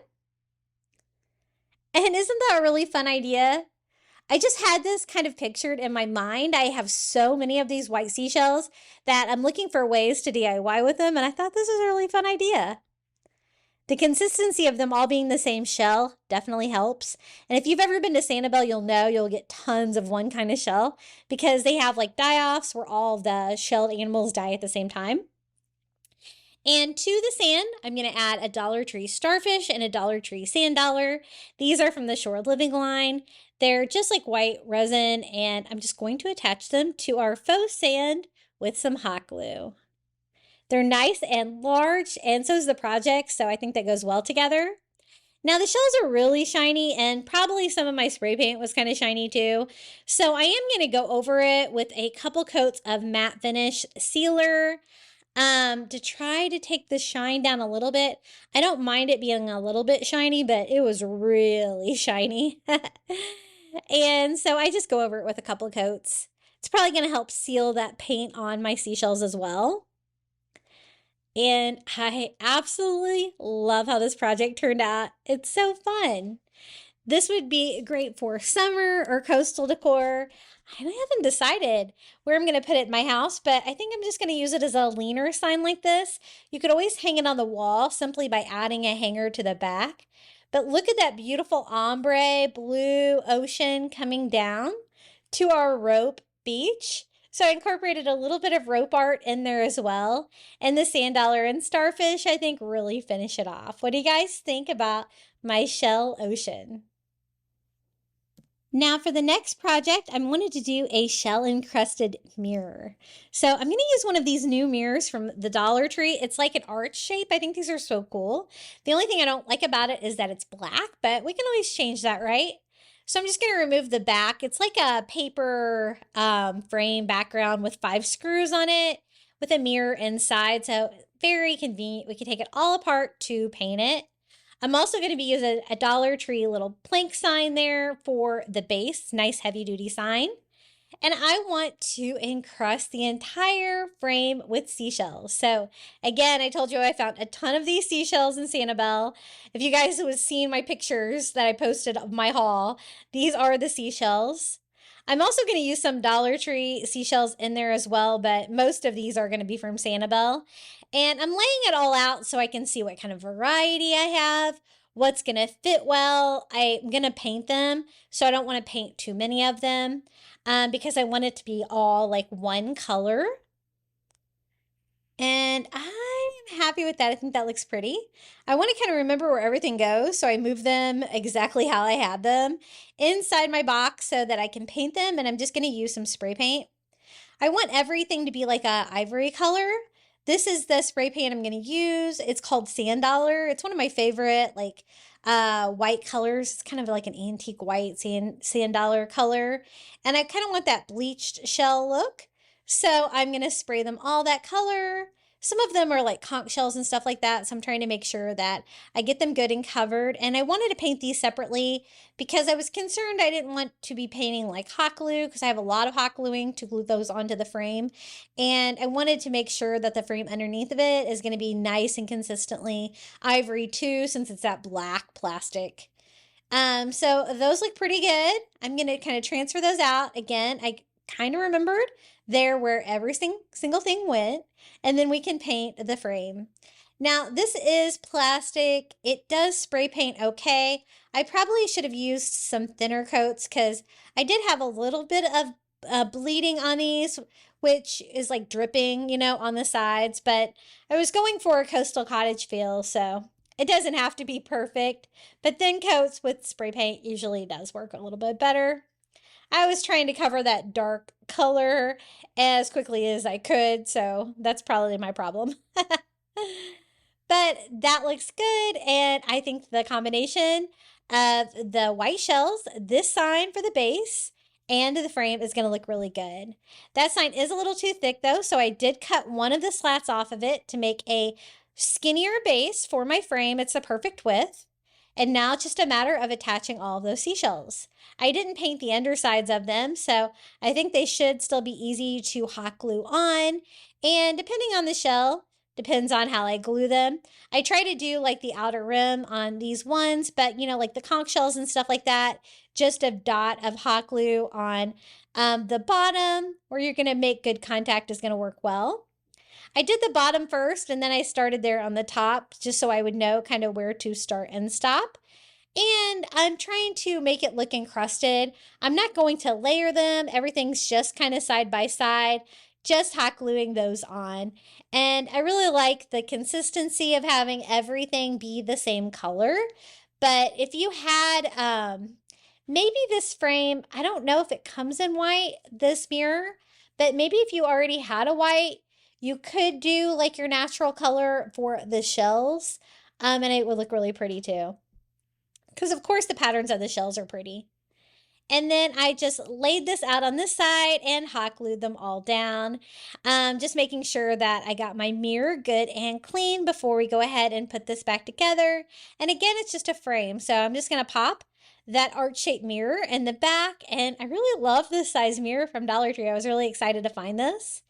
And isn't that a really fun idea? I just had this kind of pictured in my mind. I have so many of these white seashells that I'm looking for ways to DIY with them. And I thought this was a really fun idea. The consistency of them all being the same shell definitely helps. And if you've ever been to Sanibel, you'll know you'll get tons of one kind of shell because they have like die-offs where all of the shelled animals die at the same time. And to the sand, I'm going to add a Dollar Tree starfish and a Dollar Tree sand dollar. These are from the Shore Living line. They're just like white resin, and I'm just going to attach them to our faux sand with some hot glue. They're nice and large, and so is the project, so I think that goes well together. Now, the shells are really shiny, and probably some of my spray paint was kind of shiny too. So I am going to go over it with a couple coats of matte finish sealer to try to take the shine down a little bit. I don't mind it being a little bit shiny, but it was really shiny. And so I just go over it with a couple coats. It's probably going to help seal that paint on my seashells as well. And I absolutely love how this project turned out. It's so fun. This would be great for summer or coastal decor. I haven't decided where I'm going to put it in my house, but I think I'm just going to use it as a leaner sign like this. You could always hang it on the wall simply by adding a hanger to the back. But look at that beautiful ombre blue ocean coming down to our rope beach. So I incorporated a little bit of rope art in there as well. And the sand dollar and starfish, I think, really finish it off. What do you guys think about my shell ocean. Now for the next project, I wanted to do a shell encrusted mirror. So I'm going to use one of these new mirrors from the Dollar Tree. It's like an arch shape. I think these are so cool. The only thing I don't like about it is that it's black, but we can always change that, right? So I'm just going to remove the back. It's like a paper frame background with 5 screws on it with a mirror inside. So very convenient. We can take it all apart to paint it. I'm also going to be using a Dollar Tree little plank sign there for the base, nice heavy duty sign. And I want to encrust the entire frame with seashells. So again, I told you I found a ton of these seashells in Sanibel. If you guys have seen my pictures that I posted of my haul, these are the seashells. I'm also going to use some Dollar Tree seashells in there as well, but most of these are going to be from Sanibel. And I'm laying it all out so I can see what kind of variety I have, what's going to fit well. I'm going to paint them, so I don't want to paint too many of them because I want it to be all like one color. And I'm happy with that. I think that looks pretty. I want to kind of remember where everything goes, so I move them exactly how I had them inside my box so that I can paint them, and I'm just going to use some spray paint. I want everything to be like a ivory color. This is the spray paint I'm going to use. It's called Sand Dollar. It's one of my favorite like white colors. It's kind of like an antique white sand dollar color. And I kind of want that bleached shell look. So I'm going to spray them all that color. Some of them are like conch shells and stuff like that. So I'm trying to make sure that I get them good and covered. And I wanted to paint these separately because I was concerned I didn't want to be painting like hot glue because I have a lot of hot gluing to glue those onto the frame. And I wanted to make sure that the frame underneath of it is going to be nice and consistently ivory too, since it's that black plastic. So those look pretty good. I'm going to kind of transfer those out. Again, I kind of remembered there where every single thing went, and then we can paint the frame. Now this is plastic. It does spray paint okay. I probably should have used some thinner coats because I did have a little bit of bleeding on these, which is like dripping, you know, on the sides, but I was going for a coastal cottage feel, so it doesn't have to be perfect, but thin coats with spray paint usually does work a little bit better. I was trying to cover that dark color as quickly as I could, so that's probably my problem. But that looks good, and I think the combination of the white shells, this sign for the base, and the frame is going to look really good. That sign is a little too thick though, so I did cut one of the slats off of it to make a skinnier base for my frame. It's the perfect width. And now it's just a matter of attaching all of those seashells. I didn't paint the undersides of them, so I think they should still be easy to hot glue on. And depending on the shell, depends on how I glue them. I try to do like the outer rim on these ones, but you know, like the conch shells and stuff like that, just a dot of hot glue on the bottom where you're going to make good contact is going to work well. I did the bottom first, and then I started there on the top just so I would know kind of where to start and stop. And I'm trying to make it look encrusted. I'm not going to layer them. Everything's just kind of side by side, just hot gluing those on. And I really like the consistency of having everything be the same color. But if you had maybe this frame, I don't know if it comes in white, this mirror, but maybe if you already had a white, you could do like your natural color for the shells, and it would look really pretty too. Because of course the patterns of the shells are pretty. And then I just laid this out on this side and hot glued them all down. Just making sure that I got my mirror good and clean before we go ahead and put this back together. And again, it's just a frame, so I'm just going to pop that arch-shaped mirror in the back. And I really love this size mirror from Dollar Tree. I was really excited to find this.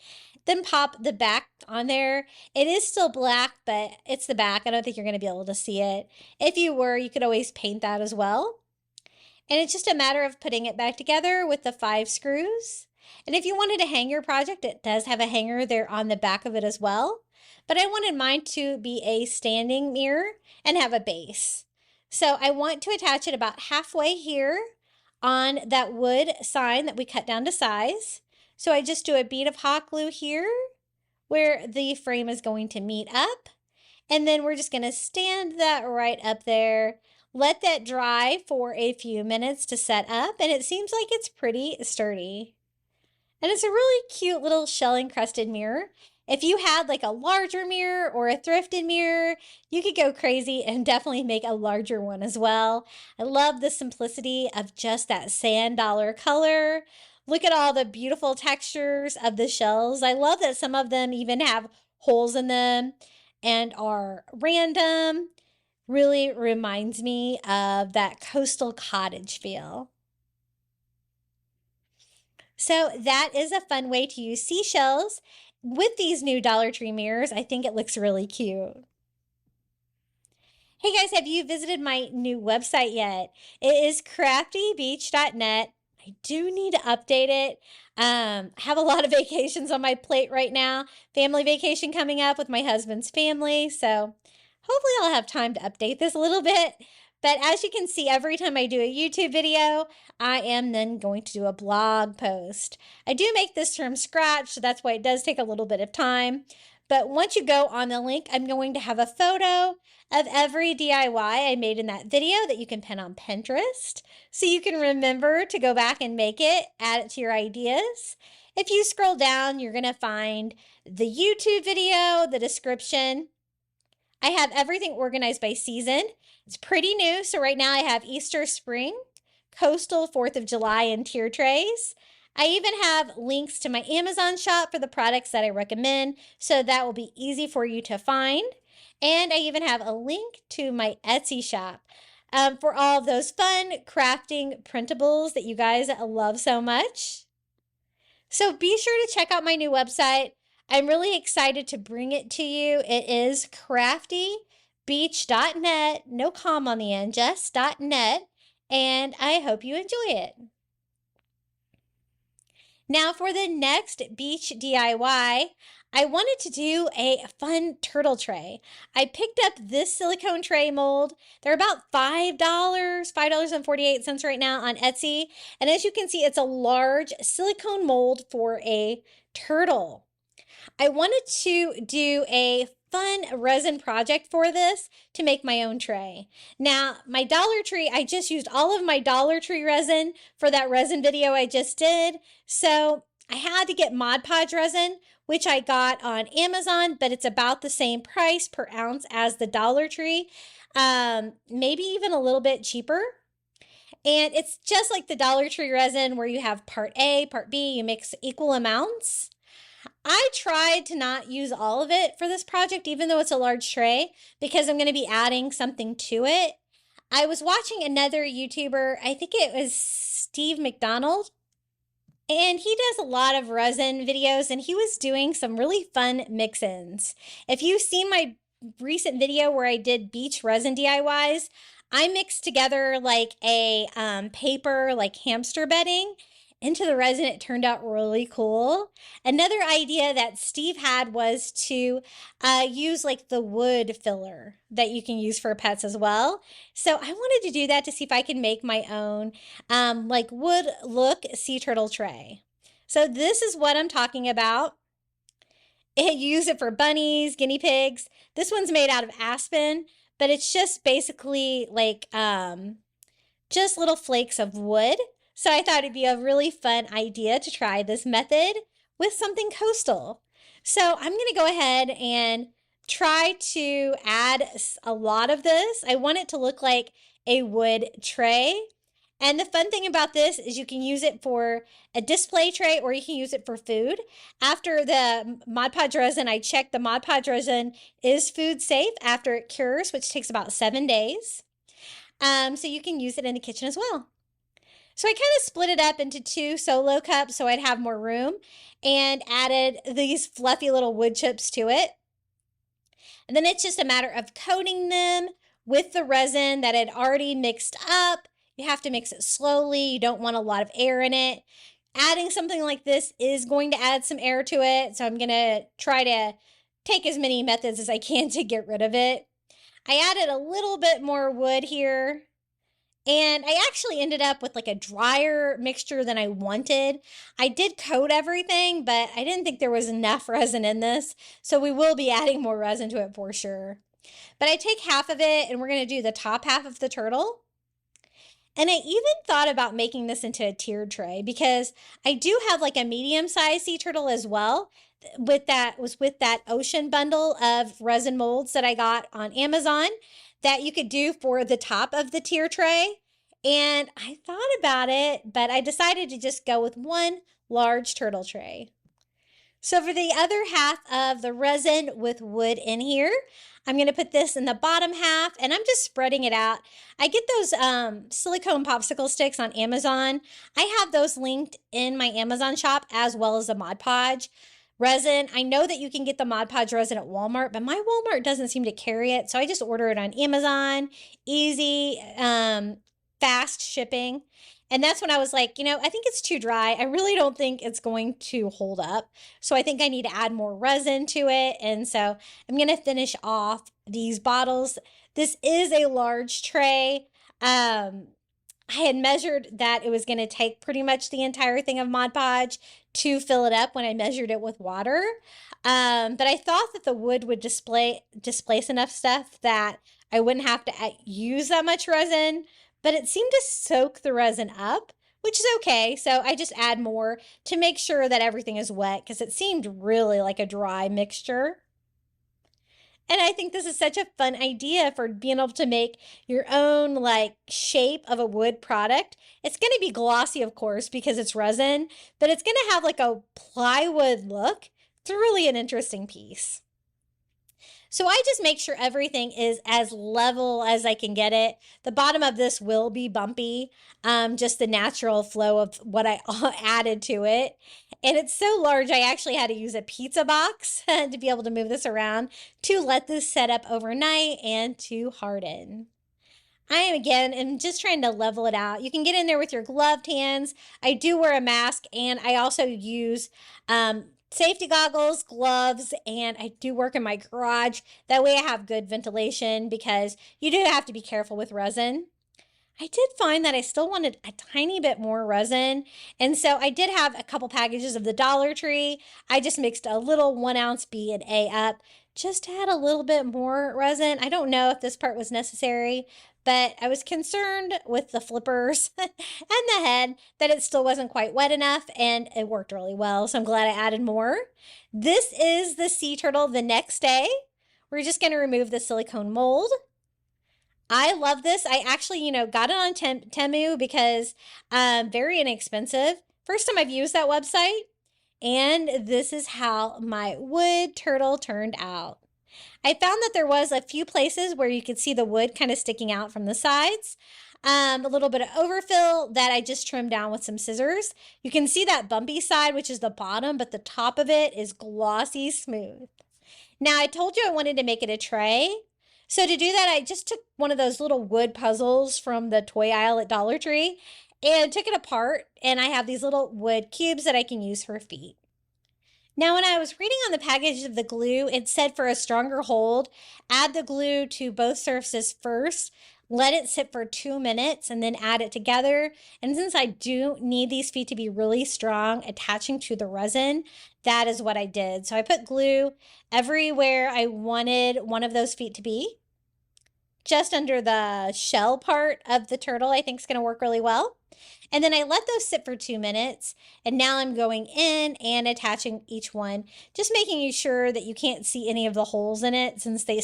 Then pop the back on there. It is still black, but it's the back. I don't think you're going to be able to see it. If you were, you could always paint that as well. And it's just a matter of putting it back together with the 5 screws. And if you wanted a hanger project, it does have a hanger there on the back of it as well. But I wanted mine to be a standing mirror and have a base. So I want to attach it about halfway here on that wood sign that we cut down to size. So I just do a bead of hot glue here where the frame is going to meet up. And then we're just going to stand that right up there Let that dry for a few minutes to set up, and it seems like it's pretty sturdy. And it's a really cute little shell encrusted mirror. If you had like a larger mirror or a thrifted mirror, you could go crazy and definitely make a larger one as well. I love the simplicity of just that sand dollar color. Look at all the beautiful textures of the shells. I love that some of them even have holes in them and are random. Really reminds me of that coastal cottage feel. So that is a fun way to use seashells with these new Dollar Tree mirrors. I think it looks really cute. Hey guys, have you visited my new website yet? It is craftybeach.net. I do need to update it. I have a lot of vacations on my plate right now. Family vacation coming up with my husband's family. So hopefully I'll have time to update this a little bit. But as you can see, every time I do a YouTube video, I am then going to do a blog post. I do make this from scratch, so that's why it does take a little bit of time. But once you go on the link, I'm going to have a photo of every DIY I made in that video that you can pin on Pinterest, so you can remember to go back and make it, add it to your ideas. If you scroll down, you're going to find the YouTube video, the description. I have everything organized by season. It's pretty new. So right now I have Easter, spring, coastal, 4th of July, and tier trays. I even have links to my Amazon shop for the products that I recommend, so that will be easy for you to find. And I even have a link to my Etsy shop for all of those fun crafting printables that you guys love so much. So be sure to check out my new website. I'm really excited to bring it to you. It is craftybeach.net, no com on the end, just .net, and I hope you enjoy it. Now for the next beach DIY, I wanted to do a fun turtle tray. I picked up this silicone tray mold. They're about $5, $5.48 right now on Etsy. And as you can see, it's a large silicone mold for a turtle. I wanted to do a fun resin project for this to make my own tray. Now, my Dollar Tree, I just used all of my Dollar Tree resin for that resin video I just did. So I had to get Mod Podge resin, which I got on Amazon, but it's about the same price per ounce as the Dollar Tree, maybe even a little bit cheaper. And it's just like the Dollar Tree resin where you have part A, part B, you mix equal amounts. I tried to not use all of it for this project, even though it's a large tray, because I'm going to be adding something to it. I was watching another YouTuber, I think it was Steve McDonald, and he does a lot of resin videos, and he was doing some really fun mix-ins. If you've seen my recent video where I did beach resin DIYs, I mixed together like a paper, like hamster bedding, into the resin. It turned out really cool. Another idea that Steve had was to use like the wood filler that you can use for pets as well. So I wanted to do that to see if I can make my own like wood look sea turtle tray. So this is what I'm talking about. You use it for bunnies, guinea pigs. This one's made out of aspen, but it's just basically like just little flakes of wood. So I thought it'd be a really fun idea to try this method with something coastal. So I'm going to go ahead and try to add a lot of this. I want it to look like a wood tray. And the fun thing about this is you can use it for a display tray or you can use it for food. After the Mod Podge resin, I checked the Mod Podge resin is food safe after it cures, which takes about 7 days. So you can use it in the kitchen as well. So I kind of split it up into 2 solo cups so I'd have more room and added these fluffy little wood chips to it. And then it's just a matter of coating them with the resin that had already mixed up. You have to mix it slowly. You don't want a lot of air in it. Adding something like this is going to add some air to it. So I'm going to try to take as many methods as I can to get rid of it. I added a little bit more wood here. And I actually ended up with like a drier mixture than I wanted. I did coat everything, but I didn't think there was enough resin in this. So we will be adding more resin to it for sure. But I take half of it and we're going to do the top half of the turtle. And I even thought about making this into a tiered tray because I do have like a medium-sized sea turtle as well. With that ocean bundle of resin molds that I got on Amazon that you could do for the top of the tier tray. And I thought about it, but I decided to just go with one large turtle tray. So for the other half of the resin with wood in here, I'm going to put this in the bottom half and I'm just spreading it out. I get those silicone popsicle sticks on Amazon. I have those linked in my Amazon shop as well as the Mod Podge resin. I know that you can get the Mod Podge resin at Walmart, but my Walmart doesn't seem to carry it. So I just order it on Amazon. Easy, fast shipping. And that's when I was like, I think it's too dry. I really don't think it's going to hold up. So I think I need to add more resin to it. And so I'm going to finish off these bottles. This is a large tray. I had measured that it was going to take pretty much the entire thing of Mod Podge to fill it up when I measured it with water. But I thought that the wood would displace enough stuff that I wouldn't have to use that much resin. But it seemed to soak the resin up, which is okay. So I just add more to make sure that everything is wet because it seemed really like a dry mixture. And I think this is such a fun idea for being able to make your own like shape of a wood product. It's going to be glossy, of course, because it's resin, but it's going to have like a plywood look. It's really an interesting piece. So I just make sure everything is as level as I can get it. The bottom of this will be bumpy, just the natural flow of what I added to it. And it's so large, I actually had to use a pizza box to be able to move this around to let this set up overnight and to harden. I am just trying to level it out. You can get in there with your gloved hands. I do wear a mask and I also use safety goggles, gloves, and I do work in my garage. That way I have good ventilation because you do have to be careful with resin. I did find that I still wanted a tiny bit more resin. And so I did have a couple packages of the Dollar Tree. I just mixed a little 1 ounce B and A up just to add a little bit more resin. I don't know if this part was necessary, but I was concerned with the flippers and the head that it still wasn't quite wet enough, and it worked really well. So I'm glad I added more. This is the sea turtle the next day. We're just going to remove the silicone mold. I love this. I actually, got it on Temu because very inexpensive. First time I've used that website. And this is how my wood turtle turned out. I found that there was a few places where you could see the wood kind of sticking out from the sides. A little bit of overfill that I just trimmed down with some scissors. You can see that bumpy side, which is the bottom, but the top of it is glossy smooth. Now, I told you I wanted to make it a tray. So to do that, I just took one of those little wood puzzles from the toy aisle at Dollar Tree and took it apart. And I have these little wood cubes that I can use for feet. Now, when I was reading on the package of the glue, it said for a stronger hold, add the glue to both surfaces first, let it sit for 2 minutes, and then add it together. And since I do need these feet to be really strong, attaching to the resin, that is what I did. So I put glue everywhere I wanted one of those feet to be. Just under the shell part of the turtle, I think is going to work really well. And then I let those sit for 2 minutes. And now I'm going in and attaching each one, just making sure that you can't see any of the holes in it since they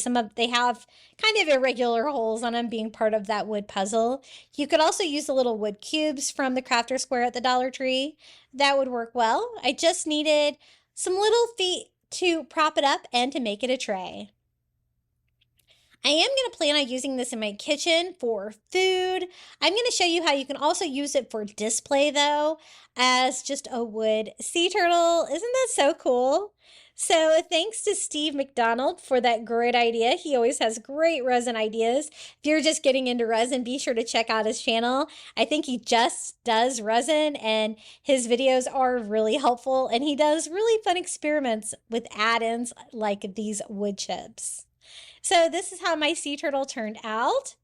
have kind of irregular holes on them being part of that wood puzzle. You could also use the little wood cubes from the Crafter Square at the Dollar Tree. That would work well. I just needed some little feet to prop it up and to make it a tray. I am going to plan on using this in my kitchen for food. I'm going to show you how you can also use it for display though, as just a wood sea turtle. Isn't that so cool? So thanks to Steve McDonald for that great idea. He always has great resin ideas. If you're just getting into resin, be sure to check out his channel. I think he just does resin and his videos are really helpful, and he does really fun experiments with add-ins like these wood chips. So this is how my sea turtle turned out.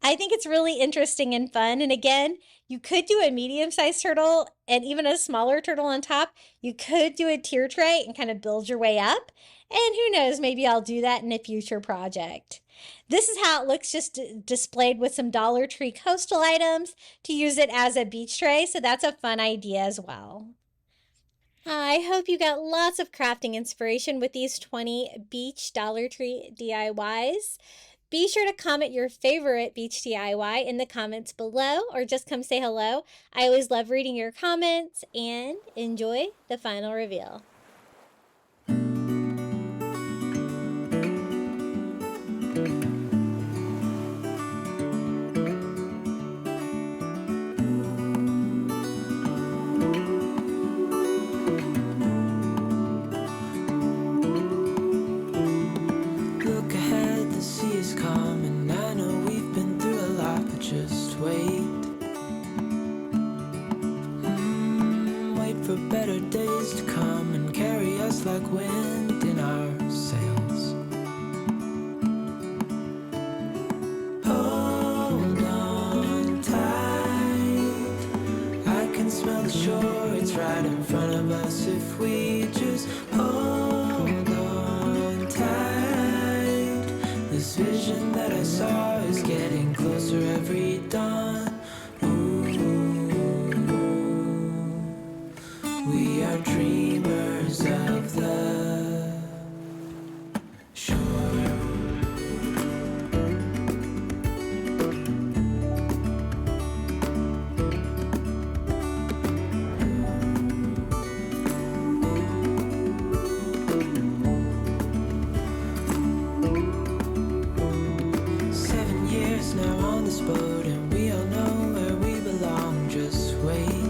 I think it's really interesting and fun. And again, you could do a medium-sized turtle and even a smaller turtle on top. You could do a tier tray and kind of build your way up. And who knows, maybe I'll do that in a future project. This is how it looks just displayed with some Dollar Tree coastal items to use it as a beach tray. So that's a fun idea as well. I hope you got lots of crafting inspiration with these 20 beach Dollar Tree DIYs. Be sure to comment your favorite beach DIY in the comments below or just come say hello. I always love reading your comments and enjoy the final reveal. For better days to come and carry us like wind in our sails. Hold on tight, I can smell the shore, it's right in front of us if we just hold on tight. This vision that I saw is getting closer every dawn. We are dreamers of the shore. 7 years now on this boat, and we all know where we belong. Just wait.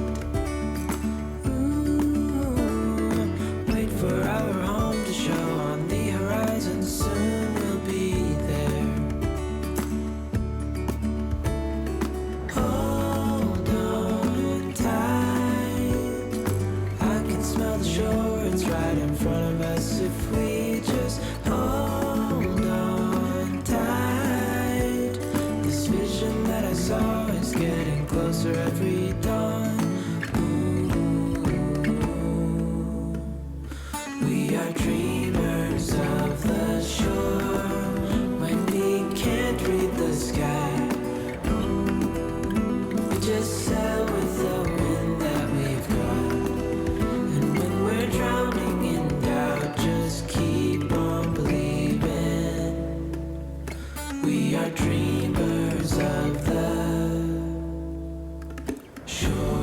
For our home to show on the horizon, soon we'll be there. Hold on tight, I can smell the shore, it's right in front of us if we just hold on tight. This vision that I saw is getting closer every dawn. We are dreamers of the shore when we can't read the sky. We just sail with the wind that we've got. And when we're drowning in doubt, just keep on believing. We are dreamers of the shore.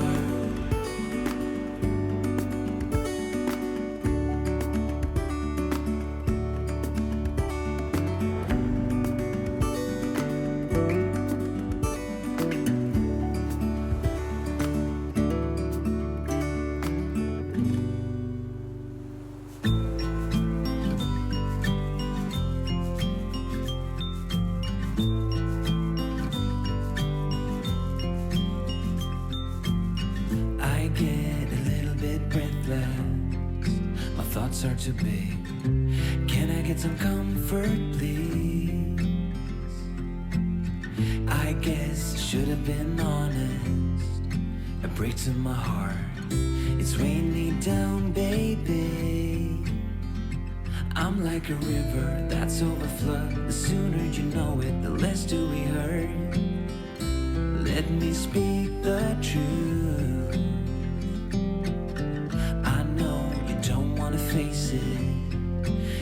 Thoughts are too big. Can I get some comfort, please? I guess I should have been honest. It breaks in my heart. It's weighing me down, baby. I'm like a river that's overflowed. The sooner you know it, the less do we hurt. Let me speak the truth. Face it,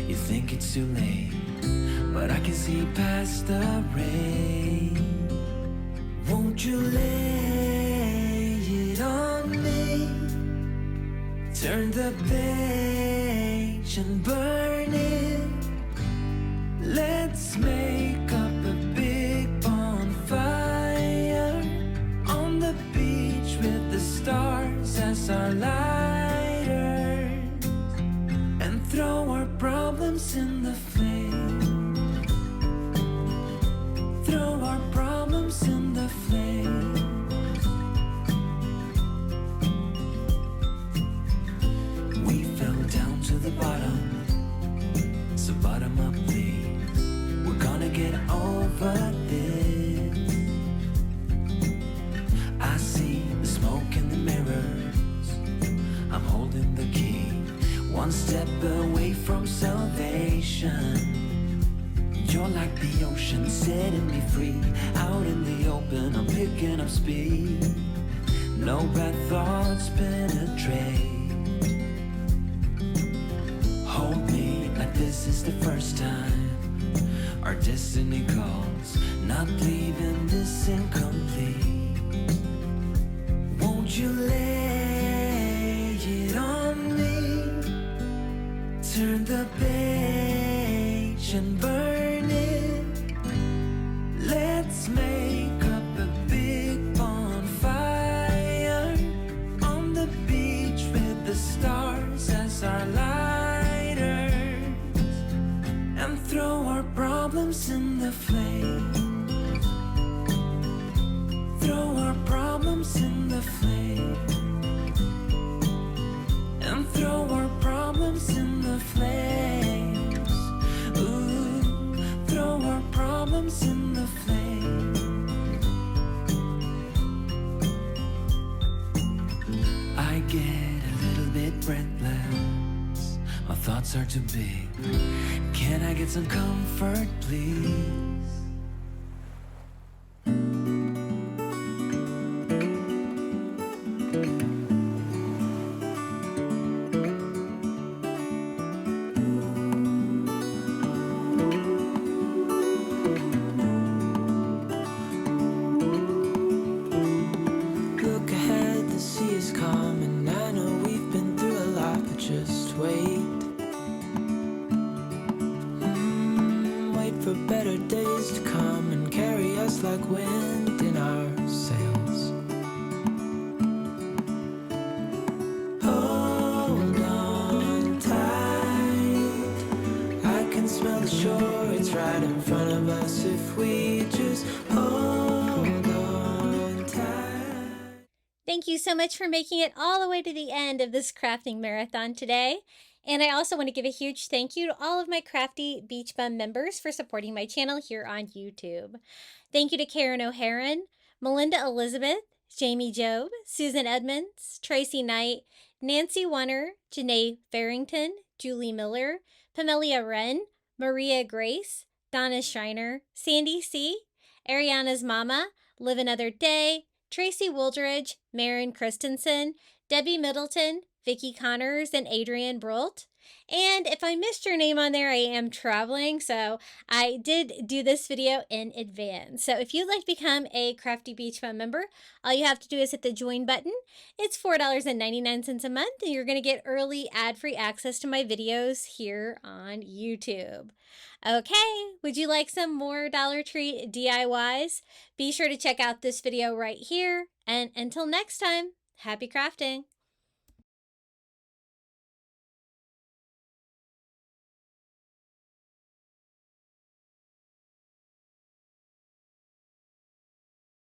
you think it's too late, but I can see past the rain. Won't you lay it on me? Turn the page and burn it. Let's make up a big bonfire on the beach with the stars as our lighter. Throw our problems in the flame. Throw our problems in the flame. We fell down to the bottom, so bottom up please. We're gonna get over this. More like the ocean setting me free. Out in the open, I'm picking up speed. No bad thoughts penetrate. Hold me like this is the first time. Our destiny calls, not leaving this incomplete. Won't you lay it on me? Turn the page and burn it. Let's make up a big bonfire on the beach with the stars as our lighters, and throw our problems in the flame. Throw our problems in the flame. And throw our problems in the flames. Ooh, throw our problems in the flame. I get a little bit breathless. My thoughts are too big. Can I get some comfort, please? Look ahead, the sea is calm, and I know we've been through a lot, but just wait. Wait for better days to come and carry us like wind in our sails. Hold on tight, I can smell the shore, it's right in front of us if we just hold on tight. Thank you so much for making it all the way to the end of this crafting marathon today. And I also want to give a huge thank you to all of my Crafty Beach Bum members for supporting my channel here on YouTube. Thank you to Karen O'Haron, Melinda Elizabeth, Jamie Job, Susan Edmonds, Tracy Knight, Nancy Wunner, Janae Farrington, Julie Miller, Pamelia Wren, Maria Grace, Donna Schreiner, Sandy C., Ariana's Mama, Live Another Day, Tracy Wooldridge, Marin Christensen, Debbie Middleton, Vicki Connors, and Adrian Brolt. And if I missed your name on there, I am traveling, so I did do this video in advance. So if you'd like to become a Crafty Beach Bum member, all you have to do is hit the join button. It's $4.99 a month, and you're going to get early ad-free access to my videos here on YouTube. Okay, would you like some more Dollar Tree DIYs? Be sure to check out this video right here. And until next time, happy crafting!